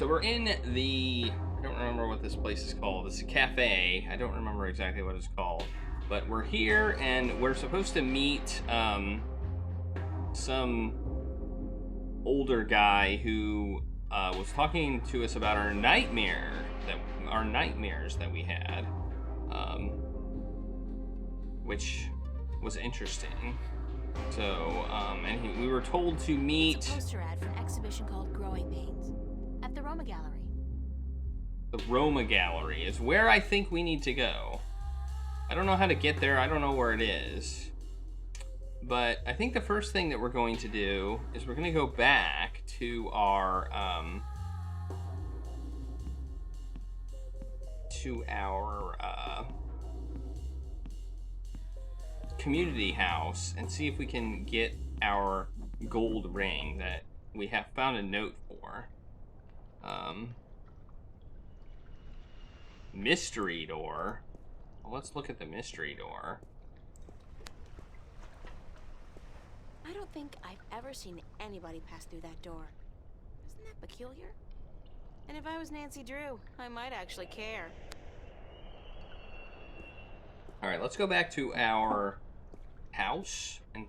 So we're in the, I don't remember what this place is called. It's a cafe. I don't remember exactly what it's called. But we're here and we're supposed to meet some older guy who was talking to us about our nightmares that we had, which was interesting. So, we were told to meet. It's a poster ad for an exhibition called Growing Pains at the Roma Gallery. The Roma Gallery is where I think we need to go. I don't know how to get there. I don't know where it is. But I think the first thing that we're going to do is we're going to go back to our community house and see if we can get our gold ring that we have found a note for. Mystery door. Well, let's look at the mystery door. I don't think I've ever seen anybody pass through that door. Isn't that peculiar? And if I was Nancy Drew, I might actually care. Alright, let's go back to our house and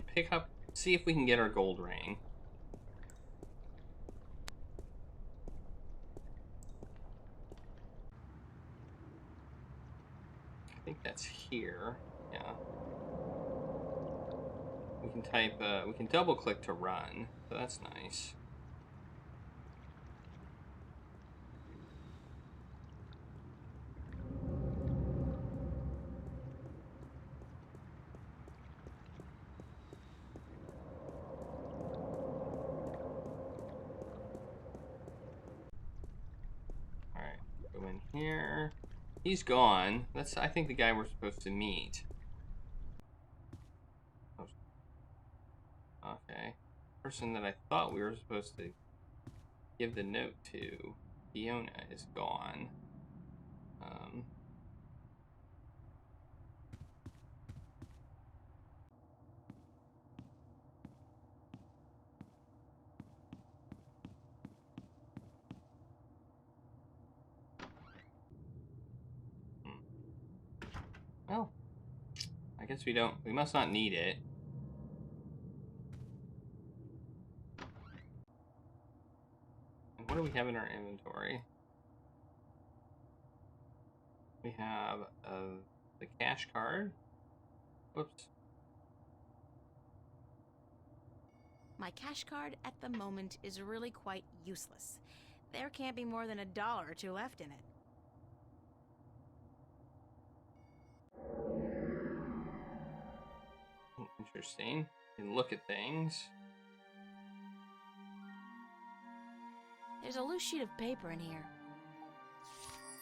see if we can get our gold ring. I think that's here. Yeah. We can type, we can double click to run, so that's nice. Alright, go in here. He's gone. That's, I think, the guy we're supposed to meet. Okay. Person that I thought we were supposed to give the note to, Fiona, is gone. Well, I guess we must not need it. And what do we have in our inventory? We have the cash card. Whoops. My cash card at the moment is really quite useless. There can't be more than $1 or $2 left in it. Interesting. You can look at things. There's a loose sheet of paper in here.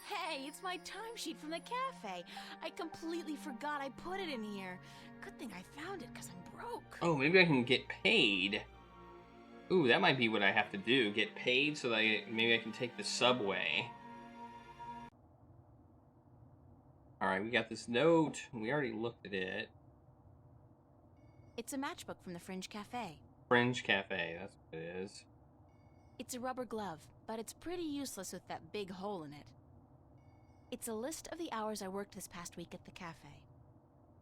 Hey, it's my timesheet from the cafe. I completely forgot I put it in here. Good thing I found it, because I'm broke. Oh, maybe I can get paid. Ooh, that might be what I have to do. Get paid so that maybe I can take the subway. Alright, we got this note. We already looked at it. It's a matchbook from the Fringe Cafe. Fringe Cafe, that's what it is. It's a rubber glove, but it's pretty useless with that big hole in it. It's a list of the hours I worked this past week at the cafe.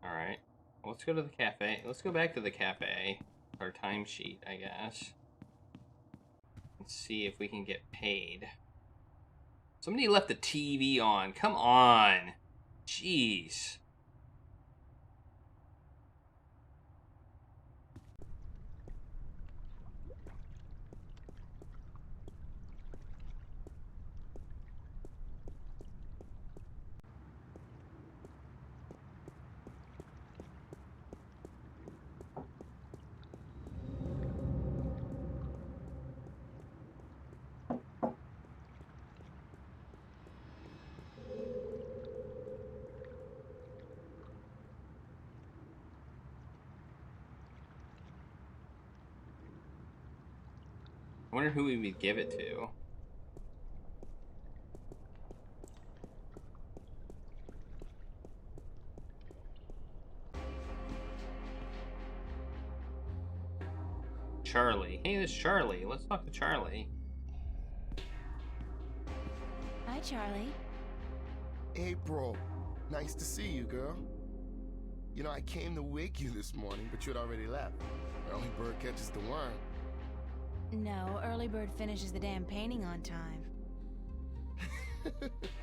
Alright, well, let's go to the cafe. Let's go back to the cafe. Our timesheet, I guess. And see if we can get paid. Somebody left the TV on. Come on. Jeez. I wonder who we would give it to. Charlie. Hey, this is Charlie. Let's talk to Charlie. Charlie. April, nice to see you, girl. You know, I came to wake you this morning, but you'd already left. Early bird catches the worm. No, early bird finishes the damn painting on time.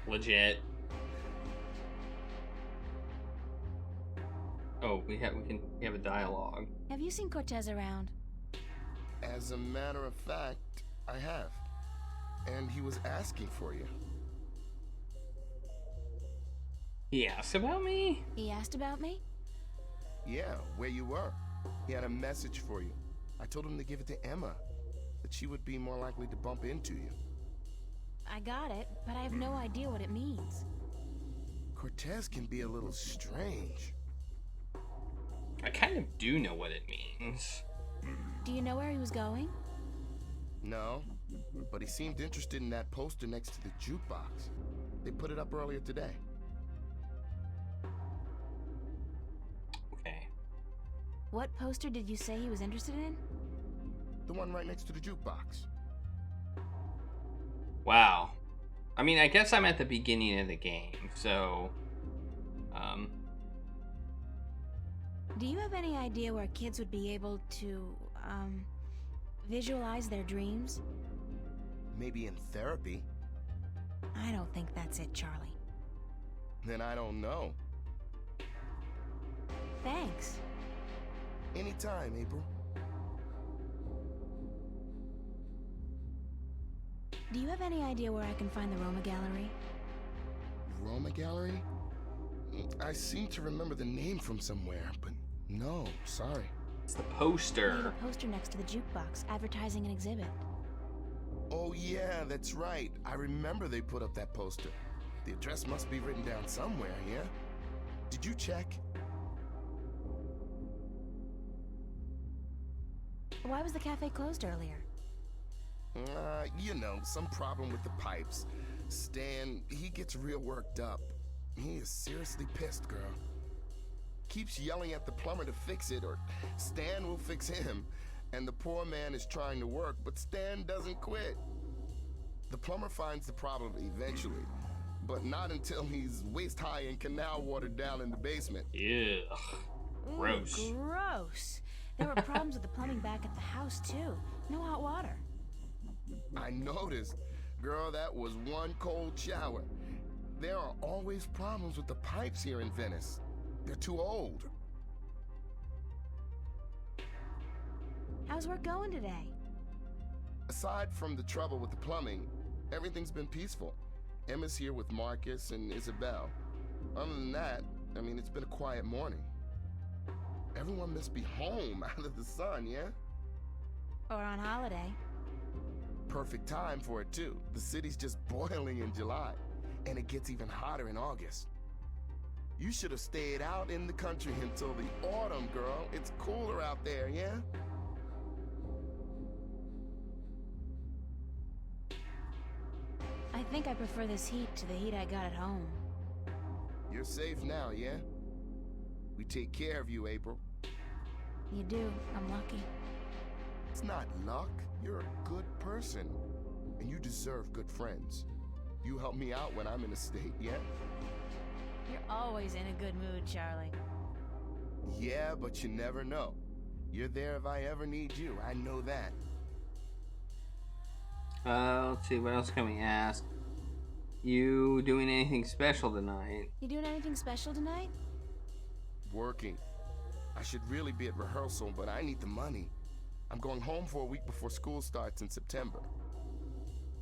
Legit. Oh, we have a dialogue. Have you seen Cortez around? As a matter of fact, I have. And he was asking for you. He asked about me? He asked about me? Yeah, where you were. He had a message for you. I told him to give it to Emma, that she would be more likely to bump into you. I got it, but I have no idea what it means. Cortez can be a little strange. I kind of do know what it means. Do you know where he was going? No, but he seemed interested in that poster next to the jukebox. They put it up earlier today. Okay. What poster did you say he was interested in? The one right next to the jukebox. Wow. I mean, I guess I'm at the beginning of the game, so... Do you have any idea where kids would be able to, visualize their dreams? Maybe in therapy. I don't think that's it, Charlie. Then I don't know. Thanks. Anytime, April. Do you have any idea where I can find the Roma Gallery? Roma Gallery? I seem to remember the name from somewhere, but no, sorry. It's the They have poster. a poster next to the jukebox advertising an exhibit. Oh yeah, that's right. I remember they put up that poster. The address must be written down somewhere, yeah? Did you check? Why was the cafe closed earlier? You know, some problem with the pipes. Stan, he gets real worked up. He is seriously pissed, girl. Keeps yelling at the plumber to fix it, or Stan will fix him. And the poor man is trying to work, but Stan doesn't quit. The plumber finds the problem eventually, but not until he's waist-high in canal water down in the basement. Ew. Gross. Ooh, gross. There were problems with the plumbing back at the house, too. No hot water. I noticed. Girl, that was one cold shower. There are always problems with the pipes here in Venice. They're too old. How's work going today? Aside from the trouble with the plumbing, everything's been peaceful. Emma's here with Marcus and Isabel. Other than that, I mean, it's been a quiet morning. Everyone must be home out of the sun, yeah? Or on holiday? Perfect time for it, too. The city's just boiling in July, and it gets even hotter in August. You should have stayed out in the country until the autumn, girl. It's cooler out there, yeah? I think I prefer this heat to the heat I got at home. You're safe now, yeah? We take care of you, April. You do. I'm lucky. It's not luck. You're a good person. And you deserve good friends. You help me out when I'm in a state, yeah? You're always in a good mood, Charlie. Yeah, but you never know. You're there if I ever need you. I know that. Let's see, what else can we ask? You doing anything special tonight? You doing anything special tonight? Working. I should really be at rehearsal, but I need the money. I'm going home for a week before school starts in September.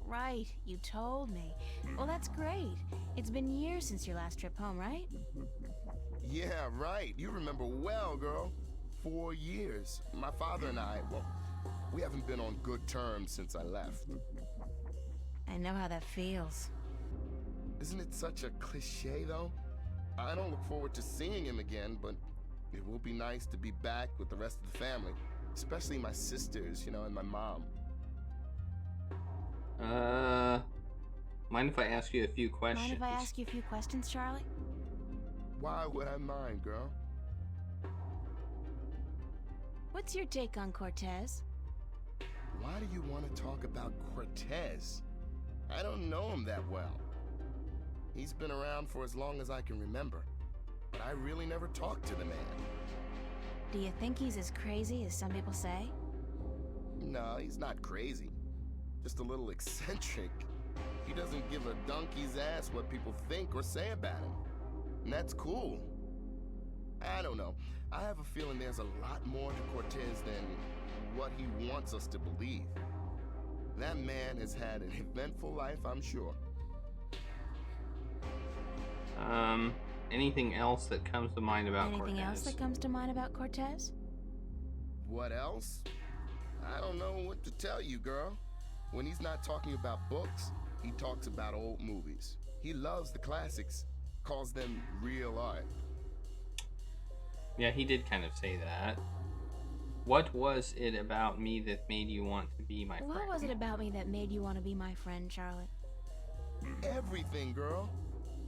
Right, you told me. Well, that's great. It's been years since your last trip home, right? Yeah, right. You remember well, girl. 4 years. My father and I, well, we haven't been on good terms since I left. I know how that feels. Isn't it such a cliche, though? I don't look forward to seeing him again, but it will be nice to be back with the rest of the family. Especially my sisters, you know, and my mom. Mind if I ask you a few questions? Mind if I ask you a few questions, Charlie? Why would I mind, girl? What's your take on Cortez? Why do you want to talk about Cortez? I don't know him that well. He's been around for as long as I can remember, but I really never talked to the man. Do you think he's as crazy as some people say? No, he's not crazy. Just a little eccentric. He doesn't give a donkey's ass what people think or say about him. And that's cool. I don't know. I have a feeling there's a lot more to Cortez than what he wants us to believe. That man has had an eventful life, I'm sure. Anything else that comes to mind about Cortez? Anything else that comes to mind about Cortez? What else? I don't know what to tell you, girl. When he's not talking about books, he talks about old movies. He loves the classics, calls them real art. Yeah, he did kind of say that. What was it about me that made you want to be my friend? What was it about me that made you want to be my friend, Charlie? Everything, girl.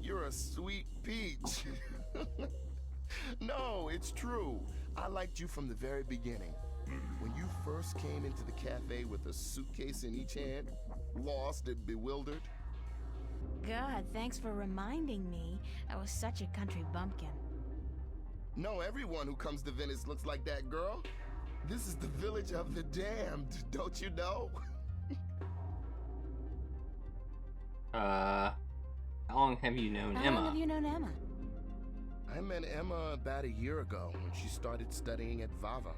You're a sweet peach. No, it's true. I liked you from the very beginning. When you first came into the cafe with a suitcase in each hand, lost and bewildered. God, thanks for reminding me. I was such a country bumpkin. No, everyone who comes to Venice looks like that, girl. This is the village of the damned, don't you know? How long have you known Emma? How long have you known Emma? I met Emma about a year ago when she started studying at Vava.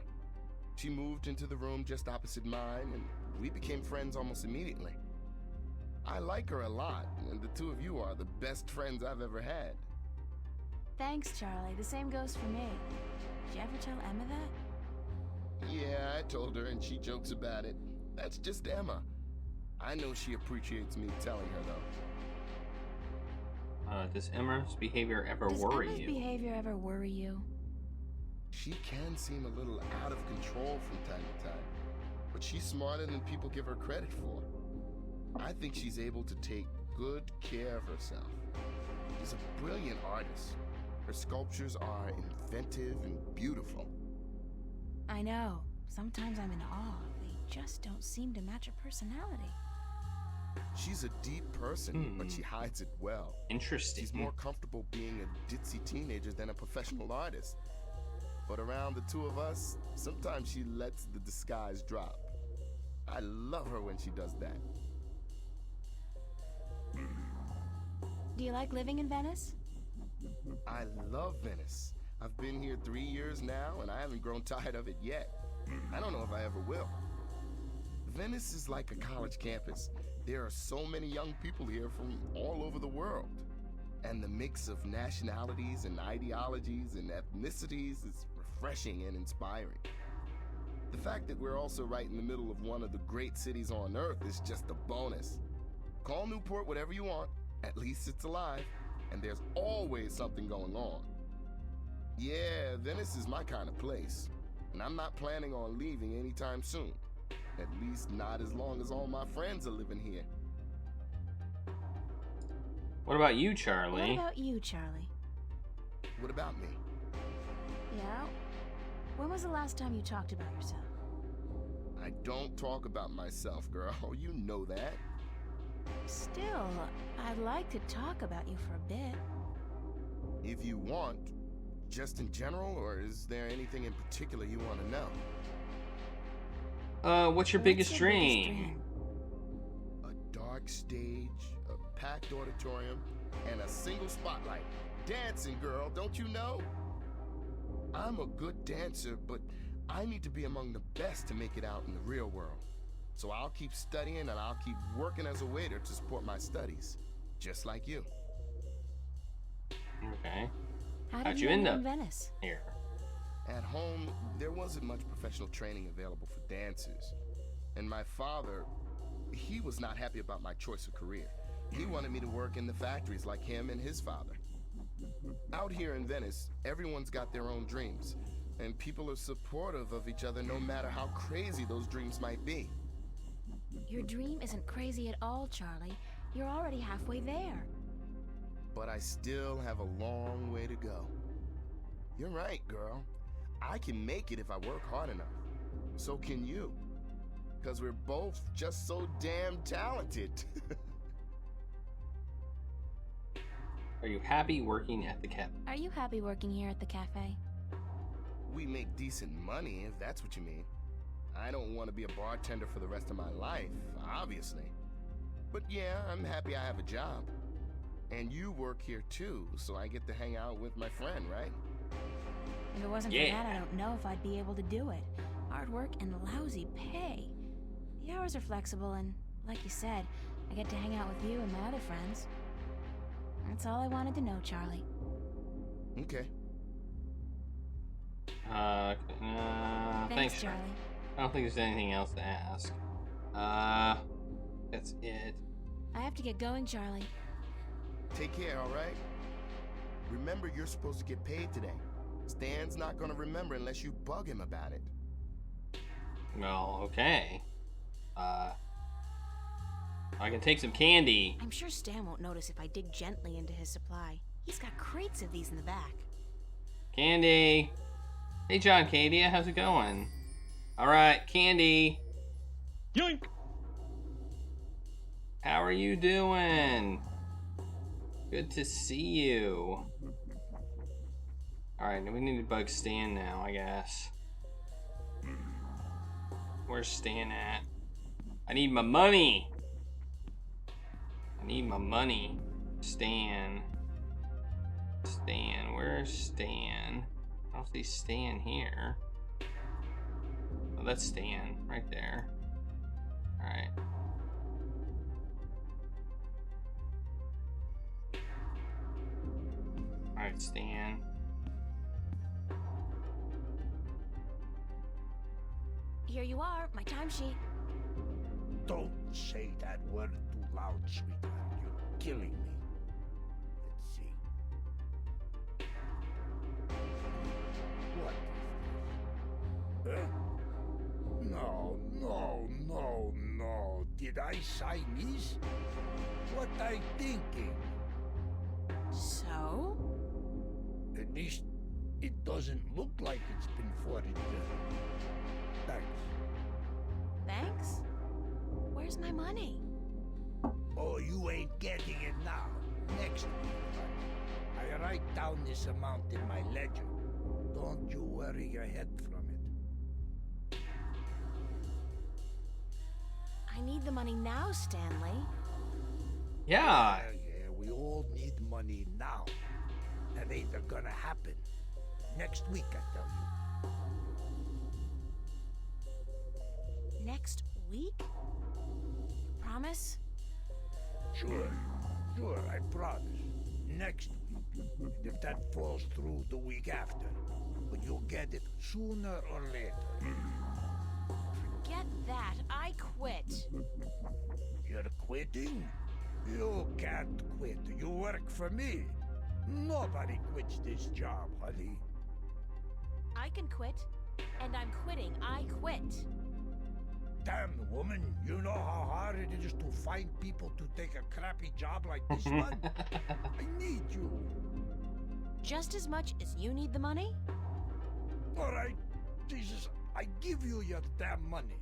She moved into the room just opposite mine, and we became friends almost immediately. I like her a lot, and the two of you are the best friends I've ever had. Thanks, Charlie. The same goes for me. Did you ever tell Emma that? Yeah, I told her, and she jokes about it. That's just Emma. I know she appreciates me telling her, though. Does Emma's behavior ever worry you? Does Emma's behavior ever worry you? She can seem a little out of control from time to time, but she's smarter than people give her credit for. I think she's able to take good care of herself. She's a brilliant artist. Her sculptures are inventive and beautiful. I know. Sometimes I'm in awe. They just don't seem to match her personality. She's a deep person, but she hides it well. Interesting. She's more comfortable being a ditzy teenager than a professional artist. But around the two of us, sometimes she lets the disguise drop. I love her when she does that. Do you like living in Venice? I love Venice. I've been here 3 years now, and I haven't grown tired of it yet. I don't know if I ever will. Venice is like a college campus. There are so many young people here from all over the world. And the mix of nationalities and ideologies and ethnicities is refreshing and inspiring. The fact that we're also right in the middle of one of the great cities on Earth is just a bonus. Call Newport whatever you want, at least it's alive, and there's always something going on. Yeah, Venice is my kind of place, and I'm not planning on leaving anytime soon. At least not as long as all my friends are living here. What about you, Charlie? What about you, Charlie? What about me? Yeah? When was the last time you talked about yourself? I don't talk about myself, girl. You know that. Still, I'd like to talk about you for a bit. If you want, just in general, or is there anything in particular you want to know? What's your biggest dream? A dark stage, a packed auditorium, and a single spotlight. Dancing, girl, don't you know? I'm a good dancer, but I need to be among the best to make it out in the real world. So I'll keep studying and I'll keep working as a waiter to support my studies, just like you. Okay. How'd you end up in Venice? here? At home, there wasn't much professional training available for dancers. And my father, he was not happy about my choice of career. He wanted me to work in the factories like him and his father. Out here in Venice, everyone's got their own dreams, and people are supportive of each other no matter how crazy those dreams might be. Your dream isn't crazy at all, Charlie. You're already halfway there. But I still have a long way to go. You're right, girl. I can make it if I work hard enough. So can you. 'Cause we're both just so damn talented. Are you happy working at the cafe? Are you happy working here at the cafe? We make decent money, if that's what you mean. I don't want to be a bartender for the rest of my life, obviously. But yeah, I'm happy I have a job. And you work here too, so I get to hang out with my friend, right? If it wasn't for that, I don't know if I'd be able to do it. Hard work and lousy pay. The hours are flexible and, like you said, I get to hang out with you and my other friends. That's all I wanted to know, Charlie. Okay. Thanks, Charlie. I don't think there's anything else to ask. That's it. I have to get going, Charlie. Take care, alright? Remember, you're supposed to get paid today. Stan's not gonna remember unless you bug him about it. Well, okay. I can take some candy. I'm sure Stan won't notice if I dig gently into his supply. He's got crates of these in the back. Candy. Hey, John Cadia, how's it going? Alright, candy. Yoink! How are you doing? Good to see you. Alright, we need to bug Stan now, I guess. Where's Stan at? I need my money! I need my money. Stan. Stan, where's Stan? I don't see Stan here. Oh, that's Stan, right there. Alright. Alright, Stan. Here you are, my timesheet. Don't say that word too loud, sweetheart. You're killing me. Let's see. What is this? Huh? No. Did I sign this? What I thinking? So? At least it doesn't look like it's been forwarded. Thanks. Thanks? Where's my money? Oh, you ain't getting it now. Next week. I write down this amount in my ledger. Don't you worry your head from it. I need the money now, Stanley. Yeah. Yeah, we all need money now. That ain't gonna happen. Next week, I tell you. Next week? Promise? Sure, I promise. Next week. If that falls through, the week after. But you'll get it sooner or later. Forget that. I quit. You're quitting? You can't quit. You work for me. Nobody quits this job, honey. I can quit. And I'm quitting. I quit. Damn, woman, you know how hard it is to find people to take a crappy job like this one? I need you. Just as much as you need the money? All right, Jesus, I give you your damn money.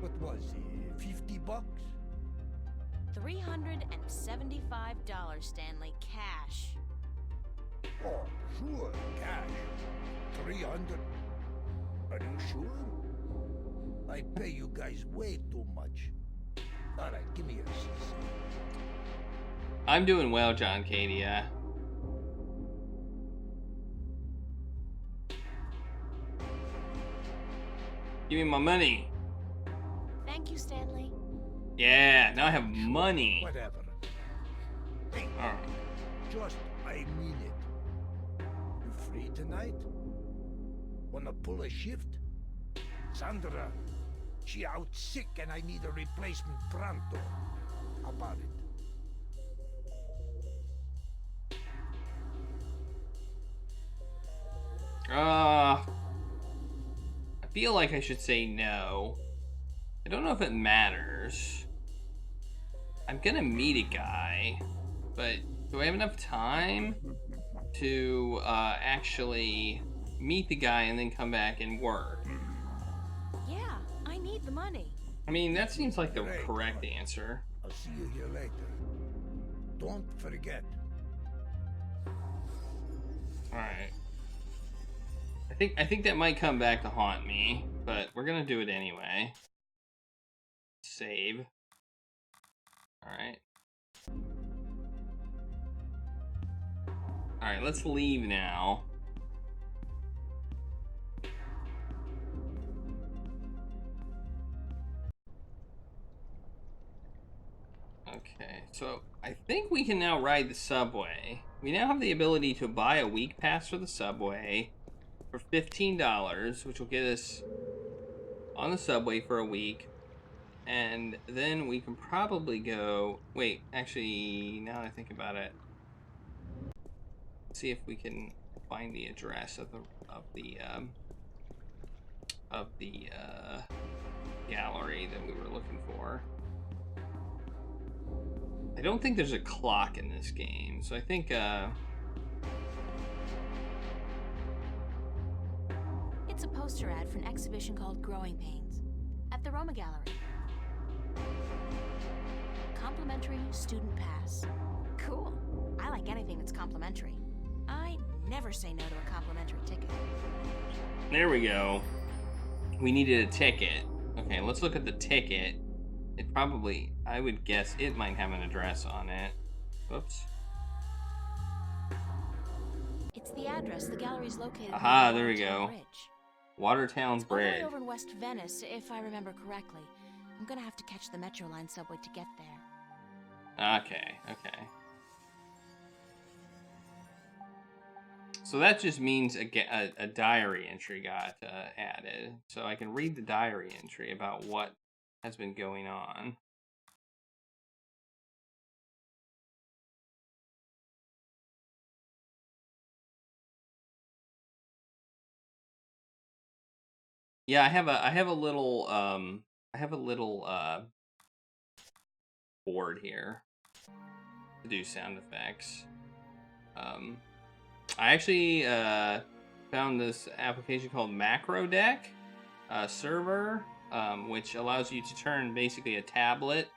What was it, 50 bucks? $375, Stanley, cash. Oh, sure, cash. 300. Are you sure? I pay you guys way too much. All right, give me your CC. I'm doing well, John Cadia. Give me my money. Thank you, Stanley. Yeah, now I have money. Whatever. Hey, Alright. just, I mean it. You free tonight? Wanna pull a shift? Sandra, she out sick and I need a replacement pronto. How about it? I feel like I should say no. I don't know if it matters. I'm gonna meet a guy, but do I have enough time to actually meet the guy and then come back and work? Yeah, I need the money. I mean, that seems like the Great. correct answer. I'll see you here later. Don't forget, Alright. I think that might come back to haunt me, but we're gonna do it anyway. Save. Alright. Alright, let's leave now. Okay, so I think we can now ride the subway. We now have the ability to buy a week pass for the subway for $15, which will get us on the subway for a week. And then we can probably go... Wait, actually, now that I think about it, let's see if we can find the address of the gallery that we were looking for. I don't think there's a clock in this game, so I think It's a poster ad for an exhibition called Growing Pains at the Roma Gallery. Complimentary student pass. Cool. I like anything that's complimentary. I never say no to a complimentary ticket. there we go. We needed a ticket. Okay, let's look at the ticket. It probably, I would guess it might have an address on it. Whoops. It's the address. The gallery's located Aha, near the there we Watertown go. Bridge. Watertown It's all the Bridge. way over in West Venice, if I remember correctly. I'm gonna have to catch the Metro Line subway to get there. Okay, okay. So that just means a diary entry got added. So I can read the diary entry about what has been going on. Yeah, I have a little board here to do sound effects. I actually found this application called Macro Deck server, which allows you to turn basically a tablet,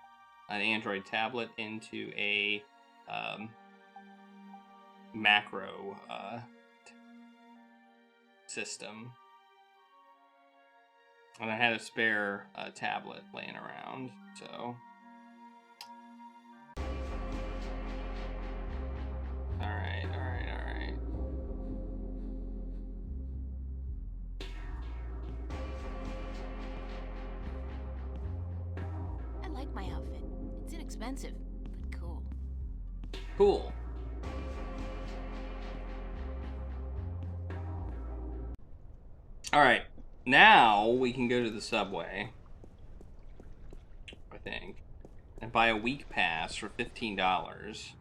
an Android tablet, into a macro system. And I had a spare tablet laying around, so. Alright. I like my outfit. It's inexpensive, but cool. Cool. Alright, now we can go to the subway, I think, and buy a week pass for $15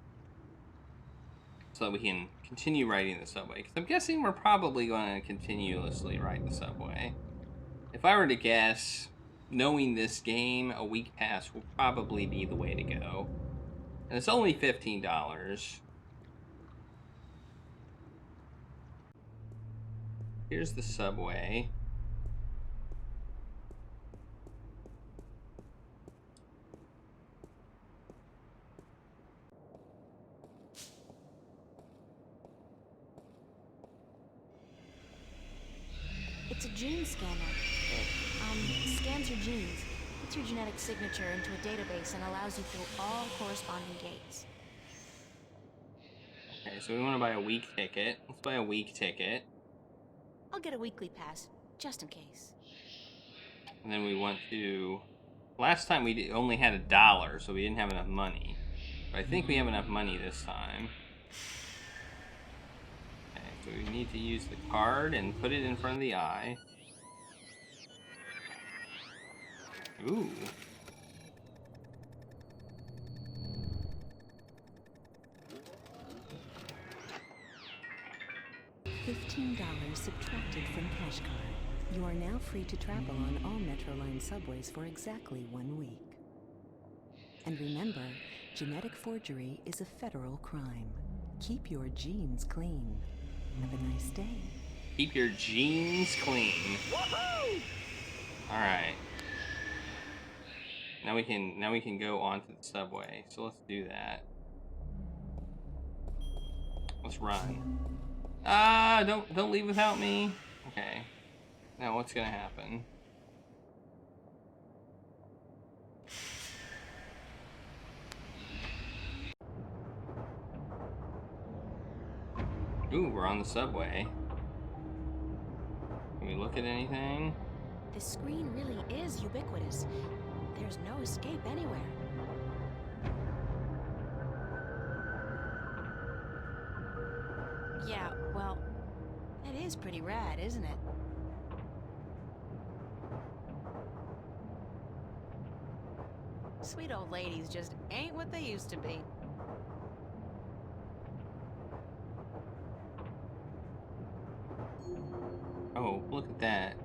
so that we can continue riding the subway. Because I'm guessing we're probably going to continuously ride the subway. If I were to guess, knowing this game, a week pass will probably be the way to go. And it's only $15. Here's the subway. It's a gene scanner. Scans your genes, puts your genetic signature into a database, and allows you through all corresponding gates. Okay, so we want to buy a week ticket. Let's buy a week ticket. I'll get a weekly pass, just in case. And then we want to... Last time we only had $1, so we didn't have enough money. But I think we have enough money this time. Okay, so we need to use the card and put it in front of the eye. Ooh. $15 subtracted from cash card. You are now free to travel on all Metro Line subways for exactly 1 week. And remember, genetic forgery is a federal crime. Keep your genes clean. Have a nice day. Keep your jeans clean. Woohoo! Alright. Now we can go onto the subway. So let's do that. Let's run. Don't leave without me. Okay. Now what's gonna happen? Ooh, we're on the subway. Can we look at anything? This screen really is ubiquitous. There's no escape anywhere. Yeah, well, that is pretty rad, isn't it? Sweet old ladies just ain't what they used to be. Oh, look at that.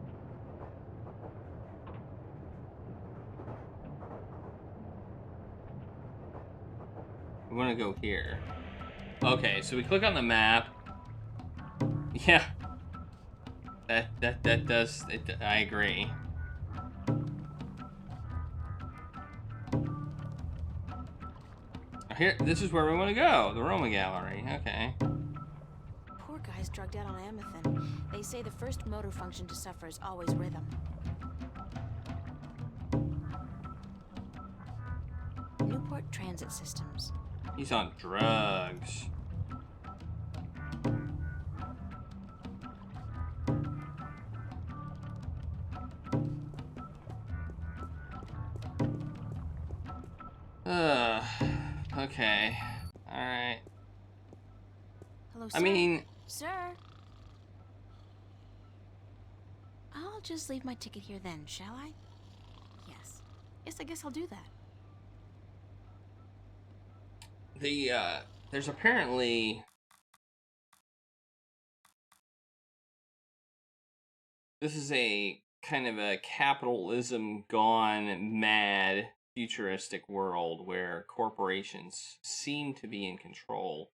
We want to go here. Okay, so we click on the map. Yeah. That does it. I agree. Here, this is where we want to go. The Roma Gallery. Okay. Poor guy's drugged out on Amethyst. They say the first motor function to suffer is always rhythm. Newport Transit Systems. He's on drugs. Okay. Alright. Hello, sir. I mean... Sir? I'll just leave my ticket here then, shall I? Yes. Yes, I guess I'll do that. There's apparently... This is a kind of a capitalism gone mad futuristic world where corporations seem to be in control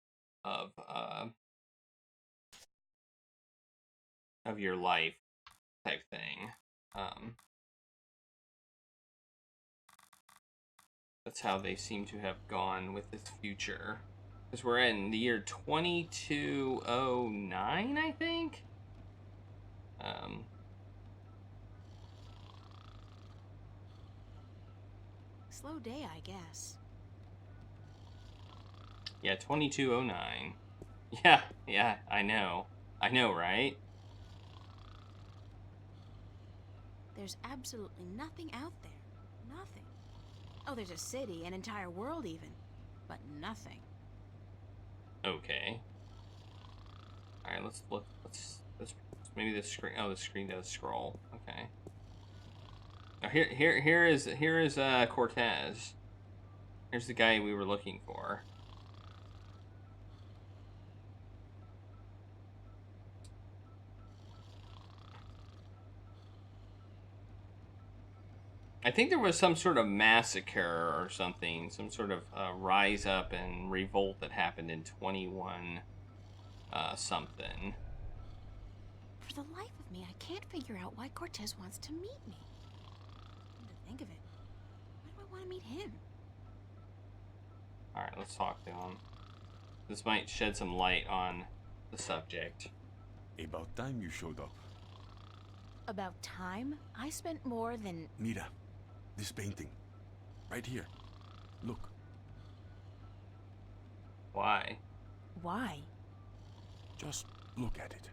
of your life type thing. That's how they seem to have gone with this future. Because we're in the year 2209, I think? Slow day, I guess. Yeah, 2209. Yeah, I know. I know, right? There's absolutely nothing out there. Nothing. Oh, there's a city, an entire world even. But nothing. Okay. Alright, let's look. Let's maybe the screen. Oh, the screen does scroll. Okay. Now here is Cortez. Here's the guy we were looking for. I think there was some sort of massacre or something, some sort of rise up and revolt that happened in 21 something. For the life of me, I can't figure out why Cortez wants to meet me. Come to think of it, why do I want to meet him? Alright, let's talk to him. This might shed some light on the subject. About time you showed up. About time? I spent more than... Mira, this painting. Right here. Look. Why? Why? Just look at it.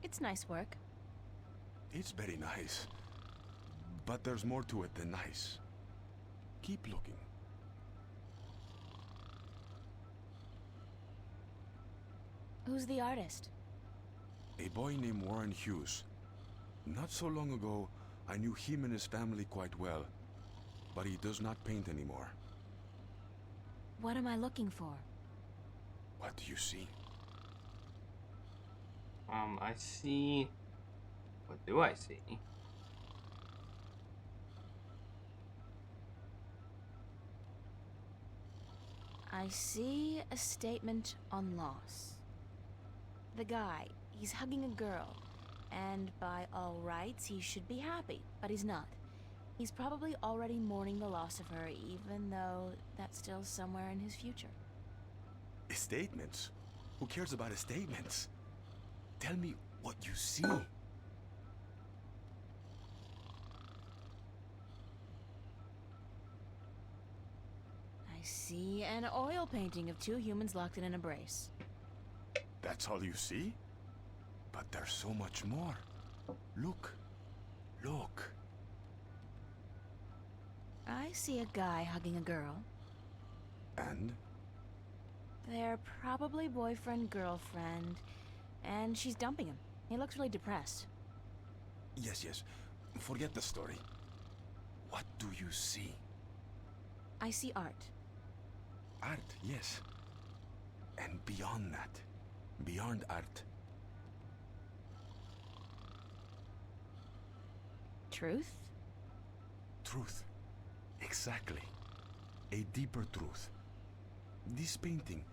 It's nice work. It's very nice. But there's more to it than nice. Keep looking. Who's the artist? A boy named Warren Hughes. Not so long ago, I knew him and his family quite well. But he does not paint anymore. What am I looking for? What do you see? I see... What do I see? I see a statement on loss. The guy, He's hugging a girl, and by all rights, he should be happy, but he's not. He's probably already mourning the loss of her, even though that's still somewhere in his future. Statements? Who cares about statements? Tell me what you see. I see an oil painting of two humans locked in an embrace. That's all you see? But there's so much more. Look. Look. I see a guy hugging a girl. And? They're probably boyfriend-girlfriend, and she's dumping him. He looks really depressed. Yes, yes. Forget the story. What do you see? I see art. Art, yes. And beyond that, beyond art. Truth? Truth. Exactly. A deeper truth. This painting,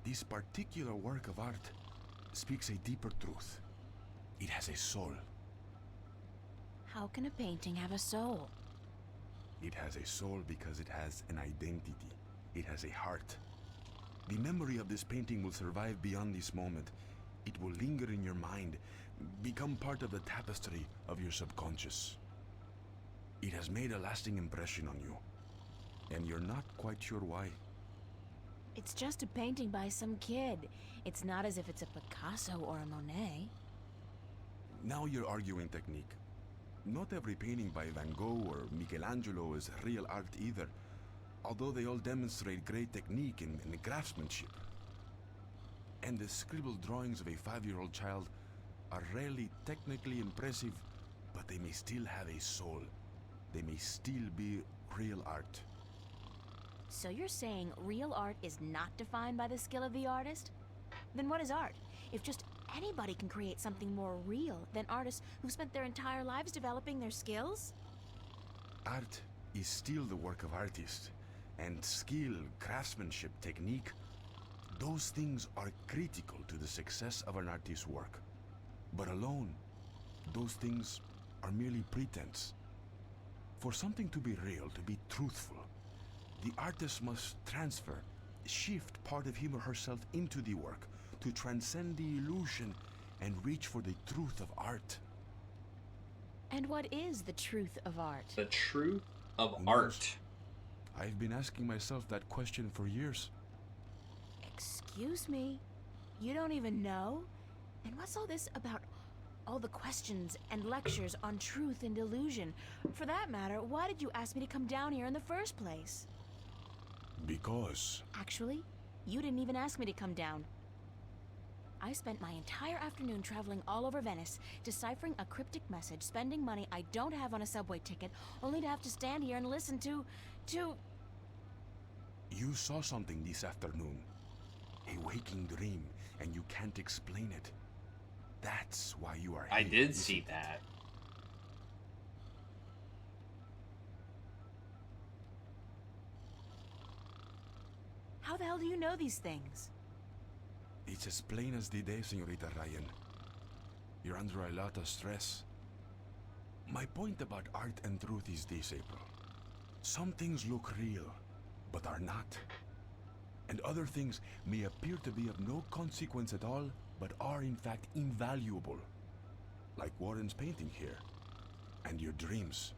this particular work of art, speaks a deeper truth. It has a soul. How can a painting have a soul? It has a soul because it has an identity. It has a heart. The memory of this painting will survive beyond this moment. It will linger in your mind, become part of the tapestry of your subconscious. It has made a lasting impression on you, and you're not quite sure why. It's just a painting by some kid. It's not as if it's a Picasso or a Monet. Now you're arguing technique. Not every painting by Van Gogh or Michelangelo is real art either, although they all demonstrate great technique and craftsmanship. And the scribbled drawings of a 5-year-old child are rarely technically impressive, but they may still have a soul. They may still be real art. So you're saying real art is not defined by the skill of the artist? Then what is art? If just anybody can create something more real than artists who spent their entire lives developing their skills? Art is still the work of artists, and skill, craftsmanship, technique, those things are critical to the success of an artist's work. But alone, those things are merely pretense. For something to be real, to be truthful, the artist must transfer, shift part of him or herself into the work to transcend the illusion and reach for the truth of art. And what is the truth of art? The truth of Who knows? art. I've been asking myself that question for years. Excuse me? You don't even know? And what's all this about all the questions and lectures on truth and illusion? For that matter, why did you ask me to come down here in the first place? Because Actually, you didn't even ask me to come down. I spent my entire afternoon traveling all over Venice, deciphering a cryptic message, spending money I don't have on a subway ticket, only to have to stand here and listen to... you saw something this afternoon. A waking dream, and you can't explain it. That's why you are here. I did see that. How the hell do you know these things? It's as plain as the day, Señorita Ryan. You're under a lot of stress. My point about art and truth is this, April. Some things look real, but are not. And other things may appear to be of no consequence at all, but are in fact invaluable. Like Warren's painting here, and your dreams.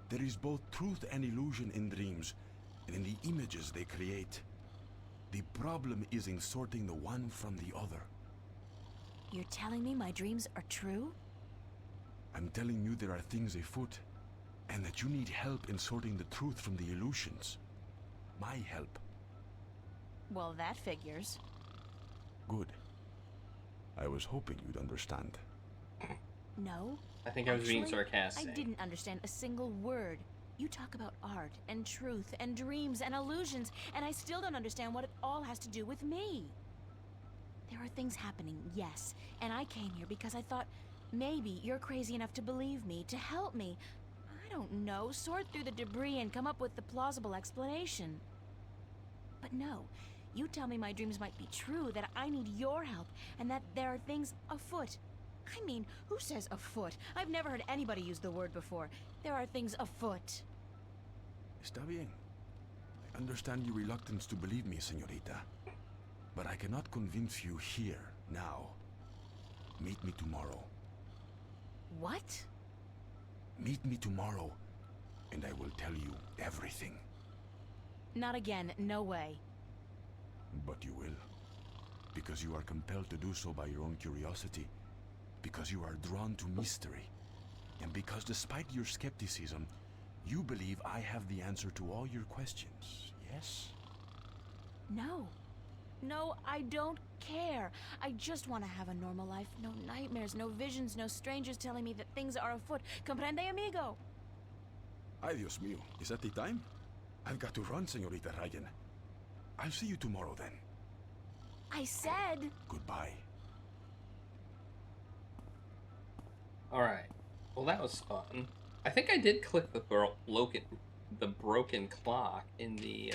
There is both truth and illusion in dreams, and in the images they create. The problem is in sorting the one from the other. You're telling me my dreams are true? I'm telling you there are things afoot, and that you need help in sorting the truth from the illusions. My help. Well, that figures. Good. I was hoping you'd understand. No. I think I was being Actually, sarcastic. I didn't understand a single word. You talk about art and truth and dreams and illusions, and I still don't understand what it all has to do with me. There are things happening, yes, and I came here because I thought maybe you're crazy enough to believe me, to help me. I don't know, sort through the debris and come up with the plausible explanation. But no, You tell me my dreams might be true, that I need your help, and that there are things afoot. I mean, who says afoot? I've never heard anybody use the word before. There are things afoot. Está bien. I understand your reluctance to believe me, señorita. But I cannot convince you here, now. Meet me tomorrow. What? Meet me tomorrow, and I will tell you everything. Not again, no way. But you will. Because you are compelled to do so by your own curiosity. Because you are drawn to mystery. And because despite your skepticism, you believe I have the answer to all your questions, yes? No. No, I don't care. I just want to have a normal life. No nightmares, no visions, no strangers telling me that things are afoot. Comprende, amigo? Ay, Dios mío. Is that the time? I've got to run, señorita Ryan. I'll see you tomorrow then. I said... Goodbye. Alright. Well, that was fun. I think I did click the broken clock in the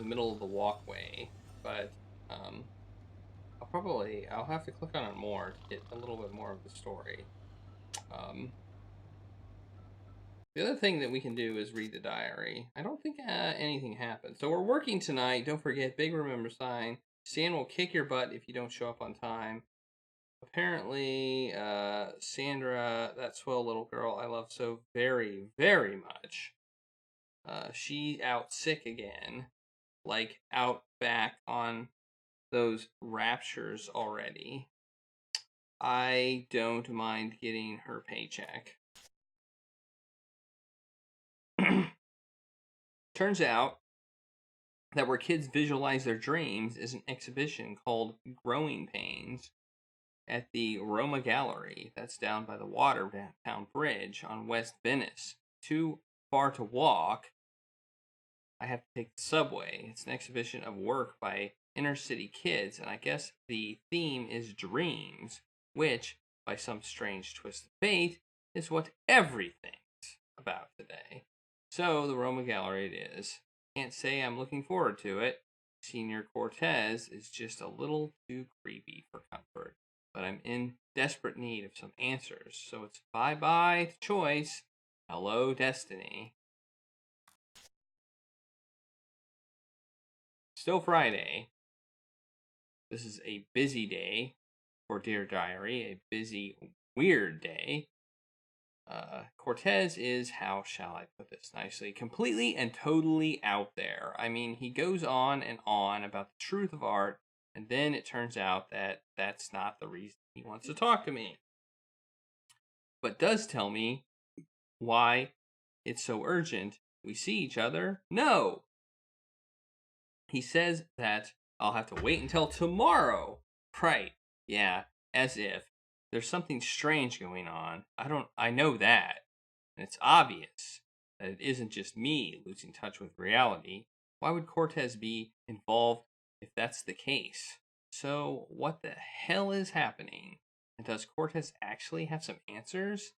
middle of the walkway, but I'll have to click on it more to get a little bit more of the story. The other thing that we can do is read the diary. I don't think anything happened. So we're working tonight. Don't forget, big remember sign. Stan will kick your butt if you don't show up on time. Apparently, Sandra, that swell little girl I love so very, very much, she's out sick again. Like, out back on those raptures already. I don't mind getting her paycheck. Turns out that where kids visualize their dreams is an exhibition called Growing Pains at the Roma Gallery. That's down by the Watertown Bridge on West Venice. Too far to walk. I have to take the subway. It's an exhibition of work by inner city kids, and I guess the theme is dreams, which, by some strange twist of fate, is what everything's about today. So, the Roma Gallery it is. Can't say I'm looking forward to it. Senior Cortez is just a little too creepy for comfort, but I'm in desperate need of some answers, so it's bye-bye to choice. Hello, destiny. Still Friday. This is a busy day for Dear Diary, a busy, weird day. Cortez is, how shall I put this nicely, completely and totally out there. I mean, he goes on and on about the truth of art, and then it turns out that that's not the reason he wants to talk to me. But does tell me why it's so urgent we see each other. No! He says that I'll have to wait until tomorrow. Right, yeah, as if. There's something strange going on. I know that. And it's obvious that it isn't just me losing touch with reality. Why would Cortez be involved if that's the case? So, what the hell is happening? And does Cortez actually have some answers?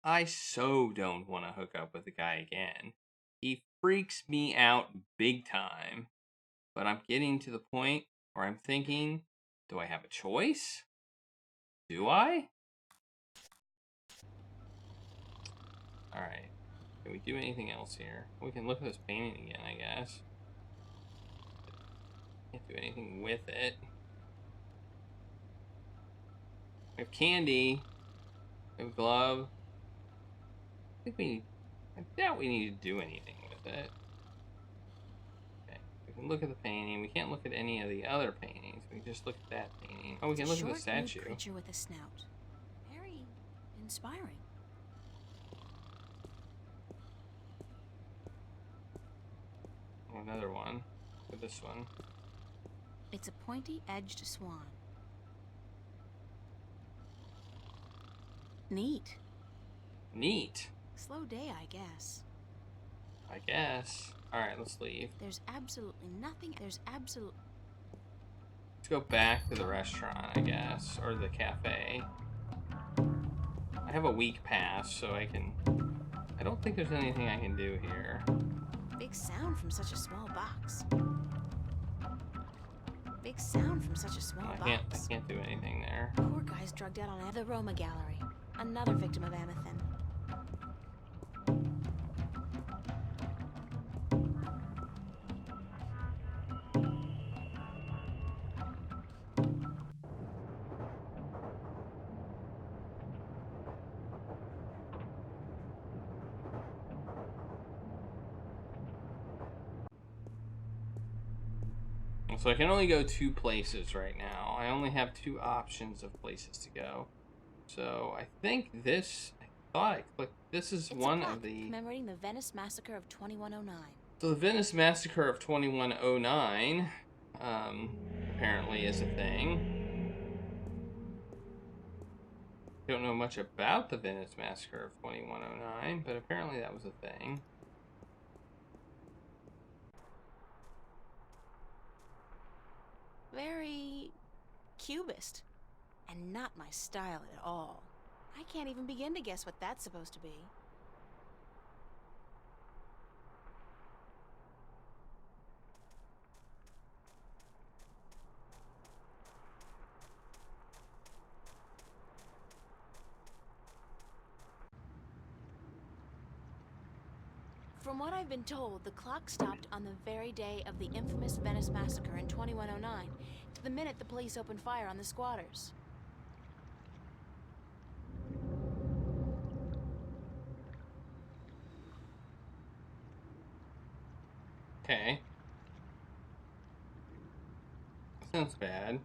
I so don't want to hook up with the guy again. He freaks me out big time. But I'm getting to the point where I'm thinking, do I have a choice? Do I? Alright. Can we do anything else here? We can look at this painting again, I guess. Can't do anything with it. We have candy. We have a glove. I doubt we need to do anything with it. Okay. We can look at the painting. We can't look at any of the other paintings. We can just look at that painting. Oh, we can look at the statue. Short, creature with a snout. Very inspiring. Oh, another one. Look at this one. It's a pointy-edged swan. Neat. Neat. Slow day, I guess. I guess. Alright, let's leave. There's absolutely nothing. Let's go back to the restaurant, I guess. Or the cafe. I have a week pass, so I don't think there's anything I can do here. Big sound from such a small box. big sound from such a small I box. can't do anything there. Poor guy's drugged out on the Roma Gallery. Another victim of Amethyst. So I can only go 2 places right now. I only have 2 options of places to go. So I think this, I thought I clicked, this is It's one a plaque of the... commemorating the Venice massacre of 2109. So the Venice massacre of 2109, apparently is a thing. Don't know much about the Venice massacre of 2109, but apparently that was a thing. Very cubist, and not my style at all. I can't even begin to guess what that's supposed to be. From what I've been told, the clock stopped on the very day of the infamous Venice massacre in 2109, to the minute the police opened fire on the squatters. Okay. Sounds bad.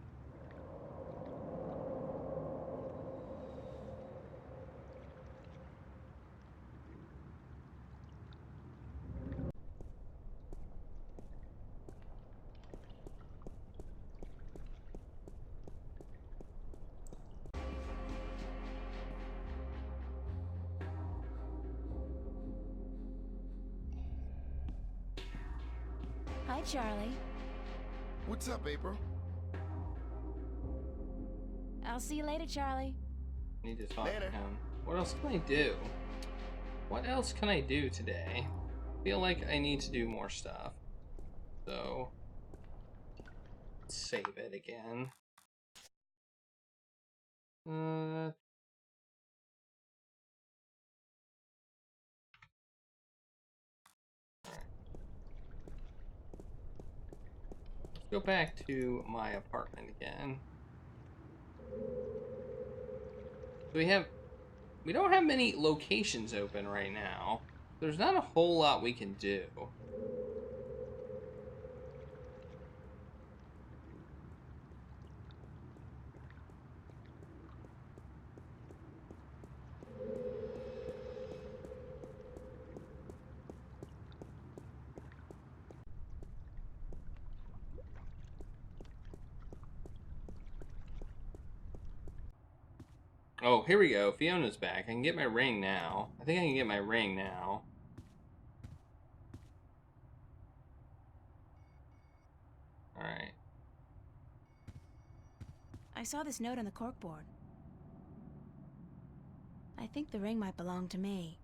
Hi, Charlie. What's up, April? I'll see you later, Charlie. Need to talk Later. to him. What else can I do? What else can I do today? I feel like I need to do more stuff. So, let's save it again. Let's go back to my apartment again. We don't have many locations open right now. There's not a whole lot we can do. Oh, here we go. Fiona's back. I can get my ring now. I think I can get my ring now. Alright. I saw this note on the corkboard. I think the ring might belong to me.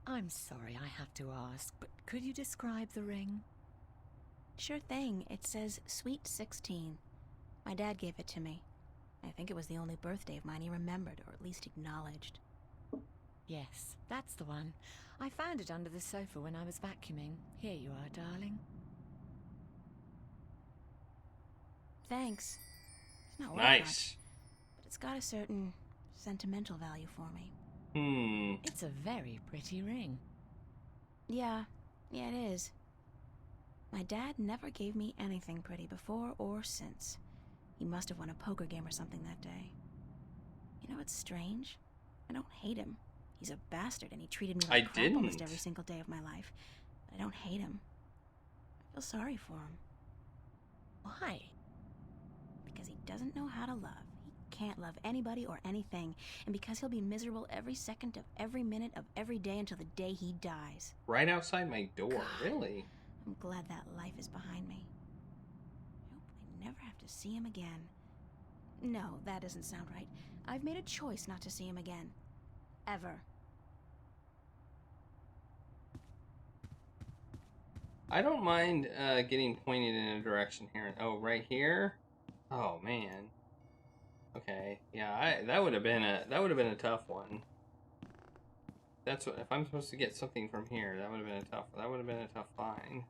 I'm sorry I have to ask, but could you describe the ring? Sure thing. It says Sweet 16. My dad gave it to me. I think it was the only birthday of mine he remembered, or at least acknowledged. Yes, that's the one. I found it under the sofa when I was vacuuming. Here you are, darling. Thanks. It's not worth Nice. much, but it's got a certain sentimental value for me. It's a very pretty ring. Yeah, it is. My dad never gave me anything pretty before or since. He must have won a poker game or something that day. You know what's strange? I don't hate him. He's a bastard and he treated me like crap almost every single day of my life. But I don't hate him. I feel sorry for him. Why? Because he doesn't know how to love. He can't love anybody or anything. And because he'll be miserable every second of every minute of every day until the day he dies. Right outside my door, God. really? I'm glad that life is behind me. I hope I never have to see him again. No, that doesn't sound right. I've made a choice not to see him again. Ever. I don't mind getting pointed in a direction here. Oh, right here? Oh man. Okay. Yeah, that would have been a tough one. That's what, if I'm supposed to get something from here, that would have been a tough find.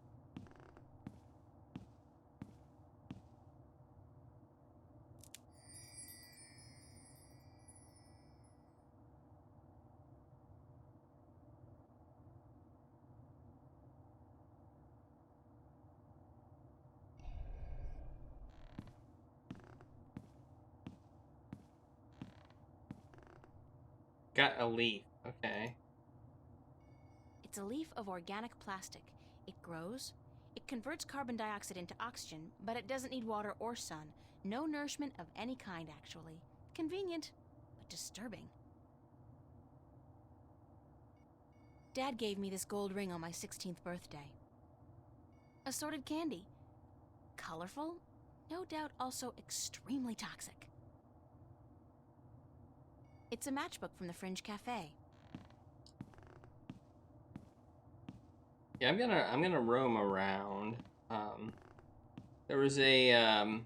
Got a leaf. Okay. It's a leaf of organic plastic. It grows. It converts carbon dioxide into oxygen, but it doesn't need water or sun. No nourishment of any kind, actually. Convenient, but disturbing. Dad gave me this gold ring on my 16th birthday. Assorted candy. Colorful, no doubt also extremely toxic. It's a matchbook from the Fringe Cafe. Yeah, I'm gonna roam around. There was a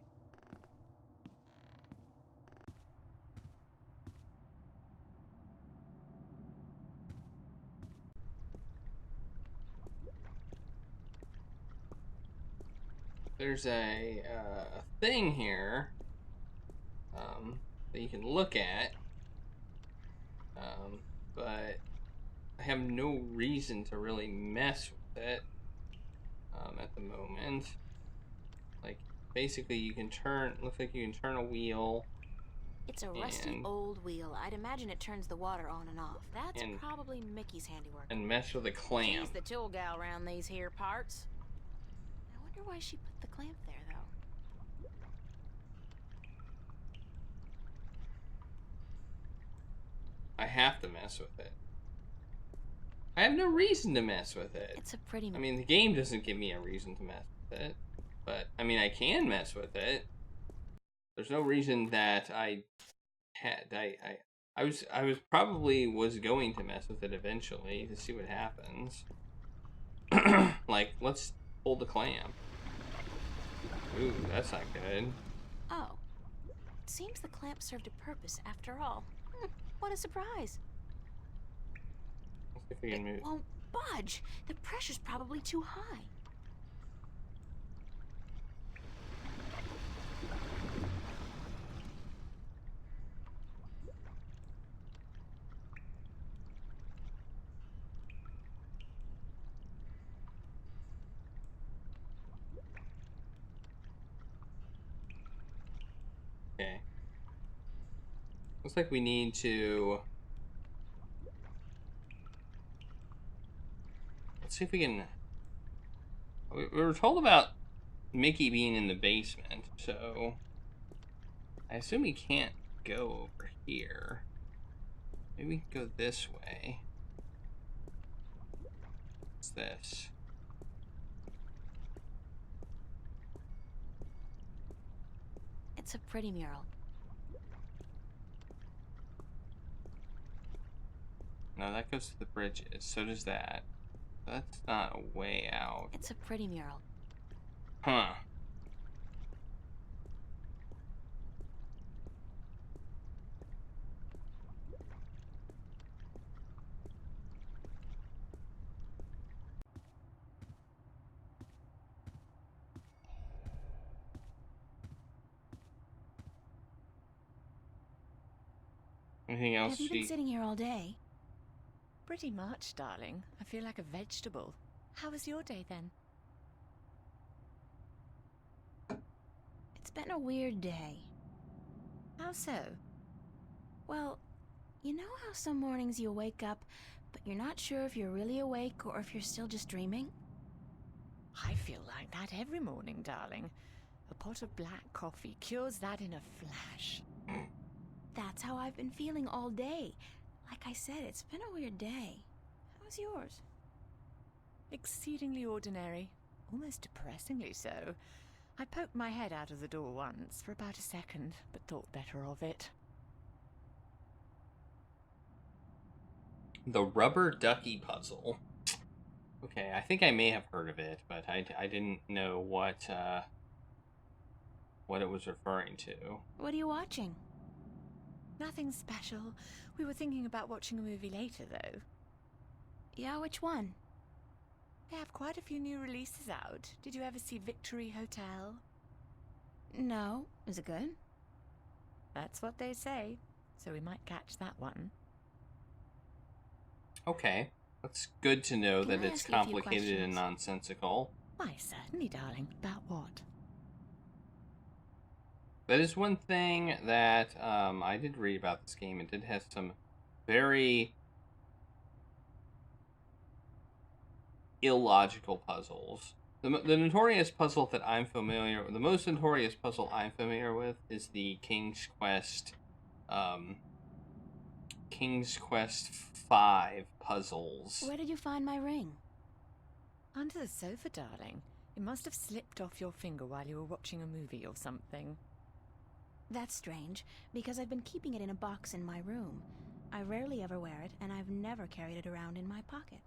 there's a thing here that you can look at, but I have no reason to really mess with it at the moment. Like, basically, you can turn. Looks like you can turn a wheel. It's a rusty old wheel. I'd imagine it turns the water on and off. That's probably Mickey's handiwork. And mess with a clamp. She's the tool gal around these here parts. I wonder why she put the clamp there, though. I have to mess with it. I have no reason to mess with it. It's a pretty... I mean, the game doesn't give me a reason to mess with it. But, I mean, I can mess with it. There's no reason that I had... I was probably going to mess with it eventually to see what happens. Like, let's pull the clamp. Ooh, that's not good. Oh. It seems the clamp served a purpose after all. What a surprise. Let's see if we can move. It won't budge. The pressure's probably too high. Okay. Looks like we need to... Let's see if we can... We were told about Mickey being in the basement, so... I assume he can't go over here. Maybe we can go this way. What's this? It's a pretty mural. No, that goes to the bridges. So does that. That's not a way out. It's a pretty mural. Huh. Anything else? Have you been sitting here all day? Pretty much, darling. I feel like a vegetable. How was your day, then? It's been a weird day. How so? Well, you know how some mornings you wake up, but you're not sure if you're really awake or if you're still just dreaming? I feel like that every morning, darling. A pot of black coffee cures that in a flash. That's how I've been feeling all day. Like I said, it's been a weird day. How was yours? Exceedingly ordinary. Almost depressingly so. I poked my head out of the door once for about a second, but thought better of it. The rubber ducky puzzle. Okay, I think I may have heard of it, but I didn't know what it was referring to. What are you watching? Nothing special. We were thinking about watching a movie later, though. Yeah, which one? They have quite a few new releases out. Did you ever see Victory Hotel? No. Is it good? That's what they say, so we might catch that one. Okay, that's good to know Can that I it's ask you a few complicated and questions? nonsensical. Why, certainly, darling. About what? That is one thing that I did read about this game. It did have some very illogical puzzles. The notorious puzzle that I'm familiar with, the most notorious puzzle I'm familiar with is the King's Quest 5 puzzles. Where did you find my ring? Under the sofa, darling. It must have slipped off your finger while you were watching a movie or something. That's strange, because I've been keeping it in a box in my room. I rarely ever wear it, and I've never carried it around in my pocket.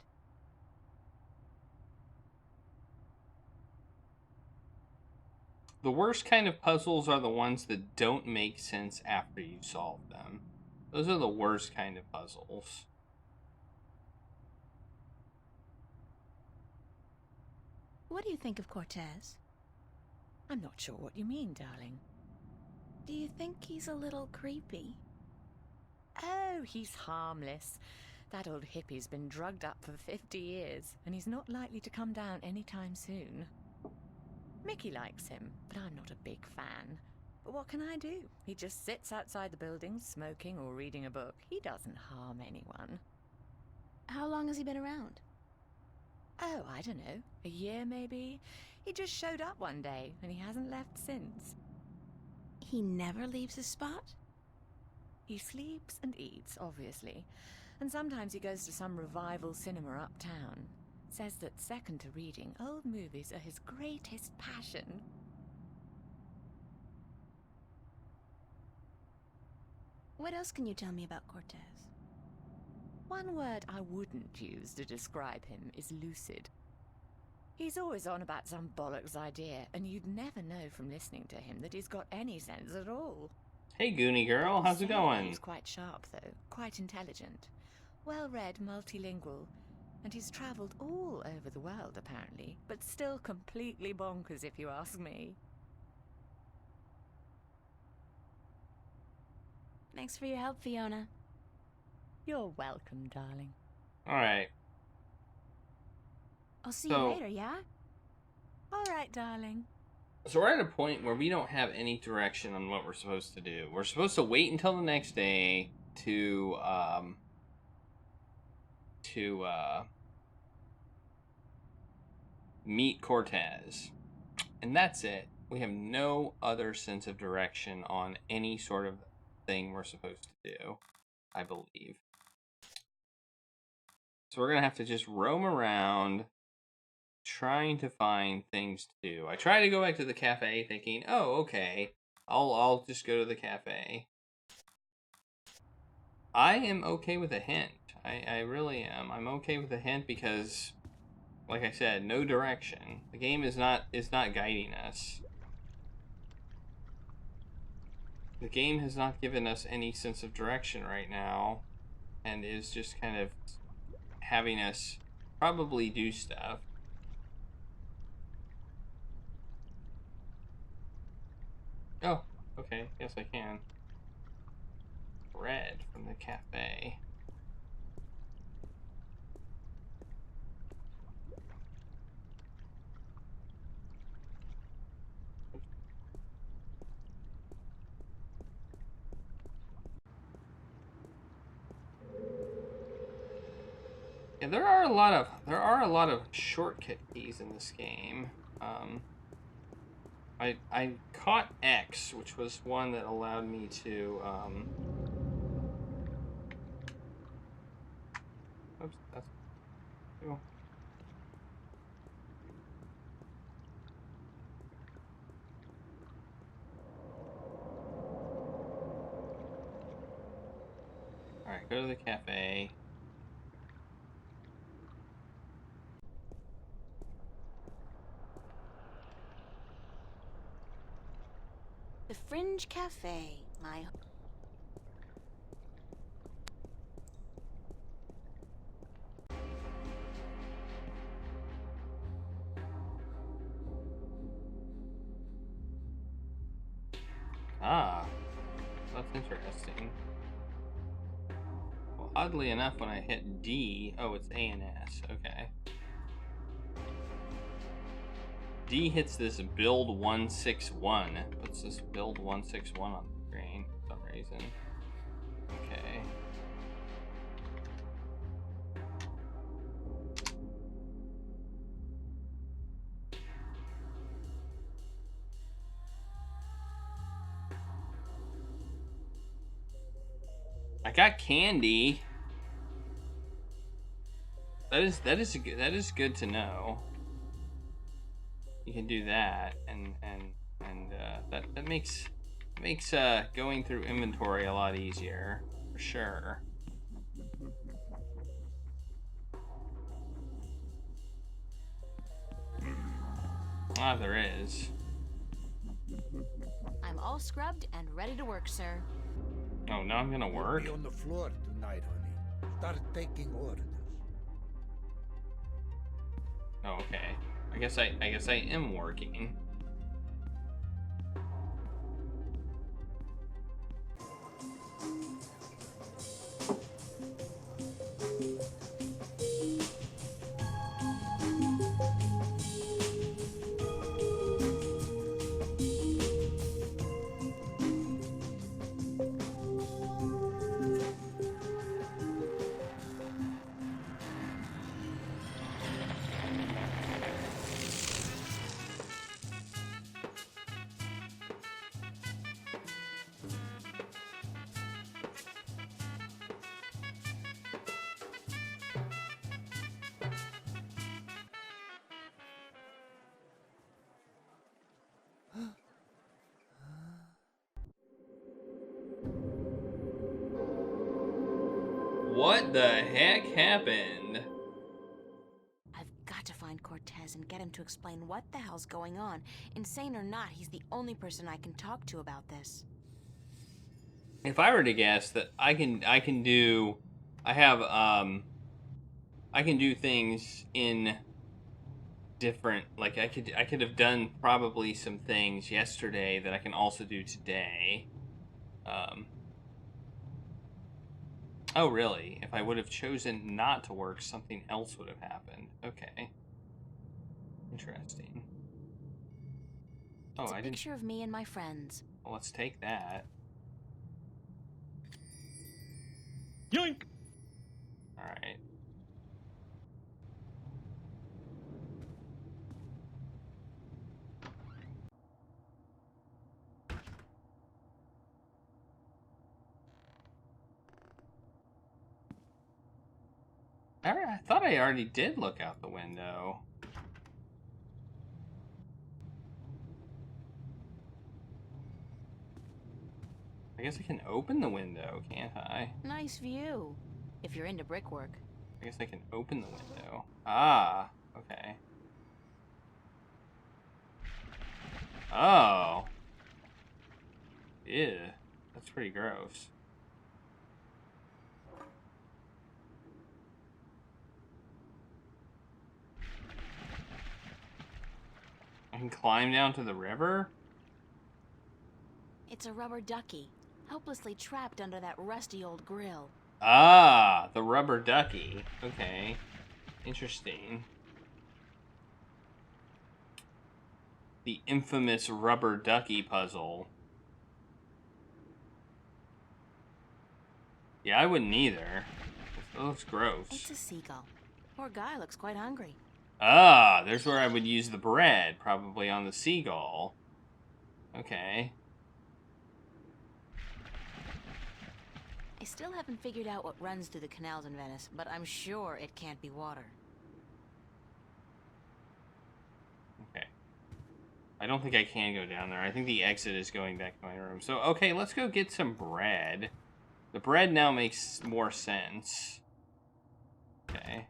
The worst kind of puzzles are the ones that don't make sense after you solve them. Those are the worst kind of puzzles. What do you think of Cortez? I'm not sure what you mean, darling. Do you think he's a little creepy? Oh, he's harmless. That old hippie's been drugged up for 50 years, and he's not likely to come down anytime soon. Mickey likes him, but I'm not a big fan. But what can I do? He just sits outside the building, smoking or reading a book. He doesn't harm anyone. How long has he been around? Oh, I don't know. A year, maybe? He just showed up one day, and he hasn't left since. He never leaves his spot? He sleeps and eats, obviously. And sometimes he goes to some revival cinema uptown. Says that second to reading, old movies are his greatest passion. What else can you tell me about Cortez? One word I wouldn't use to describe him is lucid. He's always on about some bollocks idea, and you'd never know from listening to him that he's got any sense at all. Hey, Goonie girl, how's it going? He's quite sharp, though. Quite intelligent. Well-read, multilingual. And he's travelled all over the world, apparently, but still completely bonkers, if you ask me. Thanks for your help, Fiona. You're welcome, darling. Alright. I'll see you later, yeah? All right, darling. So we're at a point where we don't have any direction on what we're supposed to do. We're supposed to wait until the next day to meet Cortez. And that's it. We have no other sense of direction on any sort of thing we're supposed to do, I believe. So we're going to have to just roam around trying to find things to do. I try to go back to the cafe thinking, oh, okay, I'll just go to the cafe. I am okay with a hint. I really am. I'm okay with a hint because, like I said, no direction. The game is not guiding us. The game has not given us any sense of direction right now, and is just kind of having us probably do stuff. Oh, okay. Yes, I can. Bread from the cafe. Yeah, there are a lot of shortcut keys in this game. I caught X, which was one that allowed me to oops, that's cool. Alright, go to the cafe. Fringe Cafe. My Ah, that's interesting. Well, oddly enough, when I hit D, oh, it's A and S. Okay. D hits this build 161. What's this build 161 on the screen for some reason? Okay. I got candy. That is good to know. You can do that, and that makes going through inventory a lot easier, for sure. Ah, there is. I'm all scrubbed and ready to work, sir. Oh, now I'm gonna work? You'll be on the floor tonight, honey. Start taking orders. Oh, okay. I guess I am working. What the heck happened? I've got to find Cortez and get him to explain what the hell's going on. Insane or not, he's the only person I can talk to about this. If I were to guess that I can do things in different, like I could have done probably some things yesterday that I can also do today. Oh, really? If I would have chosen not to work, something else would have happened. Okay. Interesting. Oh, It's a I didn't. picture of me and my friends. Well, let's take that. Yoink! All right. I thought I already did look out the window. I guess I can open the window, can't I? Nice view. If you're into brickwork. I guess I can open the window. Ah, okay. Oh. Ew, that's pretty gross. I can climb down to the river? It's a rubber ducky, helplessly trapped under that rusty old grill. Ah, the rubber ducky. Okay. Interesting. The infamous rubber ducky puzzle. Yeah, I wouldn't either. It looks gross. It's a seagull. Poor guy looks quite hungry. Ah, there's where I would use the bread, probably on the seagull. Okay. I still haven't figured out what runs through the canals in Venice, but I'm sure it can't be water. Okay. I don't think I can go down there. I think the exit is going back to my room. So, okay, let's go get some bread. The bread now makes more sense. Okay.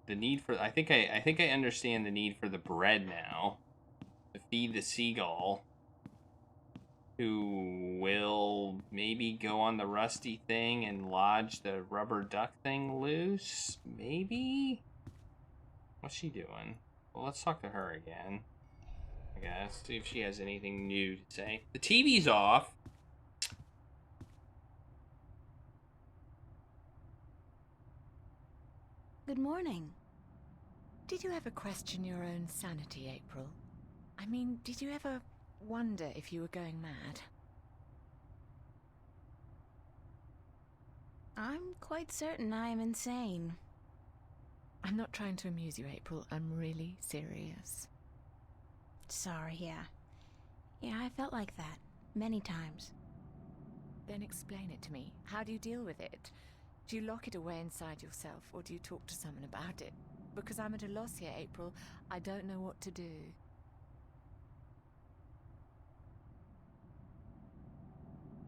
The need for... I think I understand the need for the bread now. To feed the seagull. who will maybe go on the rusty thing and lodge the rubber duck thing loose? Maybe? What's she doing? Well, let's talk to her again. I guess. See if she has anything new to say. The TV's off. Good morning. Did you ever question your own sanity, April? I mean, did you ever wonder if you were going mad? I'm quite certain I am insane. I'm not trying to amuse you, April. I'm really serious. Sorry, yeah. Yeah, I felt like that. Many times. Then explain it to me. How do you deal with it? Do you lock it away inside yourself, or do you talk to someone about it? Because I'm at a loss here, April. I don't know what to do.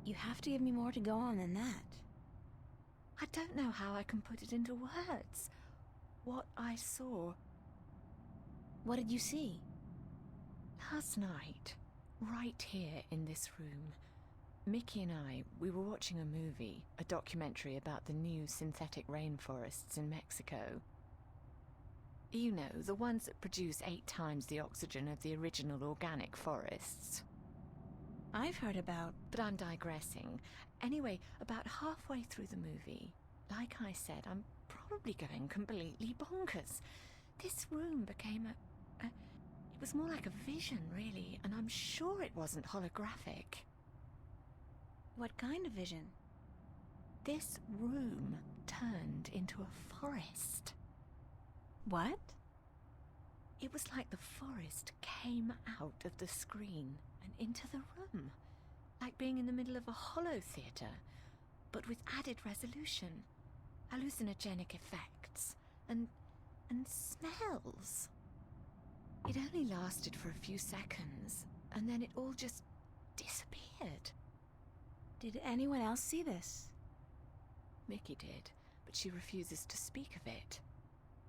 You have to give me more to go on than that. I don't know how I can put it into words. What I saw. What did you see? Last night, right here in this room, Mickey and we were watching a movie, a documentary about the new synthetic rainforests in Mexico. You know, the ones that produce 8 times the oxygen of the original organic forests. I've heard about... But I'm digressing. Anyway, about halfway through the movie, like I said, I'm probably going completely bonkers. This room became it was more like a vision, really, and I'm sure it wasn't holographic. What kind of vision? This room turned into a forest. What? It was like the forest came out of the screen and into the room. Like being in the middle of a hollow theatre, but with added resolution, hallucinogenic effects, and smells. It only lasted for a few seconds, and then it all just disappeared. Did anyone else see this? Mickey did, but she refuses to speak of it.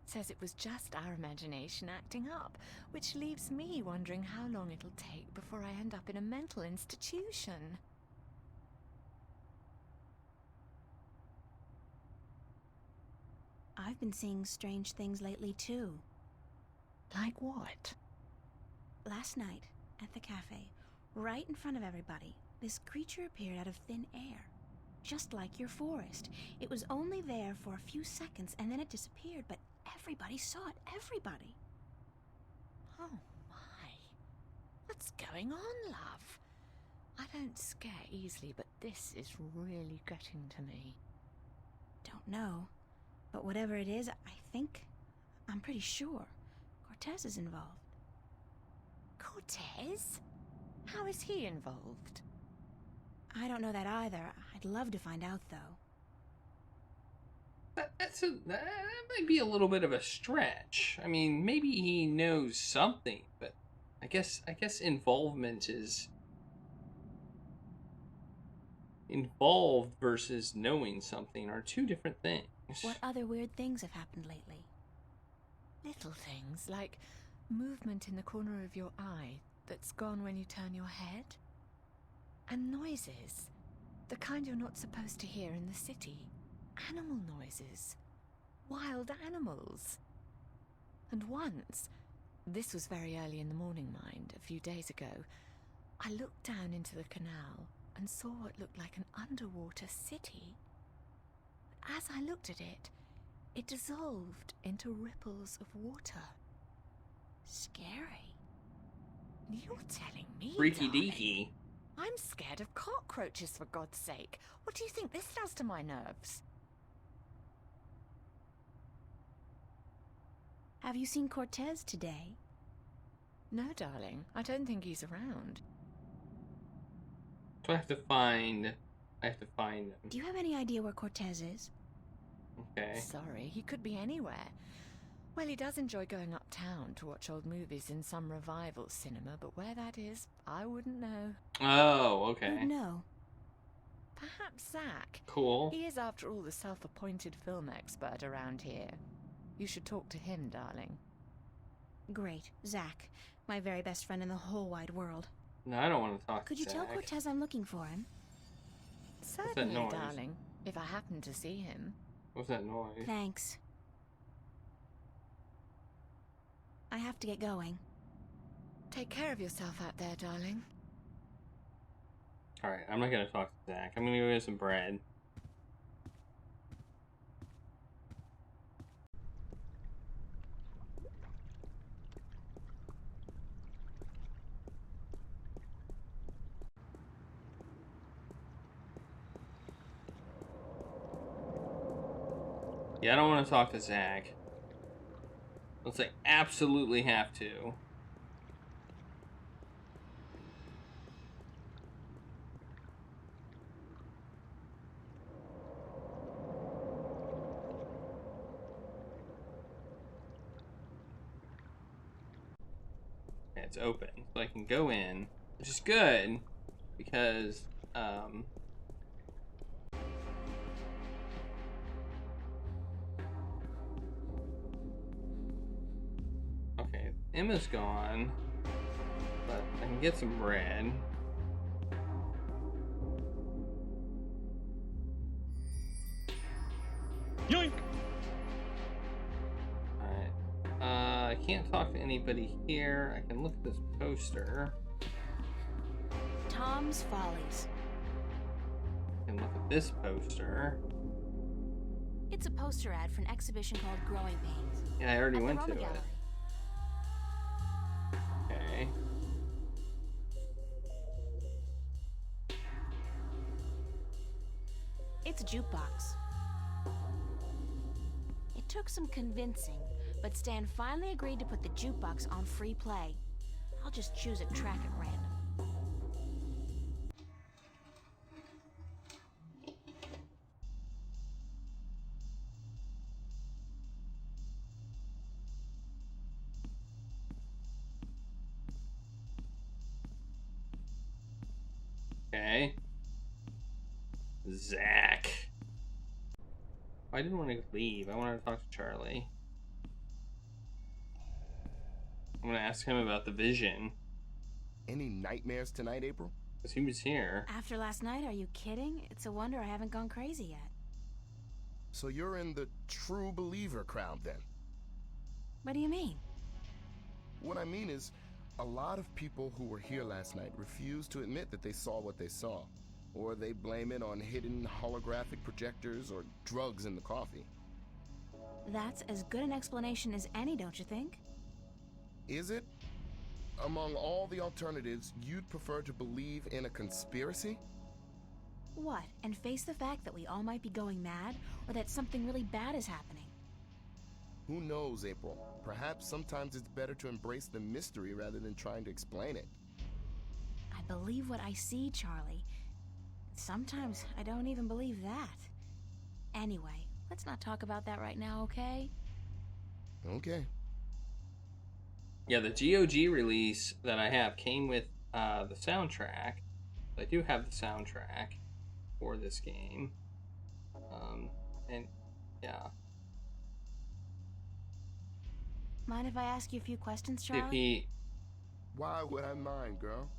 Says it was just our imagination acting up, which leaves me wondering how long it'll take before I end up in a mental institution. I've been seeing strange things lately, too. Like what? Last night, at the cafe, right in front of everybody, this creature appeared out of thin air. Just like your forest. It was only there for a few seconds, and then it disappeared, but everybody saw it. Everybody. Oh, my. What's going on, love? I don't scare easily, but this is really getting to me. Don't know. But whatever it is, I'm pretty sure Cortez is involved. Cortez? How is he involved? I don't know that either. I'd love to find out, though. That might be a little bit of a stretch. I mean, maybe he knows something, but I guess involvement is involved versus knowing something are two different things. What other weird things have happened lately? Little things, like movement in the corner of your eye that's gone when you turn your head. And noises, the kind you're not supposed to hear in the city. Animal noises. Wild animals. And once, this was very early in the morning, mind, a few days ago, I looked down into the canal and saw what looked like an underwater city. As I looked at it, it dissolved into ripples of water. Scary. You're telling me, Freaky darling. deaky. I'm scared of cockroaches, for God's sake. What do you think this does to my nerves? Have you seen Cortez today? No, darling. I don't think he's around. So I have to find them. Do you have any idea where Cortez is? Okay. Sorry, he could be anywhere. Well, he does enjoy going uptown to watch old movies in some revival cinema, but where that is, I wouldn't know. Oh, okay. No. Perhaps Zach. Cool. He is, after all, the self-appointed film expert around here. You should talk to him, darling. Great. Zach. My very best friend in the whole wide world. No, I don't want to talk Could to you tell Zach. Cortez I'm looking for him? Certainly, noise? darling, if I happen to see him. What's that noise? Thanks. I have to get going. Take care of yourself out there, darling. Alright, I'm not gonna talk to Zach. I'm gonna go get some bread. Yeah, I don't want to talk to Zach. Unless I absolutely have to. Okay, it's open. So I can go in, which is good, because, okay, Emma's gone, but I can get some bread. Yoink! Alright. I can't talk to anybody here. I can look at this poster. Tom's Follies. I can look at this poster. It's a poster ad for an exhibition called Growing Pains. Yeah, I already at the went to Roma it. Gallery. Okay. It's a jukebox. It took some convincing, but Stan finally agreed to put the jukebox on free play. I'll just choose a track at random. Okay. Zach. I didn't want to leave. I wanted to talk to Charlie. I'm gonna ask him about the vision. Any nightmares tonight, April? Because he was here. After last night, are you kidding? It's a wonder I haven't gone crazy yet. So you're in the true believer crowd then? What do you mean? What I mean is, a lot of people who were here last night refuse to admit that they saw what they saw. Or they blame it on hidden holographic projectors or drugs in the coffee. That's as good an explanation as any, don't you think? Is it? Among all the alternatives, you'd prefer to believe in a conspiracy? What, and face the fact that we all might be going mad, or that something really bad is happening? Who knows, April? Perhaps sometimes it's better to embrace the mystery rather than trying to explain it. I believe what I see, Charlie. Sometimes I don't even believe that. Anyway, let's not talk about that right now, okay? Okay. Yeah, the GOG release that I have came with the soundtrack. I do have the soundtrack for this game. And yeah. Mind if I ask you a few questions, See if Charlie? he. Why would I mind, girl?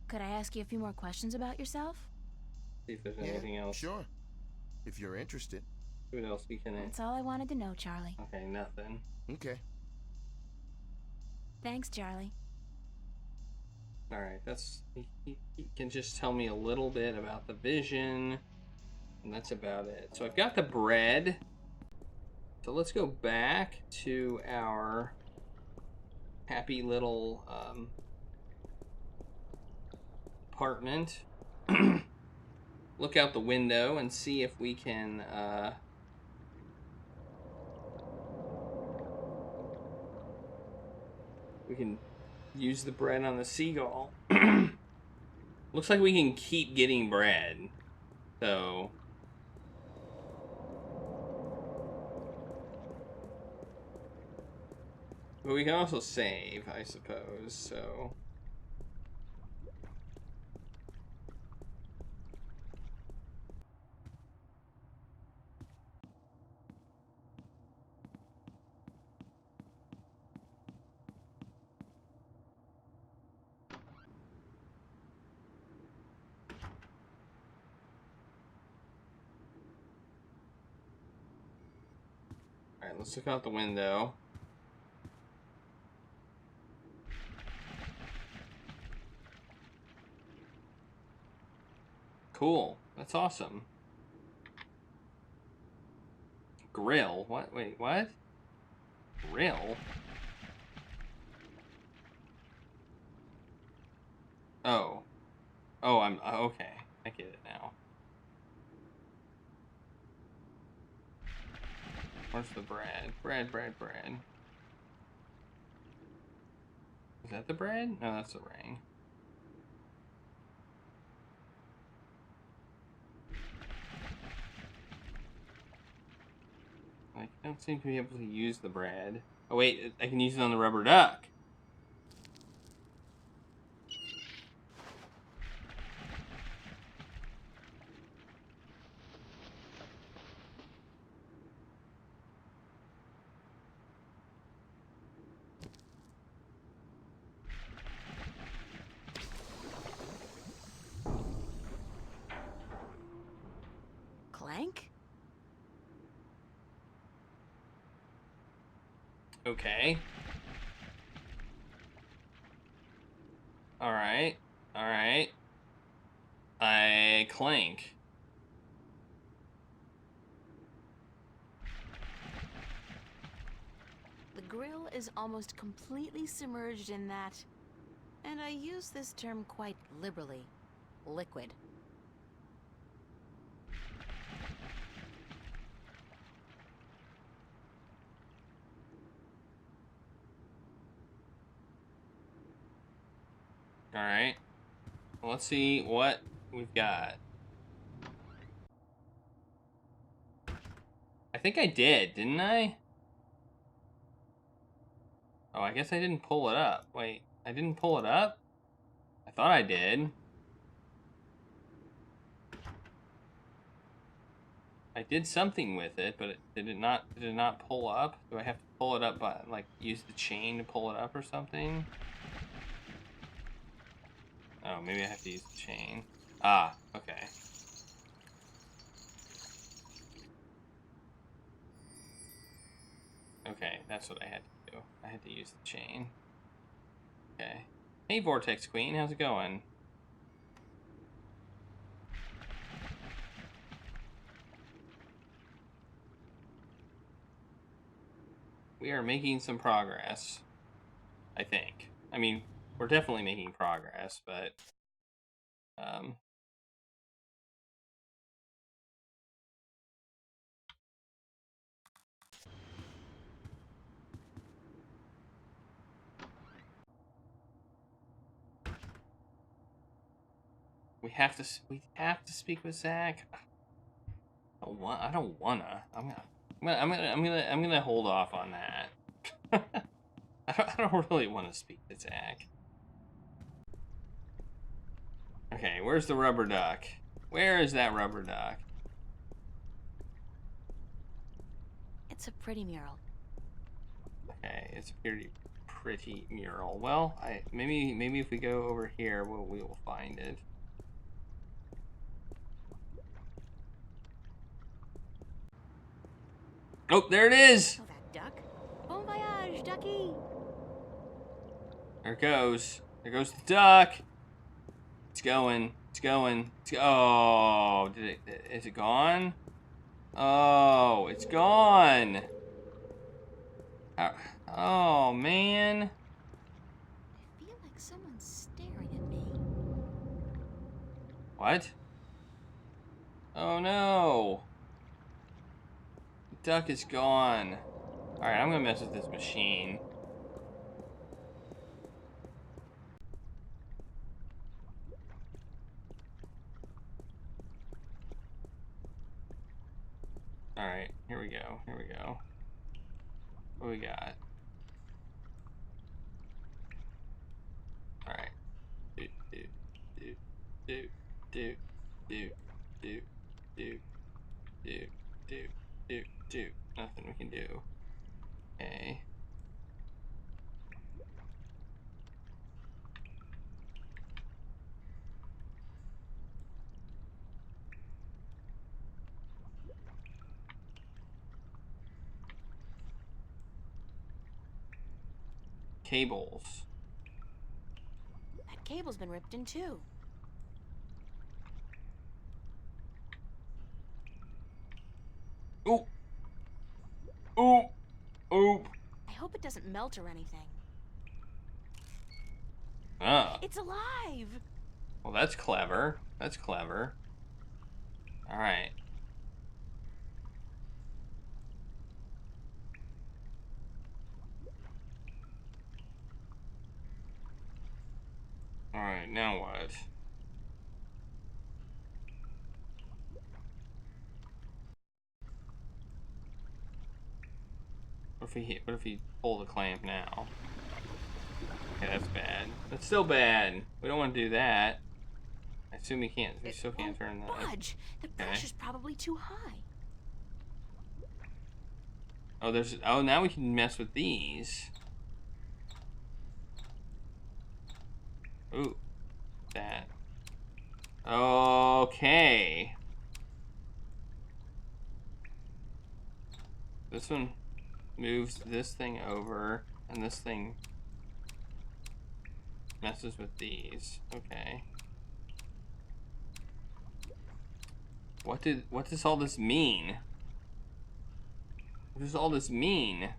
Could I ask you a few more questions about yourself? See if there's anything else. Sure. If you're interested. What else we can. That's all I wanted to know, Charlie. Okay, nothing. Okay. Thanks, Charlie. Alright, that's. He can just tell me a little bit about the vision. And that's about it. So I've got the bread. So let's go back to our happy little apartment. Look out the window and see if we can use the bread on the seagull. Looks like we can keep getting bread. So but we can also save, I suppose, so. let's look out the window. Cool. That's awesome. Grill? What? Wait, what? Grill? Oh. Oh, I'm... okay. I get it now. Where's the bread? Bread. Is that the bread? No, that's the ring. I don't seem to be able to use the bread. Oh wait, I can use it on the rubber duck. Clank? Okay. Alright. Alright. I clank. The grill is almost completely submerged in that, and I use this term quite liberally, liquid. Alright. Well, let's see what we've got. I think I did, didn't I? Oh, I guess I didn't pull it up. Wait, I didn't pull it up? I thought I did. I did something with it, but did it not pull up? Do I have to pull it up by, like, use the chain to pull it up or something? Oh, maybe I have to use the chain. Ah, okay. Okay, that's what I had to do. I had to use the chain. Okay. Hey, Vortex Queen, how's it going? We are making some progress, I think. I mean, we're definitely making progress, but we have to speak with Zach. I don't wanna. I'm gonna hold off on that. I don't really want to speak to Zach. Okay, where's the rubber duck? Where is that rubber duck? It's a pretty mural. Okay, it's a pretty mural. Well, maybe if we go over here, we will find it. Oh, there it is! Oh, that duck. Bon voyage, ducky! There it goes. There goes the duck. It's going. Oh, is it gone? Oh, it's gone. Oh, man. I feel like someone's staring at me. What? Oh, no. The duck is gone. Alright, I'm gonna mess with this machine. Alright, here we go. What do we got? Alright. Do. Nothing we can do. Okay. cables. That cable's been ripped in two. Ooh. Ooh. Ooh. I hope it doesn't melt or anything. Ah. It's alive! Well, that's clever. That's clever. Alright. Alright, now what? What if he pull the clamp now? Okay, that's bad. That's still bad. We don't want to do that. I assume we can't. We still can't turn that. Budge! The pressure's probably too high. Oh, there's. Oh, now we can mess with these. Ooh, that. Okay. This one moves this thing over, and this thing messes with these. Okay. What does all this mean? What does all this mean?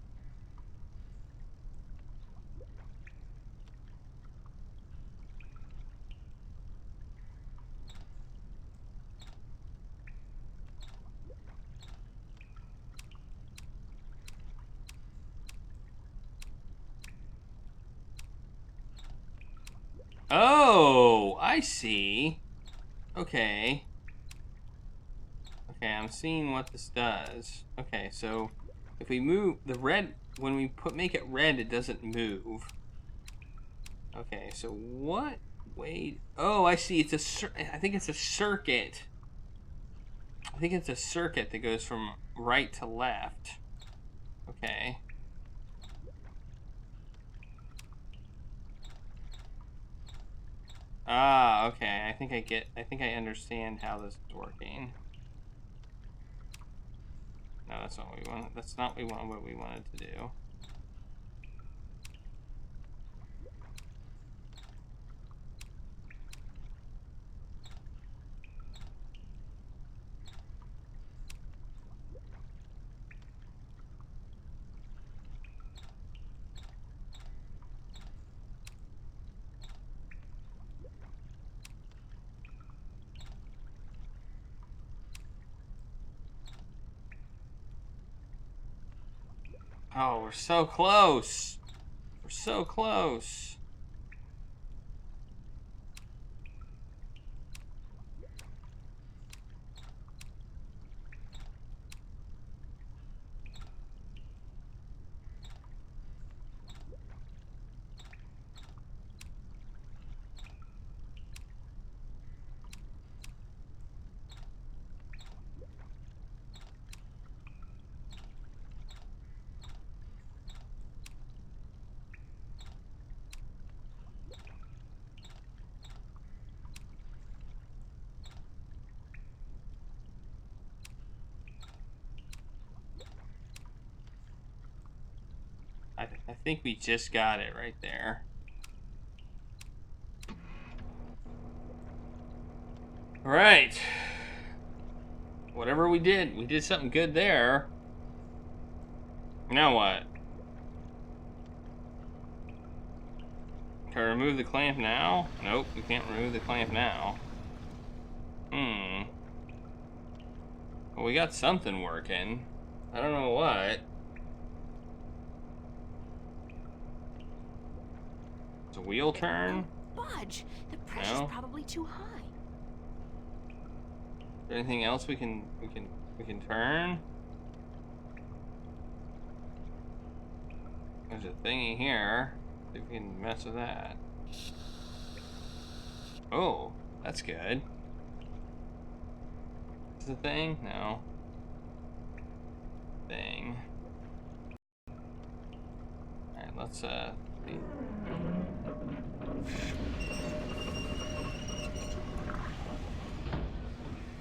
Oh, I see. Okay. Okay, I'm seeing what this does. Okay, so if we move the red, when we make it red, it doesn't move. Okay, so what? Wait. Oh, I see. I think it's a circuit. I think it's a circuit that goes from right to left. Okay. Ah, okay. I think I understand how this is working. No, that's not what we want. That's not what we wanted to do. Oh, we're so close. We're so close. I think we just got it right there. All right. Whatever we did something good there. Now what? Can I remove the clamp now? Nope, we can't remove the clamp now. Well, we got something working. I don't know what. It's a wheel turn? Budge! The pressure's probably too high. Is there anything else we can turn? There's a thingy here. See if we can mess with that. Oh, that's good. Is the thing? No. Thing. Alright, let's see.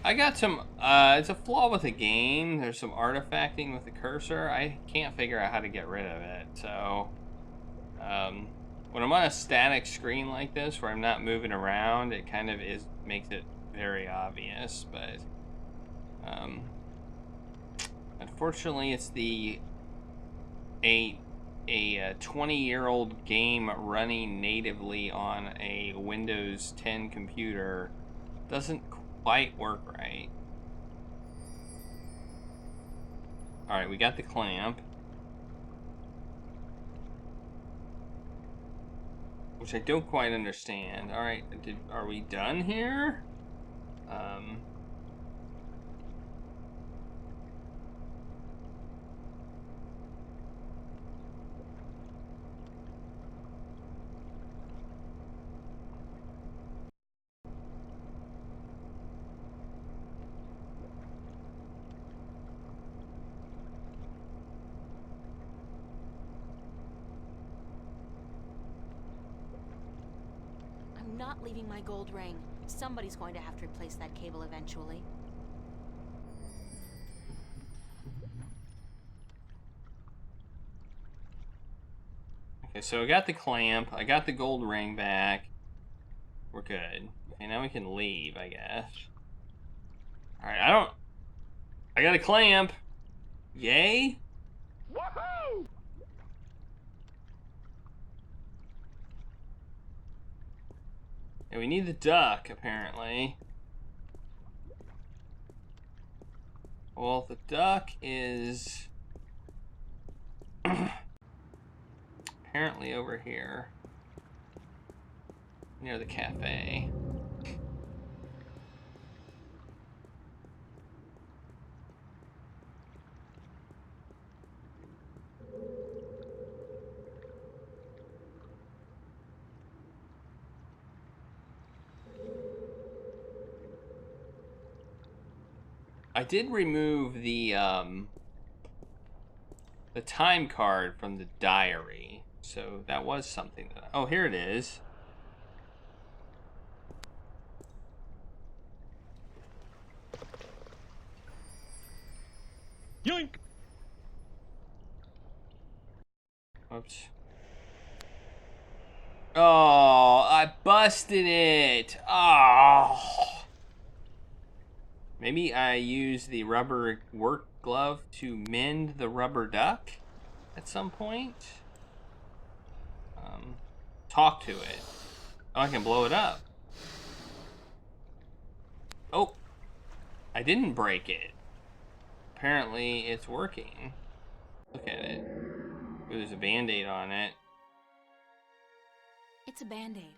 I got some, it's a flaw with the game. There's some artifacting with the cursor. I can't figure out how to get rid of it, so When I'm on a static screen like this, where I'm not moving around, it kind of makes it very obvious, but unfortunately, it's a 20-year-old game running natively on a Windows 10 computer doesn't quite work right. Alright, we got the clamp, which I don't quite understand. Alright, are we done here? I'm not leaving my gold ring. Somebody's going to have to replace that cable eventually. Okay, so I got the clamp, I got the gold ring back. We're good. Okay, now we can leave, I guess. Alright, I got a clamp. Yay? Woohoo! And we need the duck, apparently. Well, the duck is apparently over here, near the cafe. I did remove the time card from the diary, so that was something that... Oh, here it is. Yoink! Oops. Oh, I busted it. Oh. Maybe I use the rubber work glove to mend the rubber duck at some point. Talk to it. Oh, I can blow it up. Oh, I didn't break it. Apparently it's working. Look at it. Ooh, there's a band-aid on it. It's a band-aid.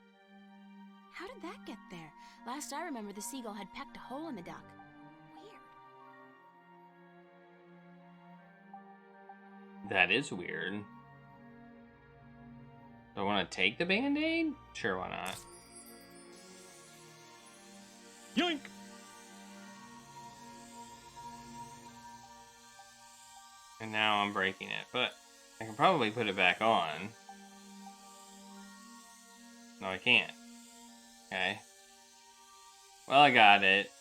How did that get there? Last I remember, the seagull had pecked a hole in the duck. Weird. That is weird. Do I want to take the band-aid? Sure, why not? Yoink! And now I'm breaking it, but I can probably put it back on. No, I can't. Okay. Well, I got it.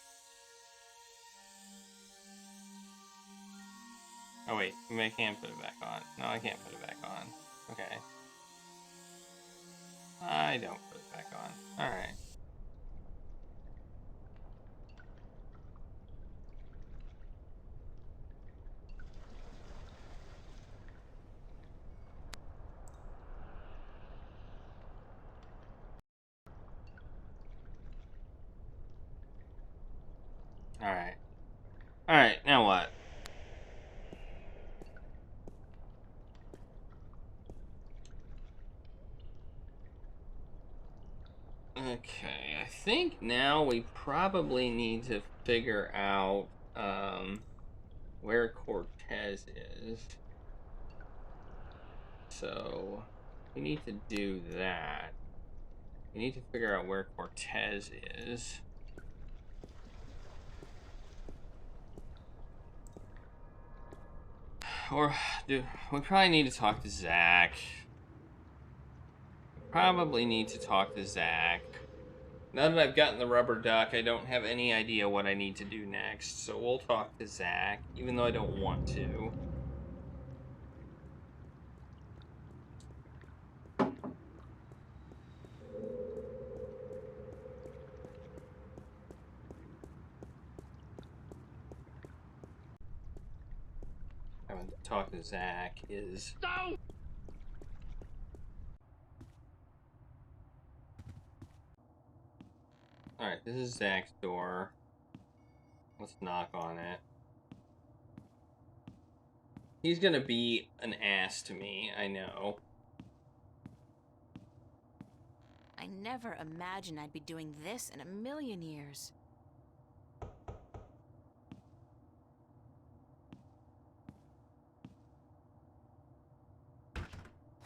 Oh wait, maybe I can put it back on. No, I can't put it back on. Okay. I don't put it back on. Alright. Alright. Alright, now what? Okay, I think now we probably need to figure out where Cortez is. So we need to do that. We need to figure out where Cortez is. Or do we probably need to talk to Zach? Probably need to talk to Zach. Now that I've gotten the rubber duck, I don't have any idea what I need to do next, so we'll talk to Zach, even though I don't want to. having to talk to Zach is... No! Alright, this is Zach's door. Let's knock on it. He's gonna be an ass to me, I know. I never imagined I'd be doing this in a million years.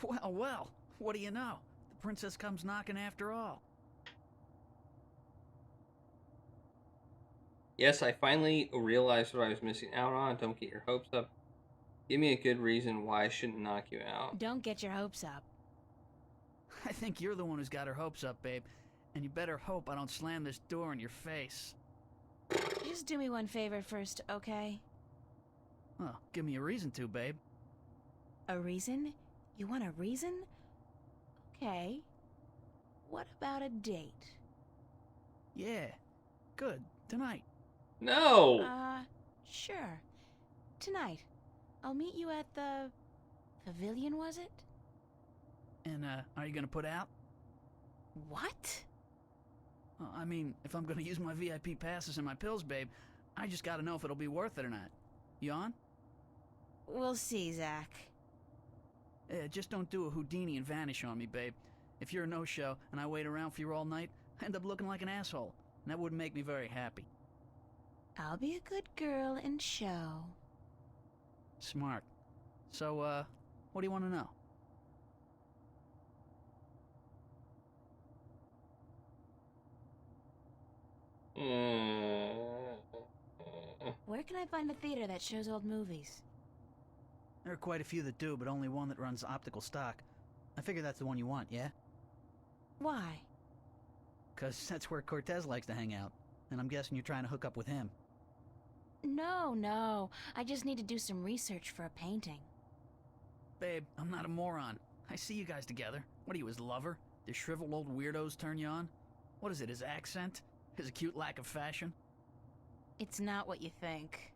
Well, well, what do you know? The princess comes knocking after all. Yes, I finally realized what I was missing out on. Don't get your hopes up. Give me a good reason why I shouldn't knock you out. Don't get your hopes up. I think you're the one who's got her hopes up, babe. And you better hope I don't slam this door in your face. Just do me one favor first, okay? Well, give me a reason to, babe. A reason? You want a reason? Okay. What about a date? Yeah, good. Tonight. No! Sure. Tonight. I'll meet you at the... pavilion, was it? And, are you gonna put out? What? I mean, if I'm gonna use my VIP passes and my pills, babe, I just gotta know if it'll be worth it or not. You on? We'll see, Zach. Just don't do a Houdini and vanish on me, babe. If you're a no-show and I wait around for you all night, I end up looking like an asshole. And that wouldn't make me very happy. I'll be a good girl and show. Smart. So, what do you want to know? Where can I find a theater that shows old movies? There are quite a few that do, but only one that runs optical stock. I figure that's the one you want, yeah? Why? 'Cause that's where Cortez likes to hang out. And I'm guessing you're trying to hook up with him. No. I just need to do some research for a painting. Babe, I'm not a moron. I see you guys together. What are you, his lover? The shriveled old weirdos turn you on? What is it, his accent? His acute lack of fashion? It's not what you think.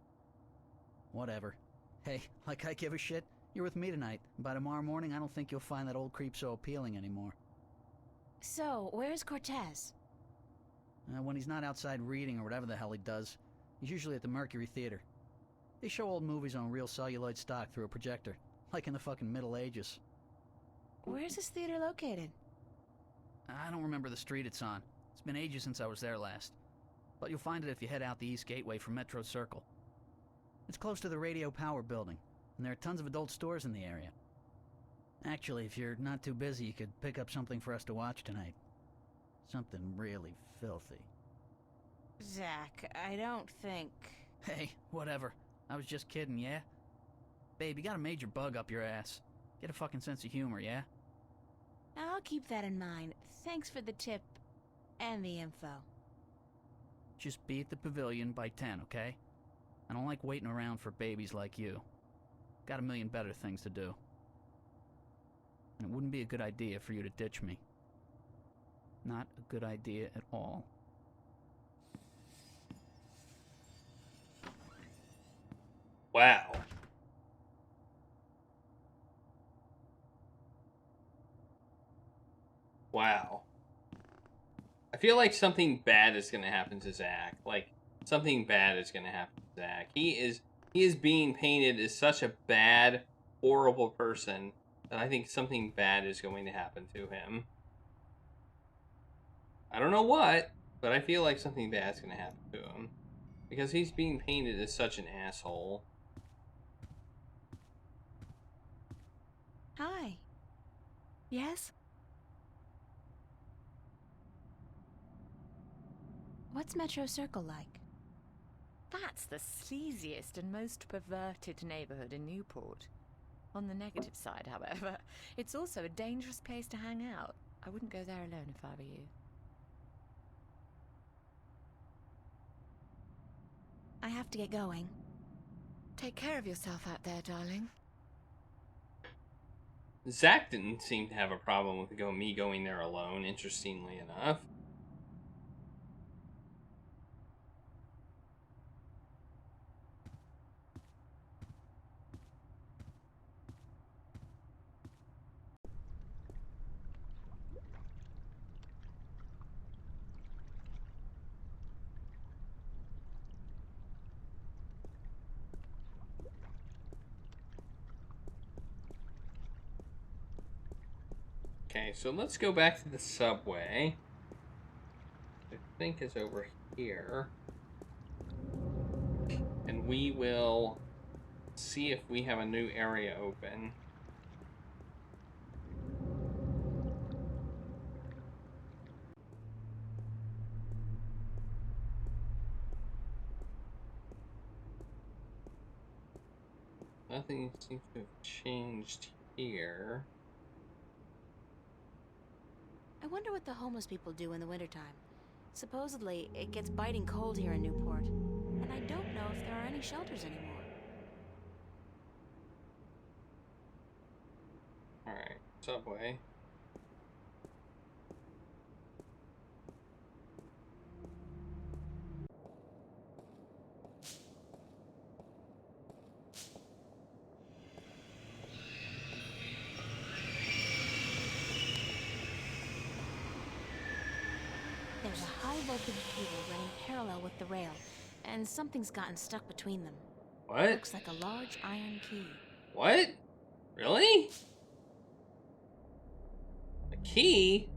Whatever. Hey, like I give a shit, you're with me tonight. And by tomorrow morning, I don't think you'll find that old creep so appealing anymore. So, where's Cortez? When he's not outside reading or whatever the hell he does, he's usually at the Mercury Theater. They show old movies on real celluloid stock through a projector, like in the fucking Middle Ages. Where's this theater located? I don't remember the street it's on. It's been ages since I was there last. But you'll find it if you head out the East Gateway from Metro Circle. It's close to the Radio Power building, and there are tons of adult stores in the area. Actually, if you're not too busy, you could pick up something for us to watch tonight. Something really filthy. Zach, I don't think... Hey, whatever. I was just kidding, yeah? Babe, you got a major bug up your ass. Get a fucking sense of humor, yeah? I'll keep that in mind. Thanks for the tip and the info. Just be at the pavilion by 10, okay? I don't like waiting around for babies like you. Got a million better things to do. And it wouldn't be a good idea for you to ditch me. Not a good idea at all. Wow. Wow. I feel like something bad is going to happen to Zach. Like, something bad is going to happen to Zach. He is being painted as such a bad, horrible person that I think something bad is going to happen to him. I don't know what, but I feel like something bad is going to happen to him. Because he's being painted as such an asshole. Hi. Yes? What's Metro Circle like? That's the sleaziest and most perverted neighborhood in Newport. On the negative side, however, it's also a dangerous place to hang out. I wouldn't go there alone if I were you. I have to get going. Take care of yourself out there, darling. Zach didn't seem to have a problem with me going there alone, interestingly enough. Okay, so let's go back to the subway. I think is over here. And we will see if we have a new area open. Nothing seems to have changed here. I wonder what the homeless people do in the wintertime. Supposedly, it gets biting cold here in Newport, and I don't know if there are any shelters anymore. Alright, subway. There's a high voltage cable running parallel with the rail, and something's gotten stuck between them. What? Looks like a large iron key. What? Really? A key?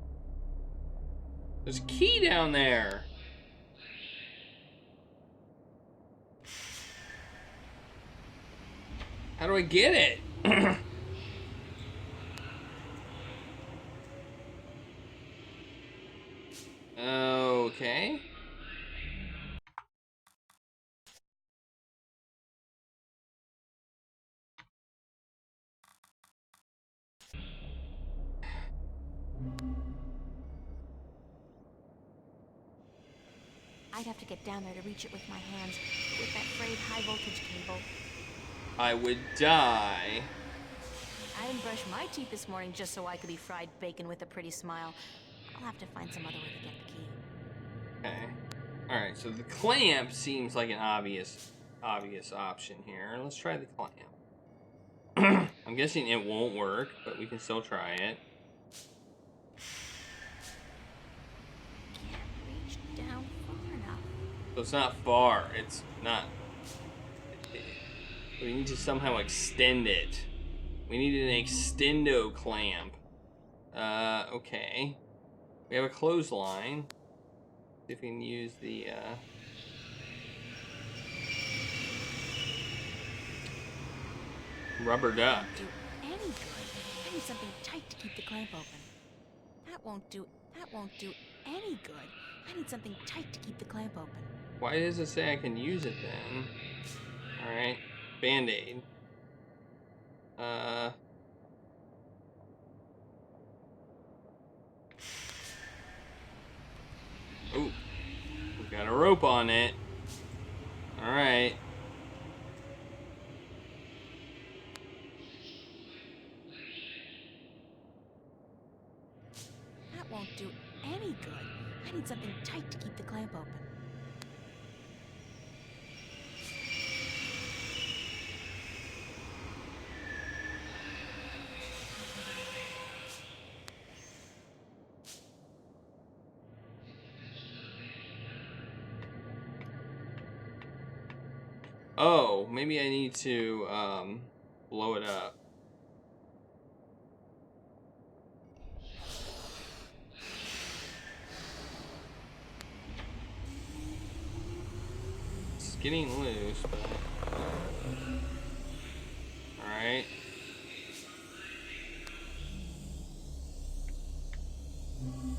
There's a key down there. How do I get it? Okay. I'd have to get down there to reach it with my hands, but with that frayed high voltage cable. I would die. I didn't brush my teeth this morning just so I could be fried bacon with a pretty smile. I'll have to find some other way to get the key. Okay. Alright, so the clamp seems like an obvious option here. Let's try the clamp. I'm guessing it won't work, but we can still try it. Can't reach down far enough. So it's not far. It's not... We need to somehow extend it. We need an extendo clamp. Okay. We have a clothesline. See if we can use the, rubber duck. Won't do any good. I need something tight to keep the clamp open. That won't do any good. I need something tight to keep the clamp open. Why does it say I can use it then? Alright. Band-aid. Ooh. We've got a rope on it. Alright. That won't do any good. I need something tight to keep the clamp open. Oh, maybe I need to, blow it up. It's getting loose, but... Alright.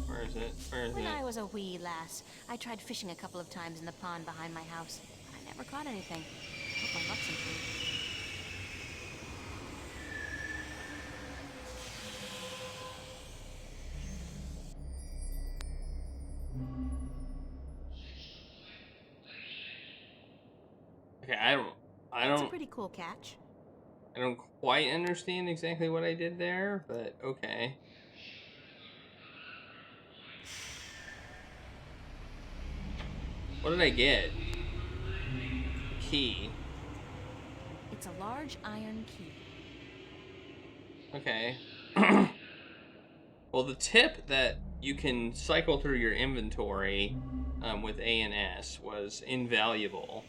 Where is it? Where is When it? I was a wee lass, I tried fishing a couple of times in the pond behind my house. I never caught anything. Hope my luck's improved. Okay, I It's a don't pretty cool catch. I don't quite understand exactly what I did there, but okay. What did I get? Key. It's a large iron key. Okay. Well, the tip that you can cycle through your inventory with A and S was invaluable.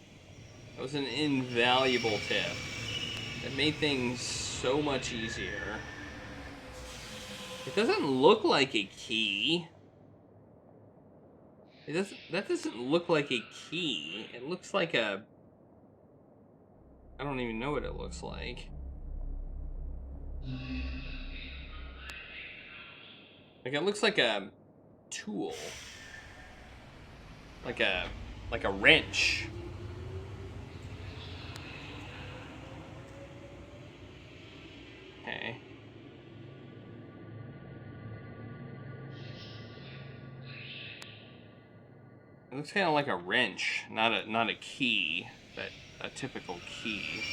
That was an invaluable tip. It made things so much easier. It doesn't look like a key. That doesn't look like a key. It looks like a... I don't even know what it looks like. Like, it looks like a tool. Like a wrench. Okay. It looks kind of like a wrench, not a key, but a typical key.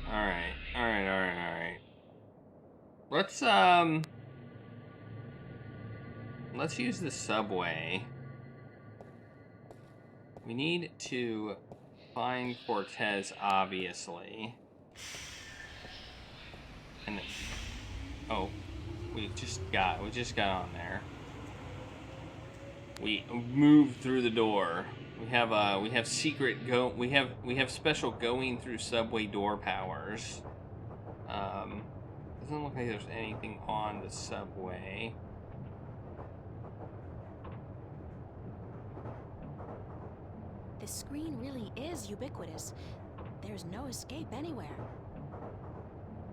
Alright. Let's use the subway. We need to find Cortez, obviously. And oh, we just got on there. We moved through the door. We have secret we have special going through subway door powers. Doesn't look like there's anything on the subway. This screen really is ubiquitous. There's no escape anywhere.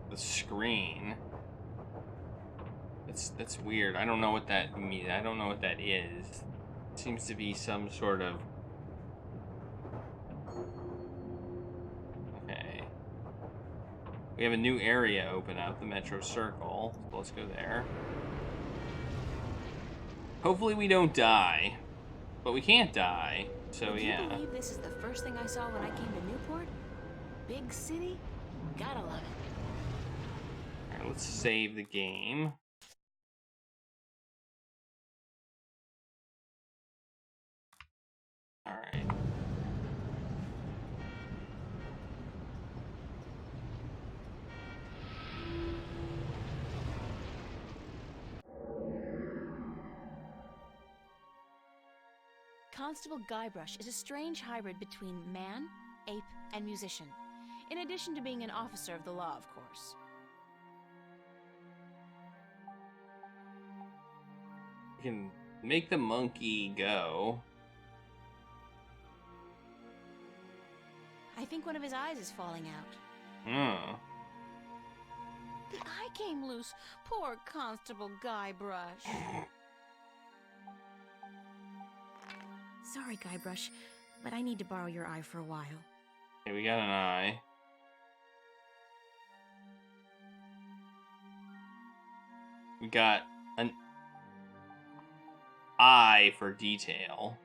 The screen. That's weird. I don't know what that means. I don't know what that is. It seems to be some sort of... Okay. We have a new area open up, the Metro Circle. So let's go there. Hopefully we don't die. But we can't die. So Would yeah. you believe this is the first thing I saw when I came to Newport? Big city? Gotta love it. Alright, let's save the game. Alright. Constable Guybrush is a strange hybrid between man, ape, and musician, in addition to being an officer of the law, of course. We can make the monkey go. I think one of his eyes is falling out. Hmm. The eye came loose. Poor Constable Guybrush. Sorry, Guybrush, but I need to borrow your eye for a while. Okay, we got an eye. We got an eye for detail.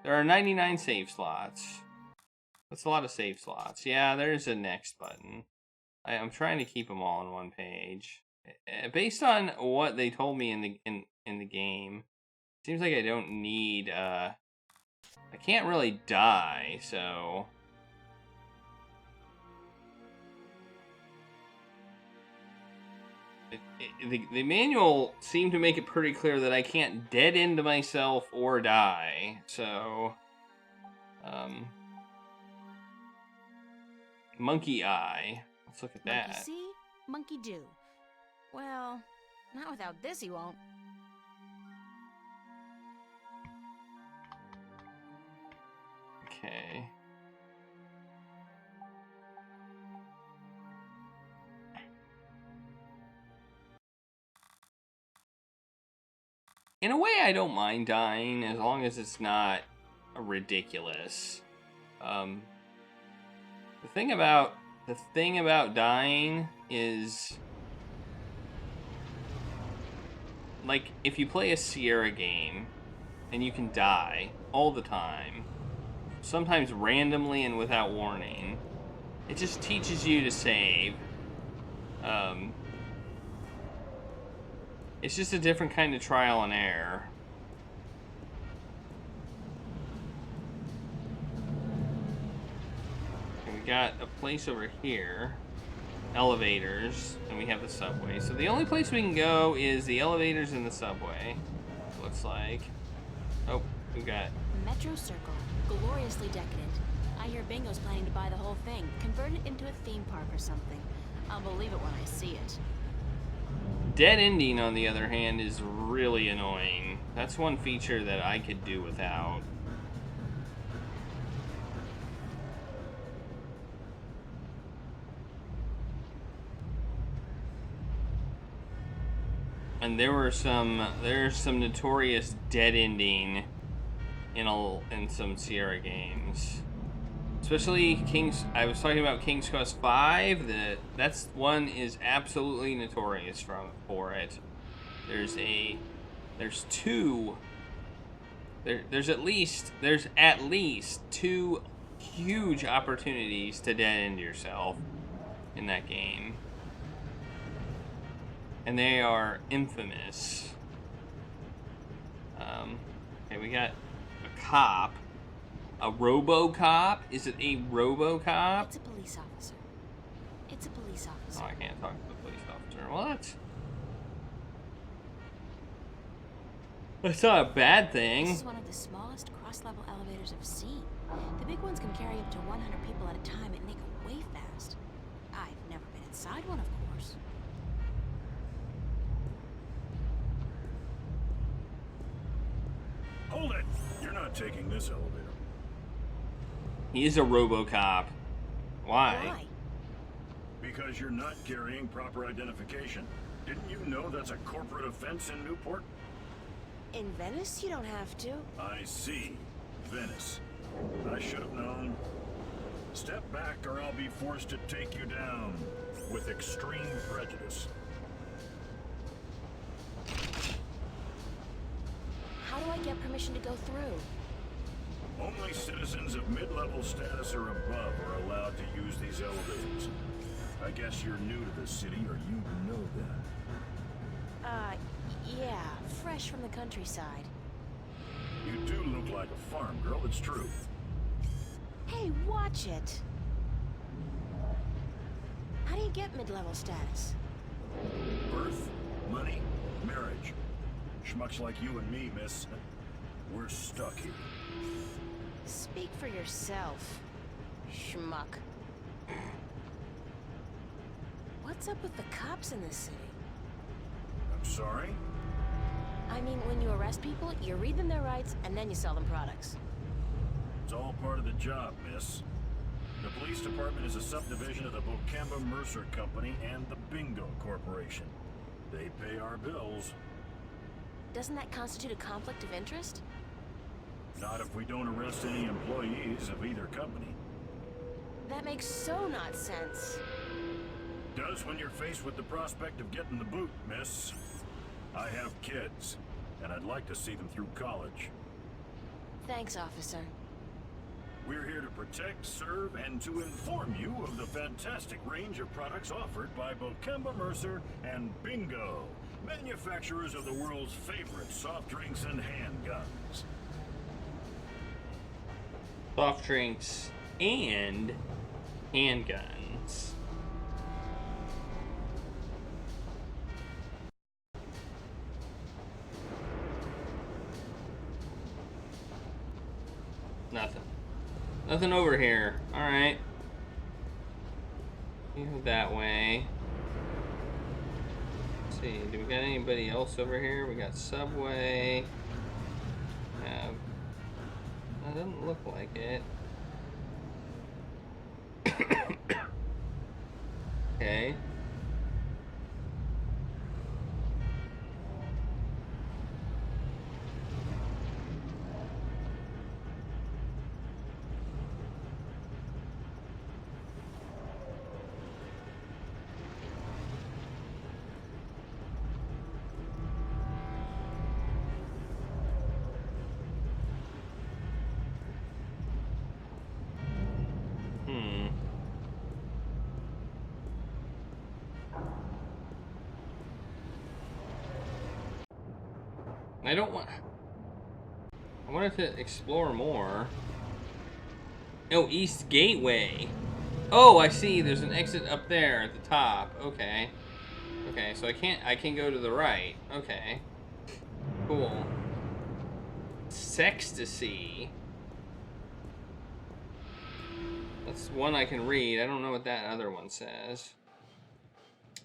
There are 99 save slots. That's a lot of save slots. Yeah, there's a next button. I'm trying to keep them all on one page. Based on what they told me in the game, seems like I don't need, I can't really die, so... The manual seemed to make it pretty clear that I can't dead end myself or die, so... Monkey eye. Let's look at that. Monkey see, monkey do. Well, not without this he won't. Okay. In a way, I don't mind dying as long as it's not ridiculous. The thing about dying is, like, if you play a Sierra game and you can die all the time, sometimes randomly and without warning, it just teaches you to save. It's just a different kind of trial and error. And we got a place over here, elevators, and we have the subway. So the only place we can go is the elevators and the subway, it looks like. Oh, we got... Metro Circle. gloriously decadent. I hear Bingo's planning to buy the whole thing, convert it into a theme park or something. I'll believe it when I see it. Dead ending, on the other hand, is really annoying. That's one feature that I could do without. And there's some notorious dead ending in some Sierra games. Especially I was talking about King's Quest V. That's one is absolutely notorious for it. There's at least two huge opportunities to dead end yourself in that game. And they are infamous. Okay, we got a cop. A robo-cop? Is it a robo-cop? It's a police officer. It's a police officer. Oh, I can't talk to the police officer. Well, that's not a bad thing. This is one of the smallest cross-level elevators I've seen. The big ones can carry up to 100 people at a time and they go way fast. I've never been inside one, of course. Hold it! You're not taking this elevator. He's a RoboCop. Why? Because you're not carrying proper identification. Didn't you know that's a corporate offense in Newport? In Venice, you don't have to. I see. Venice. I should have known. Step back or I'll be forced to take you down with extreme prejudice. How do I get permission to go through? Only citizens of mid-level status or above are allowed to use these elevators. I guess you're new to the city, or you know that. Yeah, fresh from the countryside. You do look like a farm girl, it's true. Hey, watch it! How do you get mid-level status? Birth, money, marriage. Schmucks like you and me, miss. We're stuck here. Speak for yourself, schmuck. What's up with the cops in this city? I'm sorry? I mean, when you arrest people, you read them their rights, and then you sell them products. It's all part of the job, miss. The police department is a subdivision of the Bocamba Mercer Company and the Bingo Corporation. They pay our bills. Doesn't that constitute a conflict of interest? Not if we don't arrest any employees of either company. That makes so not sense. Does when you're faced with the prospect of getting the boot, miss. I have kids, and I'd like to see them through college. Thanks, officer. We're here to protect, serve, and to inform you of the fantastic range of products offered by Bocamba Mercer and Bingo, manufacturers of the world's favorite soft drinks and handguns. Soft drinks and handguns. Nothing over here. Alright. That way. Let's see, do we got anybody else over here? We got Subway. That doesn't look like it. Okay. I wanted to explore more. Oh, East Gateway. Oh, I see. There's an exit up there at the top. Okay. Okay, so I can go to the right. Okay. Cool. Sextasy. That's one I can read. I don't know what that other one says.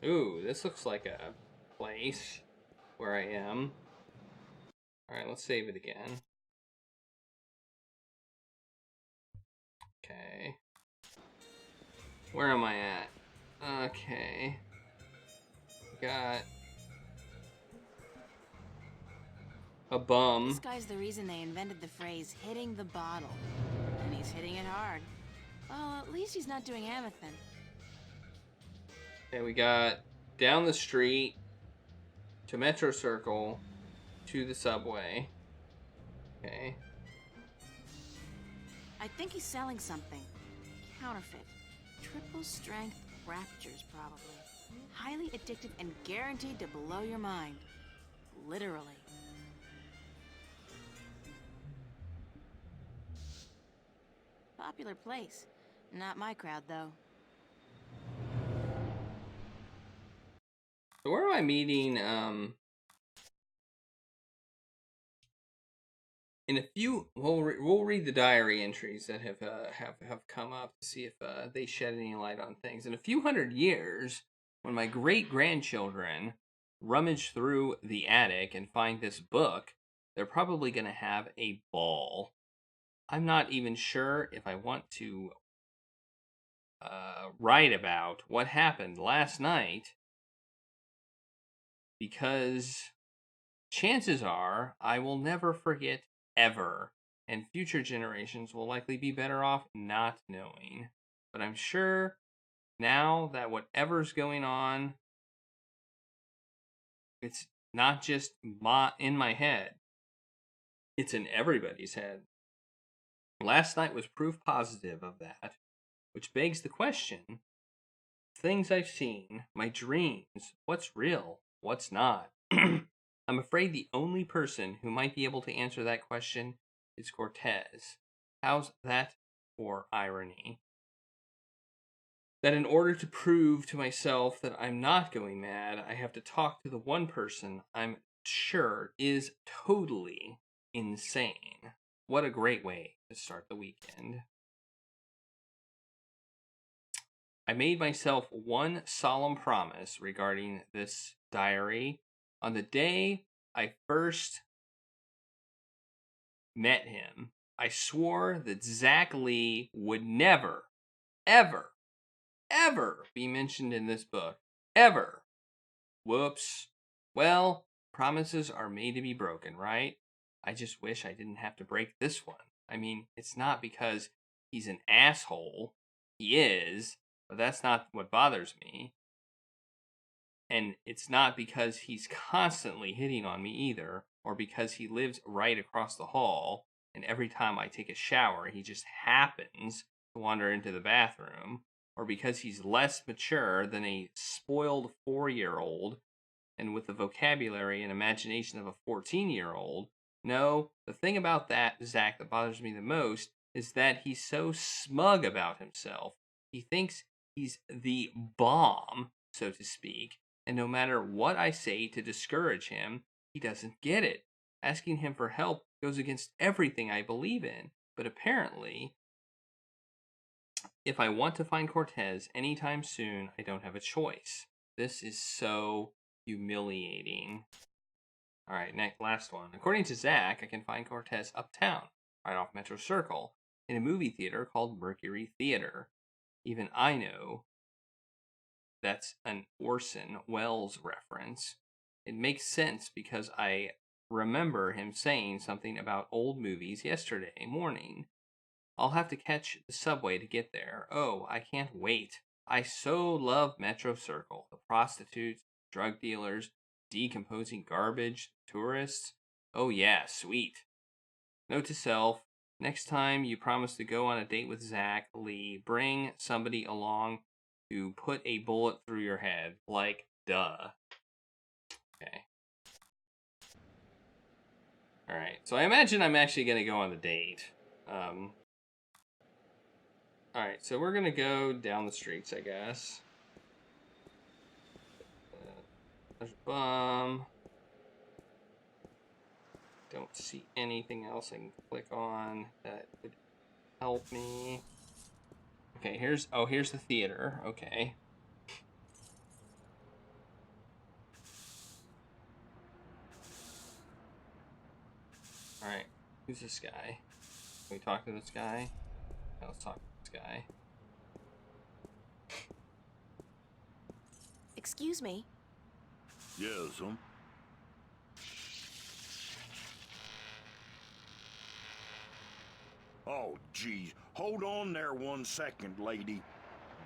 Ooh, this looks like a place where I am. Alright, let's save it again. Okay. Where am I at? Okay. Got a bum. This guy's the reason they invented the phrase hitting the bottle. And he's hitting it hard. Well, at least he's not doing Amethyst. Okay, we got down the street to Metro Circle to the subway. Okay. I think he's selling something. Counterfeit. Triple strength raptures, probably. Highly addictive and guaranteed to blow your mind. Literally. Popular place. Not my crowd, though. So where am I meeting? In a few, we'll read the diary entries that have come up to see if they shed any light on things. In a few hundred years, when my great-grandchildren rummage through the attic and find this book, they're probably going to have a ball. I'm not even sure if I want to write about what happened last night, because chances are I will never forget ever, and future generations will likely be better off not knowing. But I'm sure now that whatever's going on, it's not just in my head, it's in everybody's head. Last night was proof positive of that, which begs the question: things I've seen, my dreams, what's real, what's not? I'm afraid the only person who might be able to answer that question is Cortez. How's that for irony? That in order to prove to myself that I'm not going mad, I have to talk to the one person I'm sure is totally insane. What a great way to start the weekend. I made myself one solemn promise regarding this diary. On the day I first met him, I swore that Zach Lee would never, ever, ever be mentioned in this book. Ever. Whoops. Well, promises are made to be broken, right? I just wish I didn't have to break this one. I mean, it's not because he's an asshole. He is, but that's not what bothers me. And it's not because he's constantly hitting on me either, or because he lives right across the hall, and every time I take a shower, he just happens to wander into the bathroom, or because he's less mature than a spoiled 4-year-old, and with the vocabulary and imagination of a 14-year-old. No, the thing about that, Zach, that bothers me the most is that he's so smug about himself. He thinks he's the bomb, so to speak, and no matter what I say to discourage him, he doesn't get it. Asking him for help goes against everything I believe in, but apparently, if I want to find Cortez anytime soon, I don't have a choice. This is so humiliating. Alright, last one. According to Zach, I can find Cortez uptown, right off Metro Circle, in a movie theater called Mercury Theater. Even I know that's an Orson Welles reference. It makes sense because I remember him saying something about old movies yesterday morning. I'll have to catch the subway to get there. Oh, I can't wait. I so love Metro Circle. The prostitutes, drug dealers, decomposing garbage, tourists. Oh yeah, sweet. Note to self, next time you promise to go on a date with Zach Lee, bring somebody along to put a bullet through your head. Like, duh. Okay. Alright, so I imagine I'm actually going to go on the date. Alright, so we're going to go down the streets, I guess. There's a bum. Don't see anything else I can click on that would help me. Okay, here's the theater. Okay. Alright, who's this guy? Can we talk to this guy? Yeah, let's talk to this guy. Excuse me. Yes, Oh, geez. Hold on there 1 second, lady.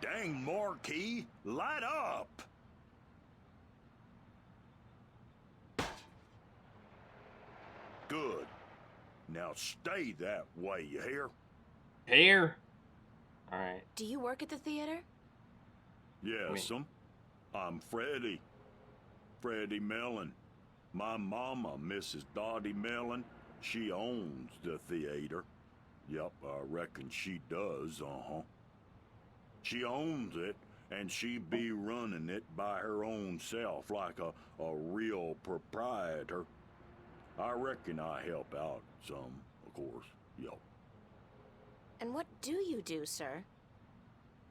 Dang marquee, light up! Good. Now stay that way, you hear? Here? Alright. Do you work at the theater? Yes, I'm Freddie. Freddie Mellon. My mama, Mrs. Dottie Mellon, she owns the theater. Yep, I reckon she does, She owns it, and she be running it by her own self like a real proprietor. I reckon I help out some, of course, yep. And what do you do, sir?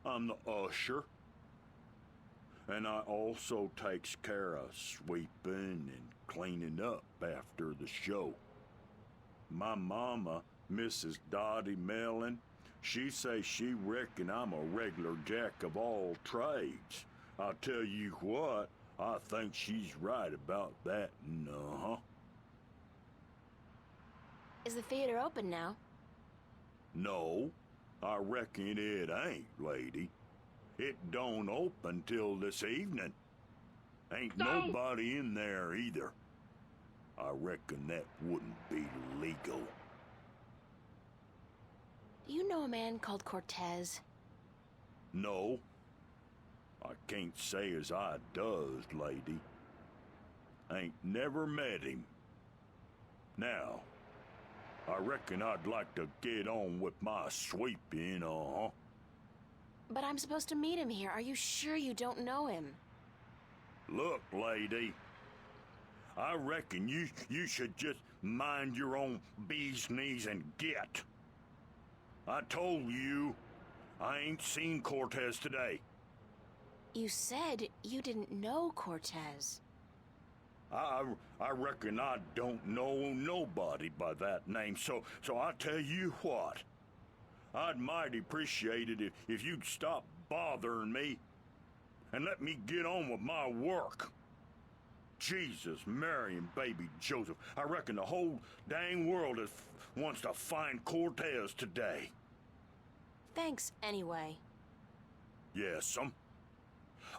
I'm the usher. And I also takes care of sweeping and cleaning up after the show. My mama, Mrs. Dottie Mellon, she say she reckon I'm a regular jack of all trades. I'll tell you what, I think she's right about that, Is the theater open now? No, I reckon it ain't, lady. It don't open till this evening. Ain't nobody in there either. I reckon that wouldn't be legal. Do you know a man called Cortez? No. I can't say as I does, lady. Ain't never met him. Now, I reckon I'd like to get on with my sweeping, But I'm supposed to meet him here. Are you sure you don't know him? Look, lady. I reckon you should just mind your own bee's knees and get. I told you, I ain't seen Cortez today. You said you didn't know Cortez. I reckon I don't know nobody by that name, so I tell you what. I'd mighty appreciate it if you'd stop bothering me and let me get on with my work. Jesus, Mary, and baby Joseph, I reckon the whole dang world wants to find Cortez today. Thanks, anyway. Yes,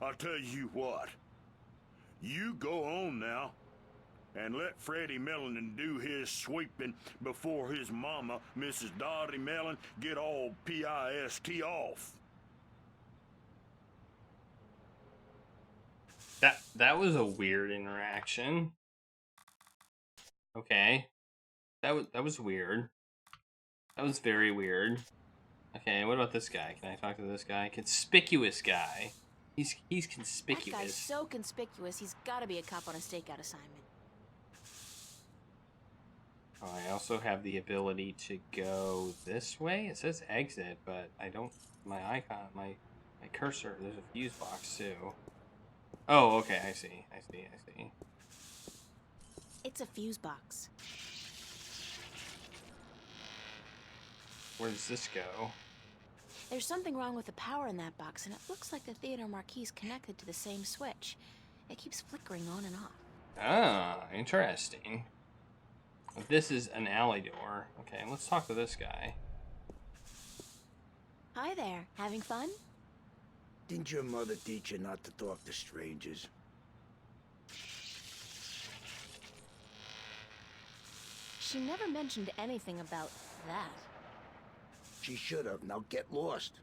I'll tell you what. You go on now, and let Freddie Mellon do his sweeping before his mama, Mrs. Dottie Mellon, get all pissed off. That was a weird interaction. Okay. That was weird. That was very weird. Okay, what about this guy? Can I talk to this guy? Conspicuous guy. He's conspicuous. That guy's so conspicuous, he's gotta be a cop on a stakeout assignment. Oh, I also have the ability to go this way. It says exit, but I don't... My icon, my cursor, there's a fuse box too. Oh, okay, I see. It's a fuse box. Where does this go? There's something wrong with the power in that box, and it looks like the theater marquee's connected to the same switch. It keeps flickering on and off. Ah, interesting. This is an alley door. Okay, let's talk to this guy. Hi there, having fun? Didn't your mother teach you not to talk to strangers? She never mentioned anything about that. She should have. Now get lost.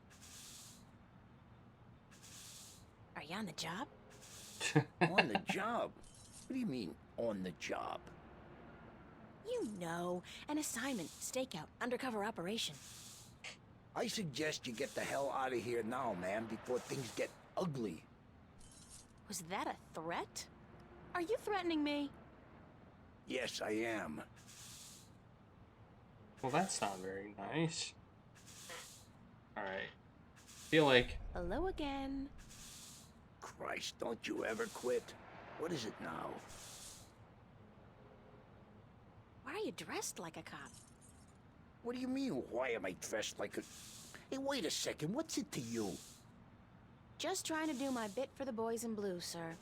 Are you on the job? On the job? What do you mean, on the job? You know, an assignment, stakeout, undercover operation. I suggest you get the hell out of here now, man, before things get ugly. Was that a threat? Are you threatening me? Yes, I am. Well, that's not very nice. Alright. feel like... Hello again. Christ, don't you ever quit. What is it now? Why are you dressed like a cop? What do you mean, why am I dressed like a... Hey, wait a second, what's it to you? Just trying to do my bit for the boys in blue, sir.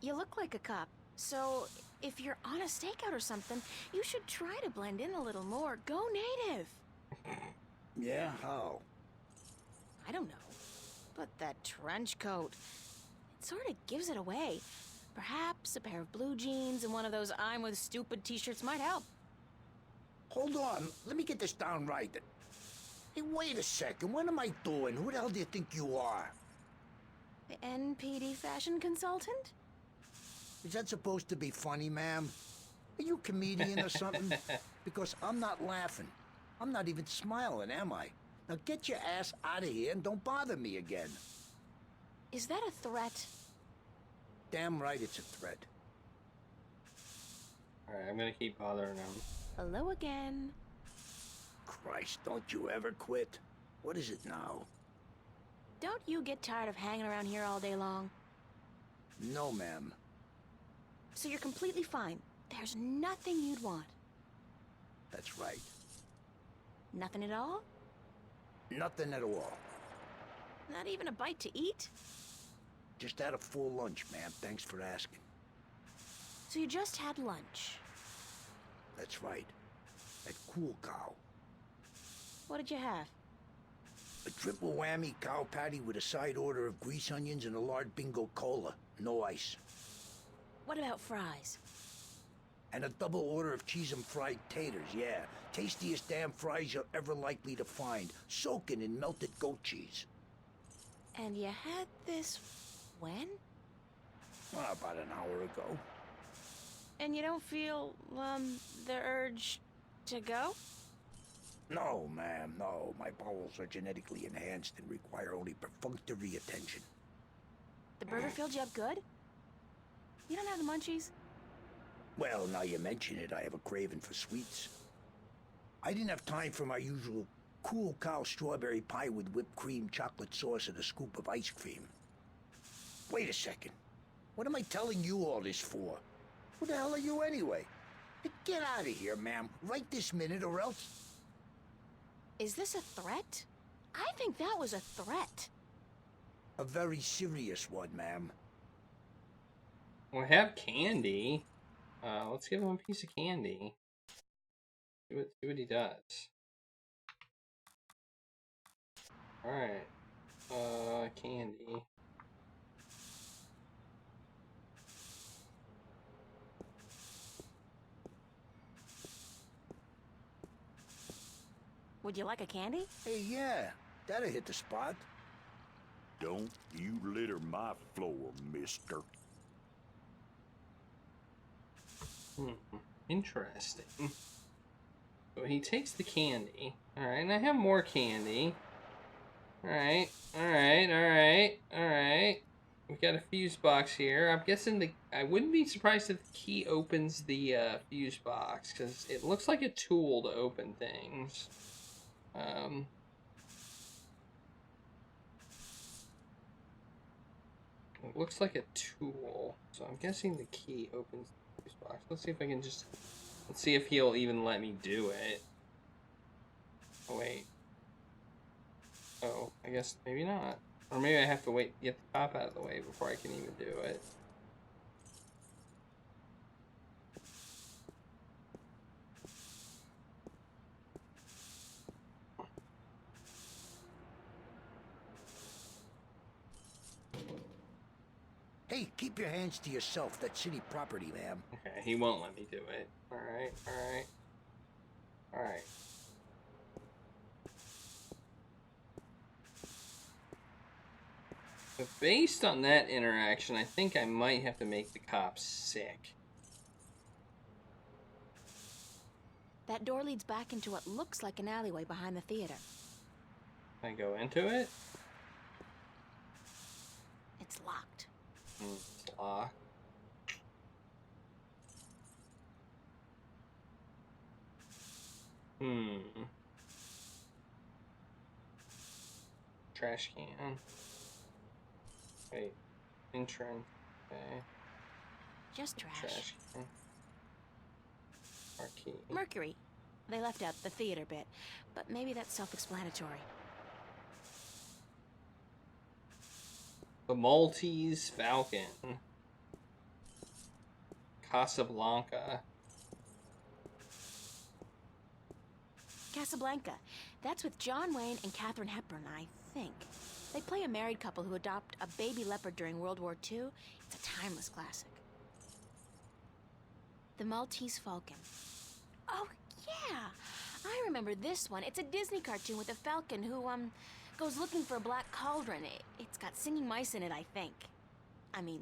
You look like a cop, so if you're on a stakeout or something, you should try to blend in a little more. Go native. Yeah, how? I don't know. But that trench coat, it sort of gives it away. Perhaps a pair of blue jeans and one of those I'm with stupid t-shirts might help. Hold on, let me get this down right. Hey, wait a second, what am I doing? Who the hell do you think you are? The NPD fashion consultant? Is that supposed to be funny, ma'am? Are you a comedian or something? Because I'm not laughing. I'm not even smiling, am I? Now get your ass out of here and don't bother me again. Is that a threat? Damn right it's a threat. Alright, I'm gonna keep bothering him. Hello again. Christ, don't you ever quit. What is it now? Don't you get tired of hanging around here all day long? No, ma'am. So you're completely fine. There's nothing you'd want. That's right. Nothing at all? Nothing at all. Not even a bite to eat? Just had a full lunch, ma'am. Thanks for asking. So you just had lunch? That's right. At Cool Cow. What did you have? A triple whammy cow patty with a side order of grease onions and a lard bingo cola. No ice. What about fries? And a double order of cheese and fried taters, yeah. Tastiest damn fries you're ever likely to find. Soaking in melted goat cheese. And you had this when? About an hour ago. And you don't feel, the urge to go? No, ma'am, no. My bowels are genetically enhanced and require only perfunctory attention. The burger filled you up good? You don't have the munchies? Well, now you mention it, I have a craving for sweets. I didn't have time for my usual Cool Cow strawberry pie with whipped cream, chocolate sauce, and a scoop of ice cream. Wait a second. What am I telling you all this for? Who the hell are you anyway? Get out of here, ma'am. Right this minute or else... Is this a threat? I think that was a threat. A very serious one, ma'am. We have candy. Let's give him a piece of candy. See what he does. Alright. Candy. Would you like a candy? Hey, yeah. That'll hit the spot. Don't you litter my floor, mister. Interesting. So he takes the candy. Alright, and I have more candy. Alright. We got a fuse box here. I'm guessing I wouldn't be surprised if the key opens the fuse box, because it looks like a tool to open things. It looks like a tool, so I'm guessing the key opens the fuse box. Let's see if I can just... Let's see if he'll even let me do it. Oh, wait. Oh, I guess maybe not. Or maybe I have to wait to get the top out of the way before I can even do it. Hey, keep your hands to yourself. That's city property, ma'am. Okay, he won't let me do it. Alright. But based on that interaction, I think I might have to make the cops sick. That door leads back into what looks like an alleyway behind the theater. Can I go into it? It's locked. It's locked. trash can. Wait. Entrance. Okay. Just trash. Can. Marquee. Mercury. They left out the theater bit, but maybe that's self-explanatory. The Maltese Falcon. Casablanca. Casablanca. That's with John Wayne and Katharine Hepburn, I think. They play a married couple who adopt a baby leopard during World War II. It's a timeless classic. The Maltese Falcon. Oh, yeah! I remember this one. It's a Disney cartoon with a falcon who, goes looking for a black cauldron. It's got singing mice in it, I think. I mean,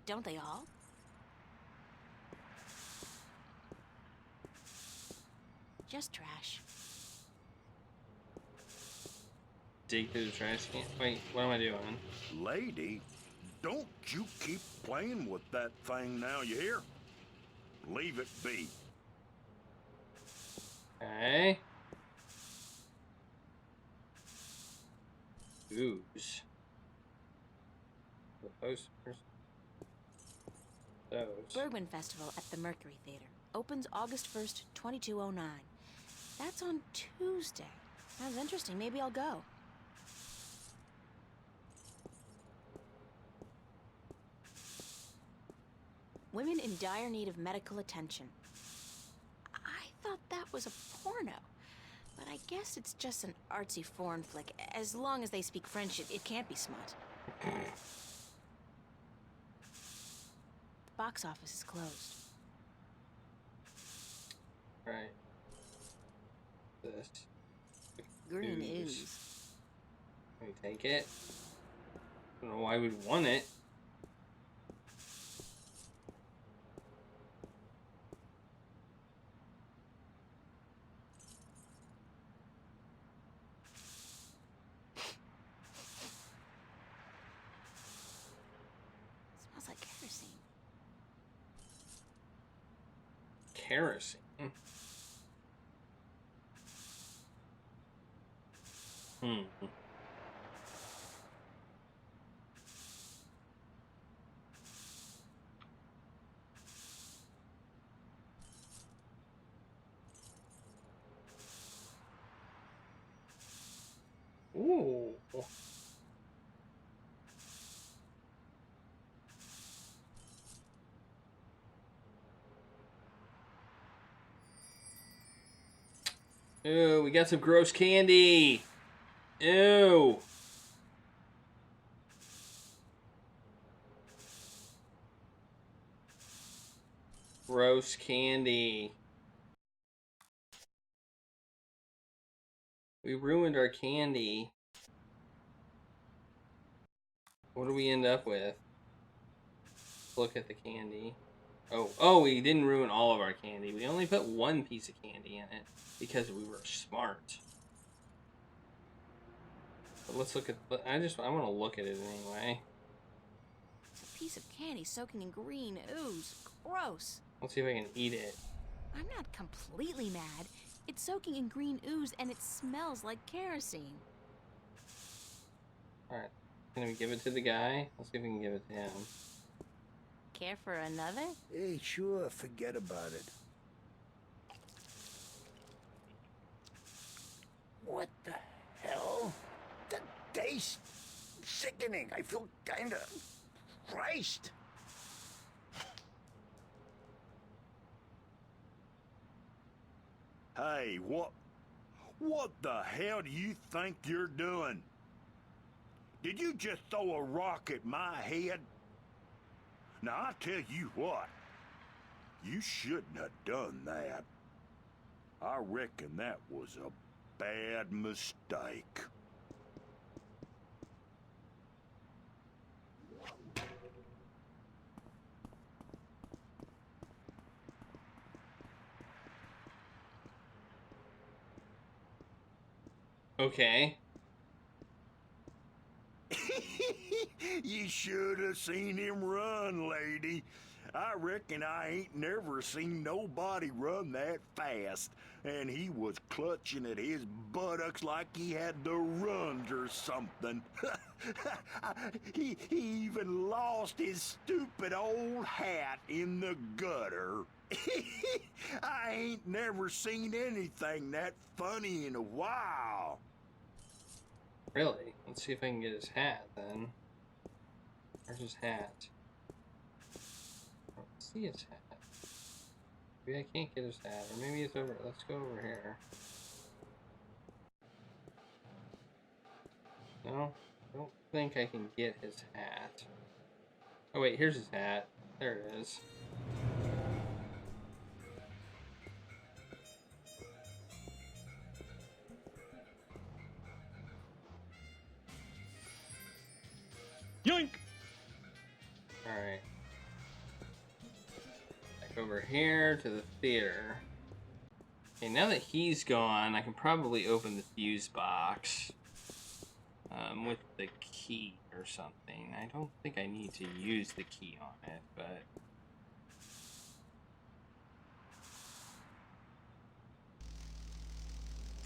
don't they all? Just trash. Dig through the trash can. Wait, what am I doing? Lady, don't you keep playing with that thing now, you hear? Leave it be. Okay. Ooze. The posters. Those. Bergman Festival at the Mercury Theater. Opens August 1st, 2209. That's on Tuesday. Sounds interesting. Maybe I'll go. Women in dire need of medical attention. I thought that was a porno, but I guess it's just an artsy foreign flick. As long as they speak French, it can't be smut. The box office is closed. Right. This. Green Ooze. ooze. Can we take it? I don't know why we'd want it. Smells like kerosene. Kerosene. Ooh. Ew, we got some gross candy. Ew. Gross candy. We ruined our candy. What do we end up with? Look at the candy. Oh, we didn't ruin all of our candy. We only put one piece of candy in it because we were smart. But let's look at. I want to look at it anyway. It's a piece of candy soaking in green ooze. Gross. Let's see if I can eat it. I'm not completely mad. It's soaking in green ooze and it smells like kerosene. Alright. Can we give it to the guy? Let's see if we can give it to him. Care for another? Hey, sure, forget about it. What the hell? The taste sickening. I feel kinda Christ. Hey, what the hell do you think you're doing? Did you just throw a rock at my head? Now, I tell you what, you shouldn't have done that. I reckon that was a bad mistake. Okay. You should have seen him run, lady. I reckon I ain't never seen nobody run that fast. And he was clutching at his buttocks like he had the runs or something. He even lost his stupid old hat in the gutter. I ain't never seen anything that funny in a while. Really? Let's see if I can get his hat then. Where's his hat? I don't see his hat. Maybe I can't get his hat, or maybe it's over. Let's go over here. No, I don't think I can get his hat. Oh wait, here's his hat. There it is. Yoink! Alright. Back over here to the theater. Okay, now that he's gone, I can probably open the fuse box with the key or something. I don't think I need to use the key on it, but...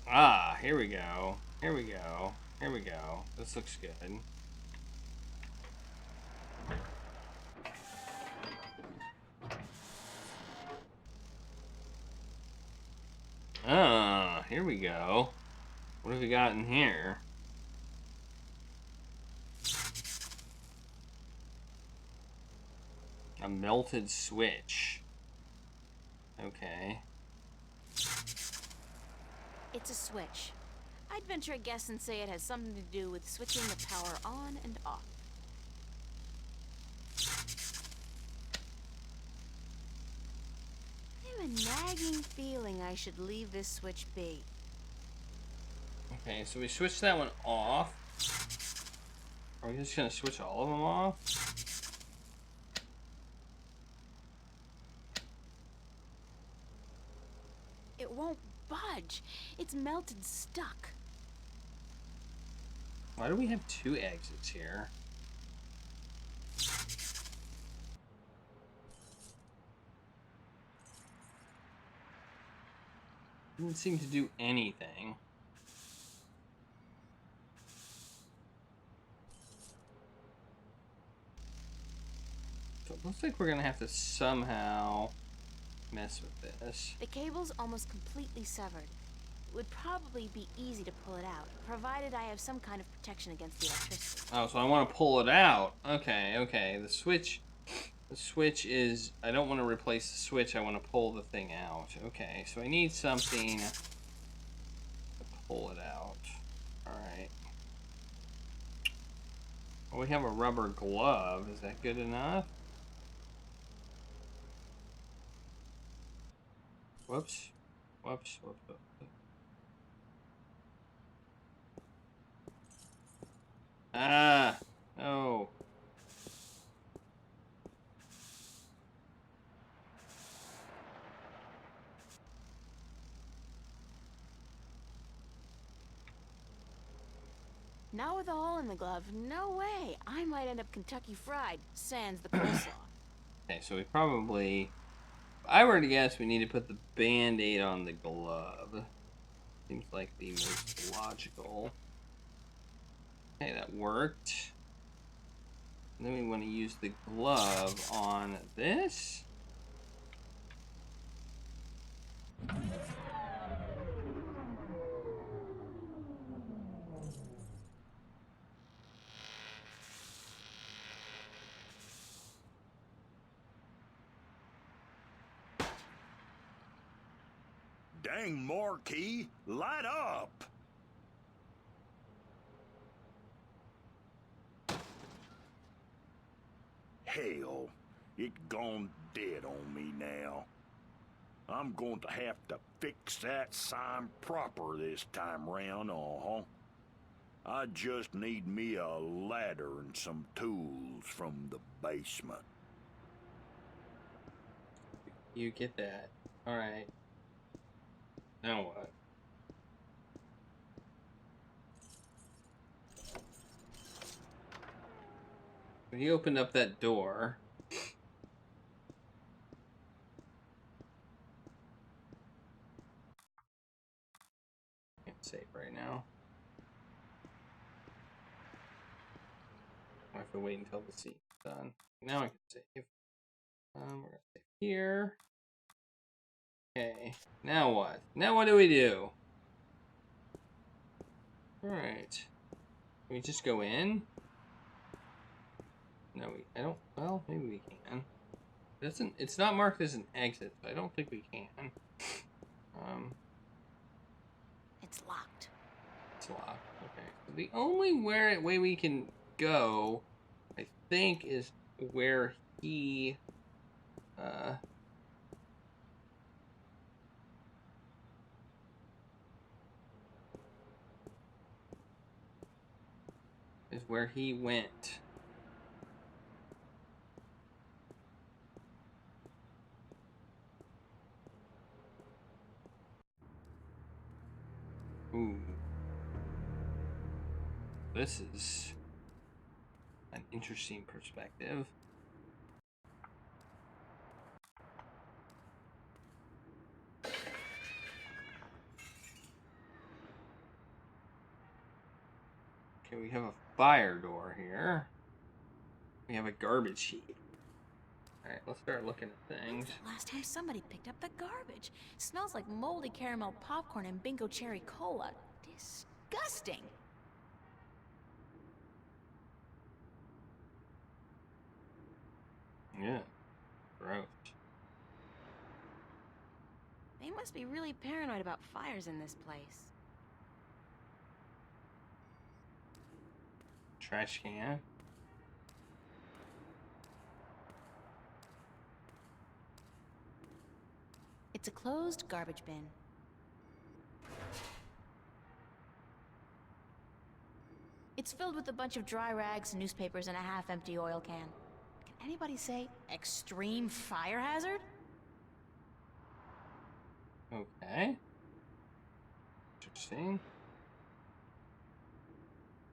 Ah, here we go. Here we go. Here we go. This looks good. Ah, here we go. What have we got in here? A melted switch. Okay. It's a switch. I'd venture a guess and say it has something to do with switching the power on and off. I have a nagging feeling I should leave this switch be. Okay, so we switched that one off. Are we just gonna switch all of them off? It won't budge. It's melted stuck. Why do we have two exits here? Didn't seem to do anything. So it looks like we're gonna have to somehow mess with this. The cable's almost completely severed. It would probably be easy to pull it out, provided I have some kind of protection against the electricity. Oh, so I want to pull it out. Okay, okay. The switch is... I don't want to replace the switch. I want to pull the thing out. Okay, so I need something to pull it out. Alright. Well, we have a rubber glove. Is that good enough? Whoops. Whoops. Whoops. Whoops. Ah! No. Now with a hole in the glove, no way. I might end up Kentucky Fried, sans the coleslaw. Okay, so we probably... If I were to guess, we need to put the Band-Aid on the glove. Seems like the most logical. Okay, that worked. And then we want to use the glove on this. Dang, Marquis, light up! Hell, it gone dead on me now. I'm going to have to fix that sign proper this time round, I just need me a ladder and some tools from the basement. You get that. Alright. Now what? When he opened up that door, save right now. I have to wait until the scene's done. Now I can save. We're gonna save here. Okay. Now what? Now what do we do? Alright. Can we just go in? No, I don't. Well, maybe we can. It's not marked as an exit, so I don't think we can. It's locked. It's locked. Okay. So the only way we can go, I think, is where he went. Ooh. This is an interesting perspective. Okay, we have a fire door here. We have a garbage heap. Alright, let's start looking at things. When's the last time somebody picked up the garbage? Smells like moldy caramel popcorn and bingo cherry cola. Disgusting. Yeah. Gross. They must be really paranoid about fires in this place. Trash can. It's a closed garbage bin. It's filled with a bunch of dry rags, newspapers, and a half-empty oil can. Can anybody say extreme fire hazard? Okay. Interesting.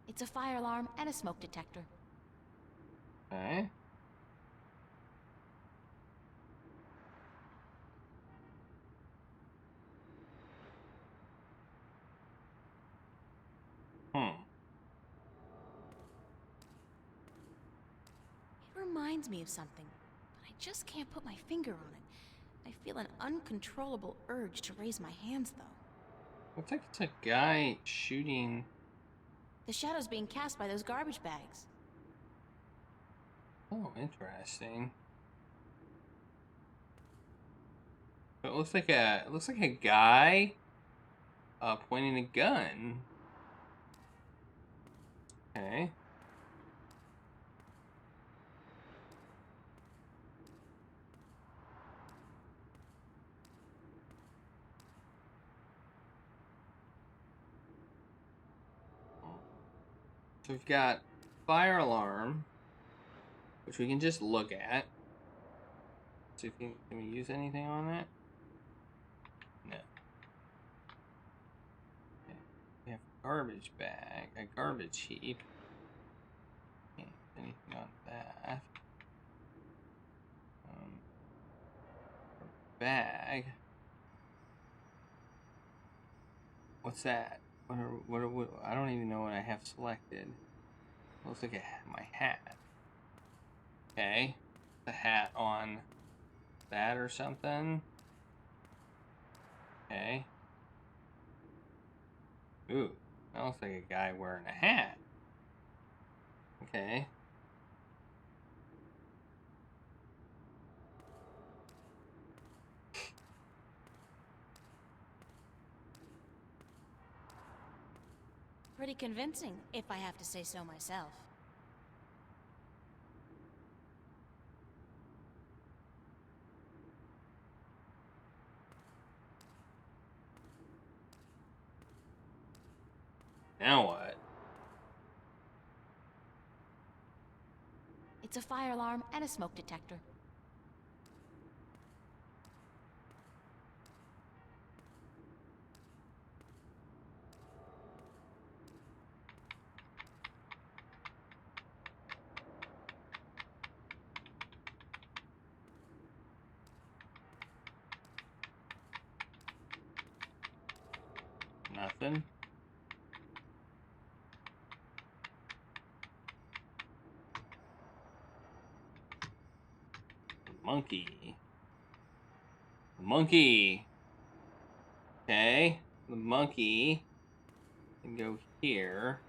It's a fire alarm and a smoke detector. Okay. It reminds me of something, but I just can't put my finger on it. I feel an uncontrollable urge to raise my hands, though. Looks like it's a guy shooting. The shadow's being cast by those garbage bags. Oh, interesting. So it looks like a guy pointing a gun. Okay. So we've got fire alarm, which we can just look at. See if can we use anything on that? No. Okay. We have garbage bag, a garbage heap. Can't use anything on that. Bag. What's that? What I don't even know what I have selected. Looks like my hat. Okay. The hat on that or something. Okay. Ooh. That looks like a guy wearing a hat. Okay. Pretty convincing, if I have to say so myself. Now what? It's a fire alarm and a smoke detector. Nothing. Monkey. Monkey. Okay. The monkey can go here.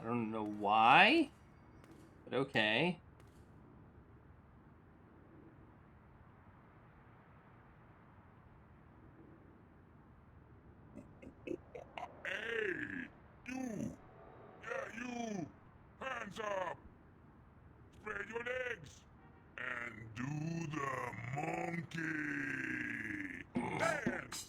I don't know why, but okay. Hey, you! Yeah, you! Hands up! Spread your legs and do the monkey! Dance!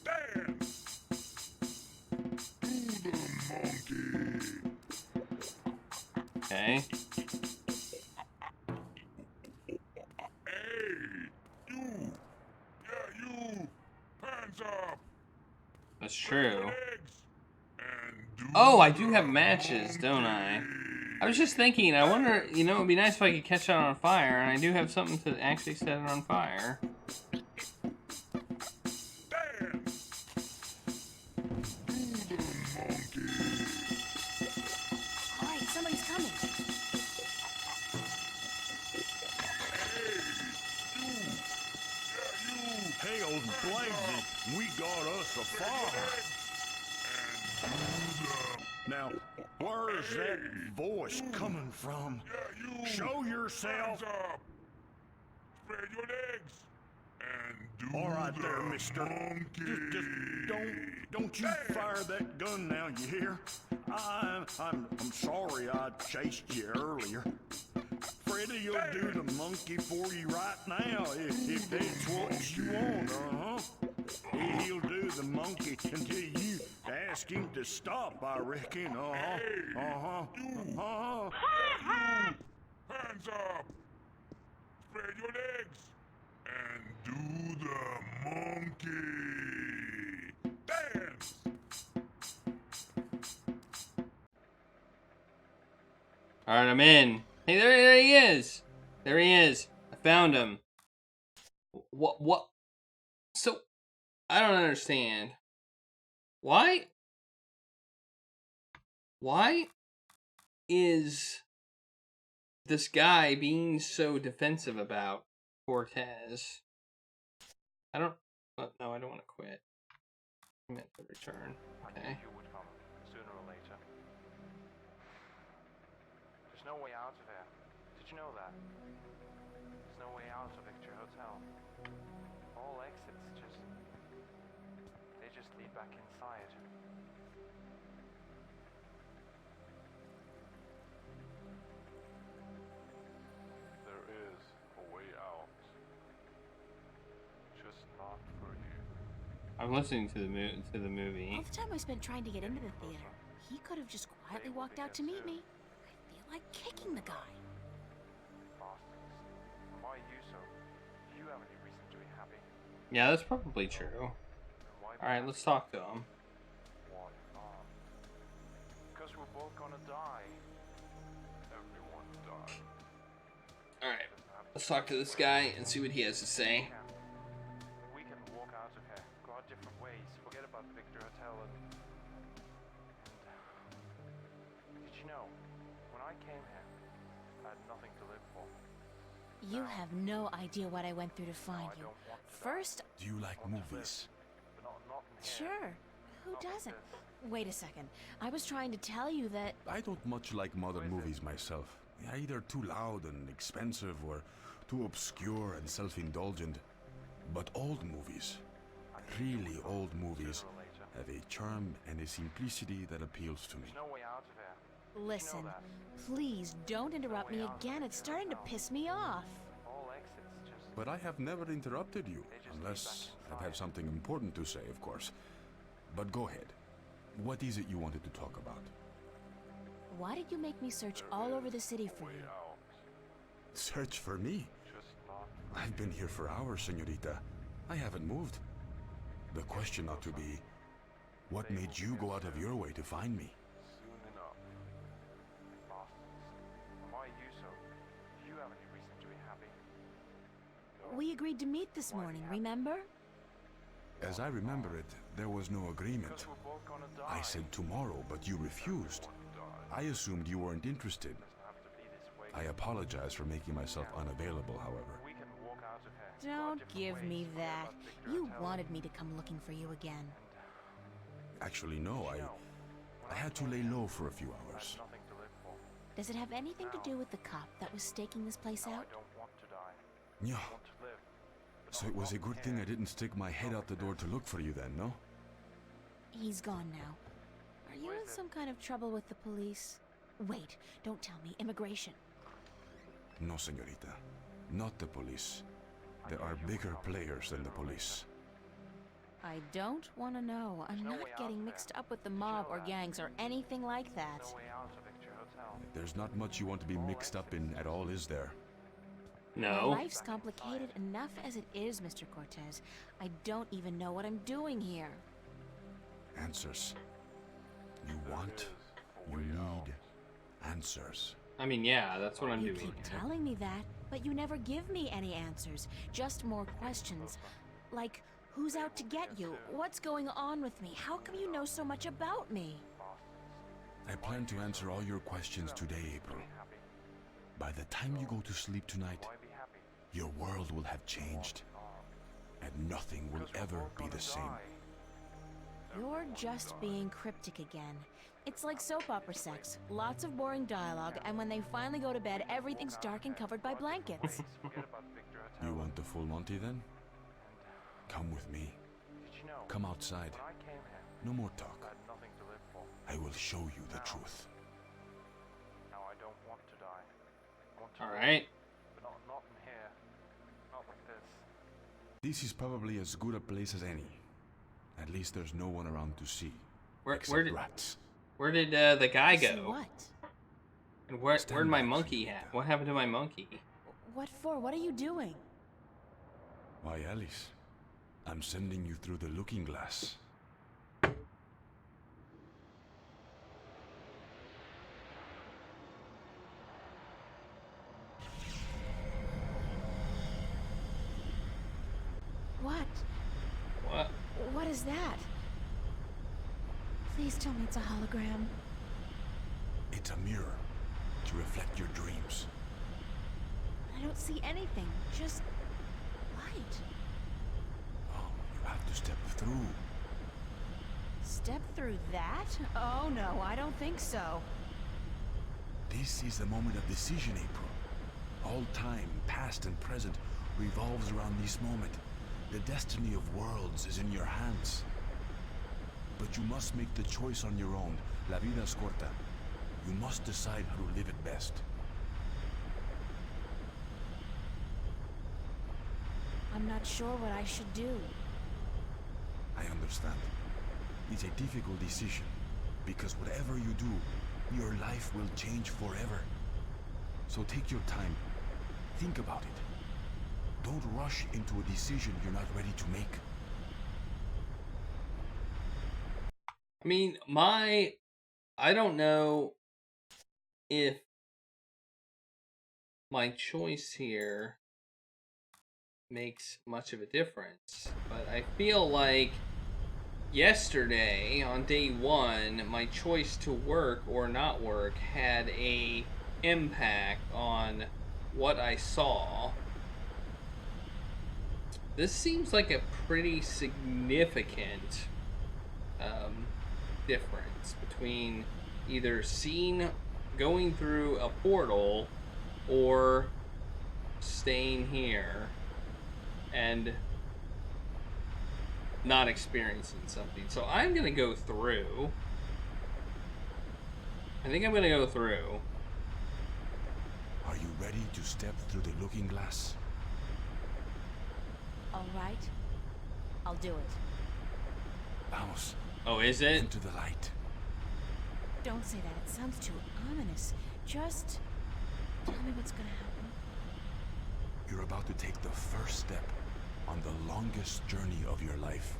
Dance! Do the monkey! Okay. Hey, you! Yeah, you! Hands up! That's true. Legs and do Oh, I do the have matches, don't I? monkey. I was just thinking, I wonder, you know, it'd be nice if I could catch that on fire, and I do have something to actually set it on fire. Dance! Do the monkey! Alright, somebody's coming. Hey, old Blazes, we got us a fire. Now, where's that voice coming from? Show yourself. Up. Spread your legs and do All right the there, mister. monkey. Just don't you fire that gun now, you hear? I'm sorry I chased you earlier. Freddy will do the monkey for you right now if that's what you want, He'll do the monkey until you ask him to stop, I reckon, Hands up. Spread your legs and do the monkey. Dance. Alright, I'm in. Hey, there he is! There he is. I found him. What? So, I don't understand. Why is this guy being so defensive about Cortez? I don't... Oh, no, I don't want to quit. I meant to return. Okay. You would come sooner or later. There's no way out of here. Did you know that? There's no way out of Victor Hotel. All exits they just lead back inside. There is a way out. Just not for you. I'm listening to the movie. All the time I spent trying to get into the theater, he could have just quietly walked out to meet me. I feel like kicking the guy. Bastards. Why are you so? Do you have any reason to be happy? Yeah, that's probably true. Alright, let's talk to him. Why not? Because we're both gonna die. Everyone died. Alright, let's talk to this guy and see what he has to say. We can walk out of here, go our different ways, forget about the Victor Hotel and did you know, when I came here, I had nothing to live for. You have no idea what I went through to find you. First, Do you like movies? But not in here. sure, who doesn't? Wait a second, I was trying to tell you that... I don't much like modern movies myself. They're either too loud and expensive or too obscure and self-indulgent. But old movies, really old movies, have a charm and a simplicity that appeals to me. There's no way out of here. Listen, please don't interrupt me again. It's starting to piss me off. All exits But I have never interrupted you, unless I've had something important to say, of course. But go ahead. What is it you wanted to talk about? Why did you make me search all over the city for you? Search for me? I've been here for hours, señorita. I haven't moved. The question ought to be, what made you go out of your way to find me? soon enough. Bastards. Why are you so? Do you have any reason to be happy? We agreed to meet this morning, remember? As I remember it, there was no agreement. Because we're both gonna die. I said tomorrow, but you refused. I assumed you weren't interested. I apologize for making myself unavailable, however. Don't give me that. You wanted me to come looking for you again. Actually, no, I had to lay low for a few hours. Does it have anything to do with the cop that was staking this place out? Yeah. So it was a good thing I didn't stick my head out the door to look for you then, no? He's gone now. Are you in some kind of trouble with the police? Wait, don't tell me. Immigration. No, señorita. Not the police. There are bigger players than the police. I don't want to know. I'm not getting mixed up with the mob or gangs or anything like that. There's not much you want to be mixed up in at all, is there? No. My life's complicated enough as it is, Mr. Cortez. I don't even know what I'm doing here. Answers. You want, you need answers. I mean, yeah, that's what I'm You doing. keep telling me that, but you never give me any answers. Just more questions. Like, who's out to get you? What's going on with me? How come you know so much about me? I plan to answer all your questions today, April. By the time you go to sleep tonight, your world will have changed, and nothing will ever be the same. You're just being cryptic again. It's like soap opera sex. Lots of boring dialogue, and when they finally go to bed, everything's dark and covered by blankets. You want the full Monty then? Come with me. Come outside. No more talk. I will show you the truth. Now I don't want to die. I want to All live, right. but not in here. Not like this. This is probably as good a place as any. At least there's no one around to see. Where did rats. Where did the guy See go? what? And where'd Stand my back, monkey señorita. at? What happened to my monkey? What for? What are you doing? Why, Alice, I'm sending you through the looking glass. What? What? What is that? Please tell me it's a hologram. It's a mirror to reflect your dreams. I don't see anything. Just light. Oh, you have to step through. Step through that? Oh no, I don't think so. This is the moment of decision, April. All time, past and present, revolves around this moment. The destiny of worlds is in your hands. But you must make the choice on your own. La vida es corta. You must decide how to live it best. I'm not sure what I should do. I understand. It's a difficult decision, because whatever you do, your life will change forever. So take your time. Think about it. Don't rush into a decision you're not ready to make. I mean, I don't know if my choice here makes much of a difference, but I feel like yesterday, on day one, my choice to work or not work had a impact on what I saw. This seems like a pretty significant difference between either going through a portal or staying here and not experiencing something. So I'm gonna go through. I think I'm gonna go through. Are you ready to step through the looking glass? All right. I'll do it. Vamos. Oh, is it? Into the light. Don't say that. It sounds too ominous. Just tell me what's gonna happen. You're about to take the first step on the longest journey of your life.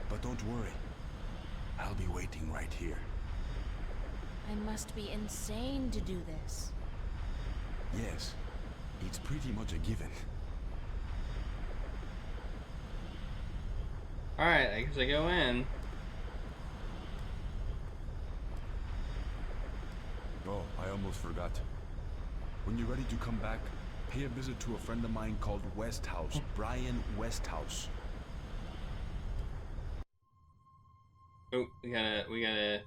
But don't worry. I'll be waiting right here. I must be insane to do this. Yes, it's pretty much a given. Alright, I guess I go in. Oh, I almost forgot. When you're ready to come back, pay a visit to a friend of mine called Westhouse, Brian Westhouse. Oh, we gotta.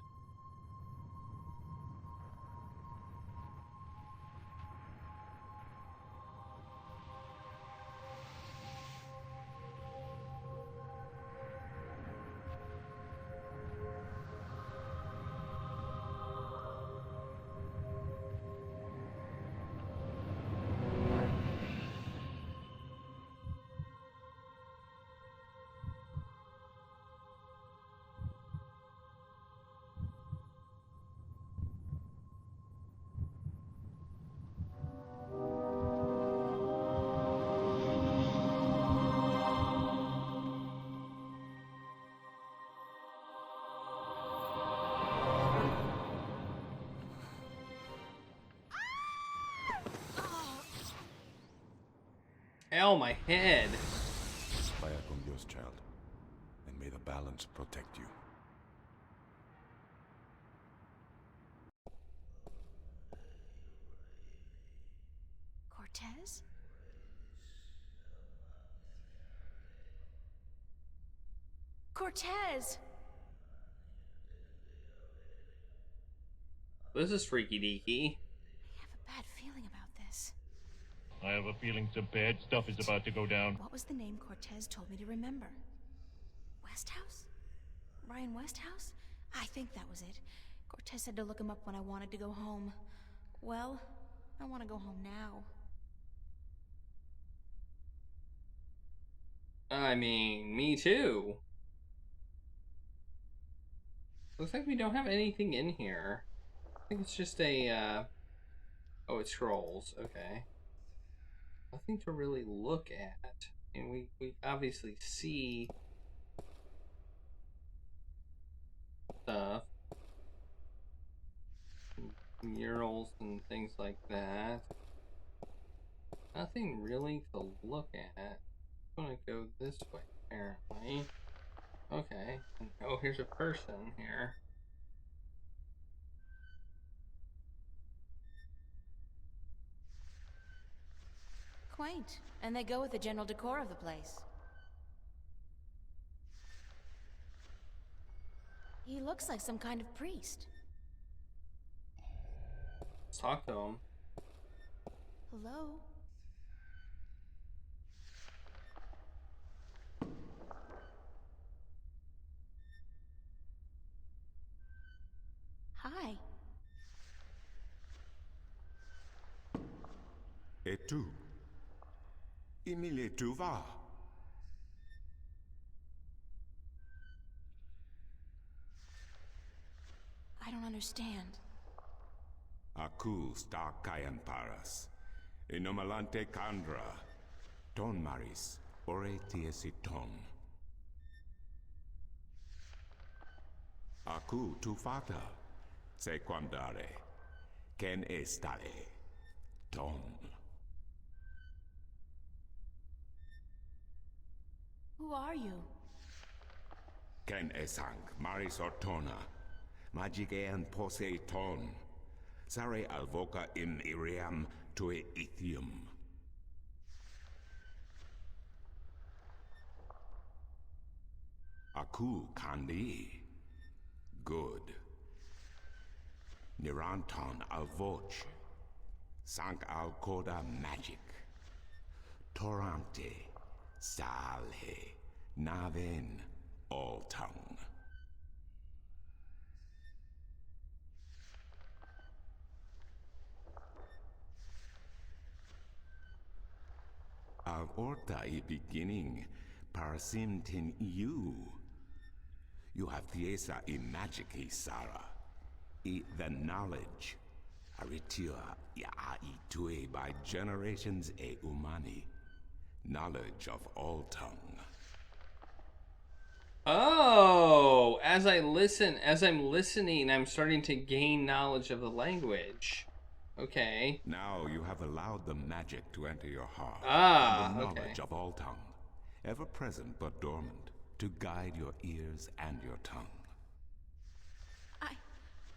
Ow, my head. Vaya con Dios, child, and may the balance protect you. Cortez? Cortez! This is freaky deaky. I have a bad feeling about this. I have a feeling some bad stuff is about to go down. What was the name Cortez told me to remember? Westhouse? Ryan Westhouse? I think that was it. Cortez said to look him up when I wanted to go home. Well, I want to go home now. I mean, me too. Looks like we don't have anything in here. I think it's just a, oh, it scrolls. Okay. Nothing to really look at. And we obviously see stuff. Murals and things like that. Nothing really to look at. I'm gonna go this way, apparently. Okay. Oh, here's a person here. Quaint. And they go with the general decor of the place. He looks like some kind of priest. Let's talk to him. Hello? Hi. Et tu? Emile, tu vas? I don't understand. Aku sta kayan paras. Inomalante kandra. Ton maris. Ore tiesiton. Aku tu fata. Se quandare. Ken estale. Ton. Who are you? Ken esang maris ortona. Magigean pose ton. Sare alvoca in iriam tue ithium. Aku kandi. Good. Niranton alvoch. Sank al coda magic. Torante. Salhe. Naven. All tongue. Al orta I beginning, parasimtin you. You have thiesa in magic, Sara. I the knowledge. Aritua ya itue by generations e umani. Knowledge of all tongue. Oh, as I'm listening, I'm starting to gain knowledge of the language. Okay. Now you have allowed the magic to enter your heart. Ah, and the okay. knowledge of all tongue, ever present but dormant, to guide your ears and your tongue.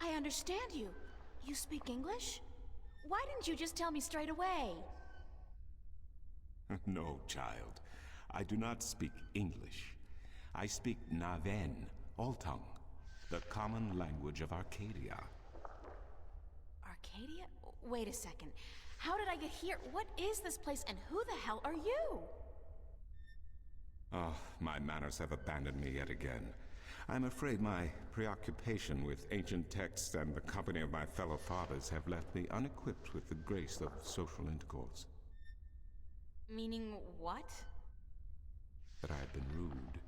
I understand you. You speak English? Why didn't you just tell me straight away? No, child. I do not speak English. I speak Naven, Alltongue, the common language of Arcadia. Arcadia? Wait a second. How did I get here? What is this place, and who the hell are you? Oh, my manners have abandoned me yet again. I'm afraid my preoccupation with ancient texts and the company of my fellow fathers have left me unequipped with the grace of social intercourse. Meaning what? That I have been rude.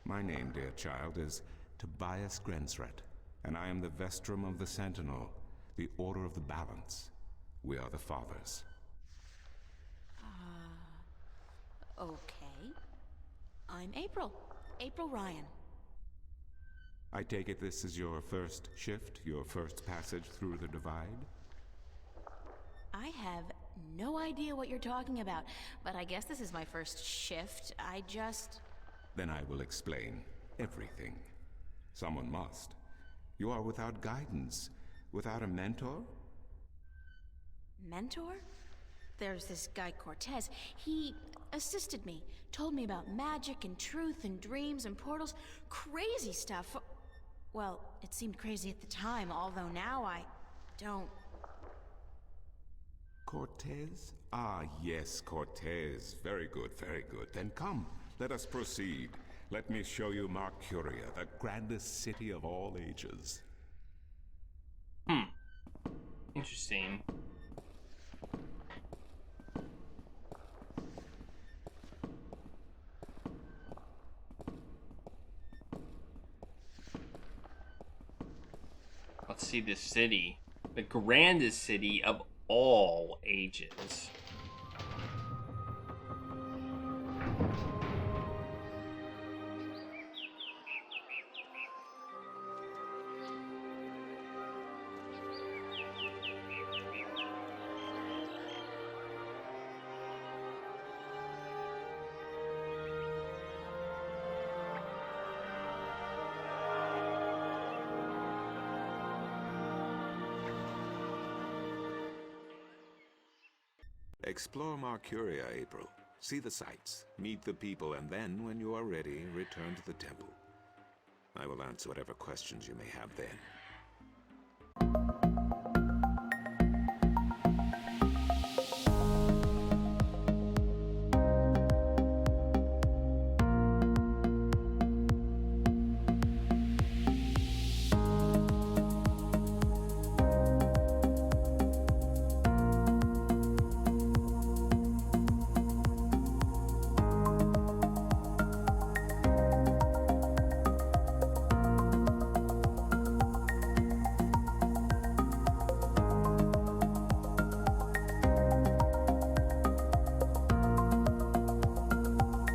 My name, dear child, is Tobias Grensret, and I am the Vestrum of the Sentinel, the Order of the Balance. We are the Fathers. Okay. I'm April. April Ryan. I take it this is your first shift, your first passage through the divide? I have no idea what you're talking about, but I guess this is my first shift. Then I will explain everything. Someone must. You are without guidance, without a mentor? Mentor? There's this guy Cortez. He assisted me, told me about magic and truth and dreams and portals. Crazy stuff. Well, it seemed crazy at the time, although now I don't... Cortez? Ah, yes, Cortez. Very good, very good. Then come, let us proceed. Let me show you Mercuria, the grandest city of all ages. Interesting. Let's see this city. The grandest city of all ages. Explore Mercuria, April. See the sights, meet the people, and then, when you are ready, return to the temple. I will answer whatever questions you may have then.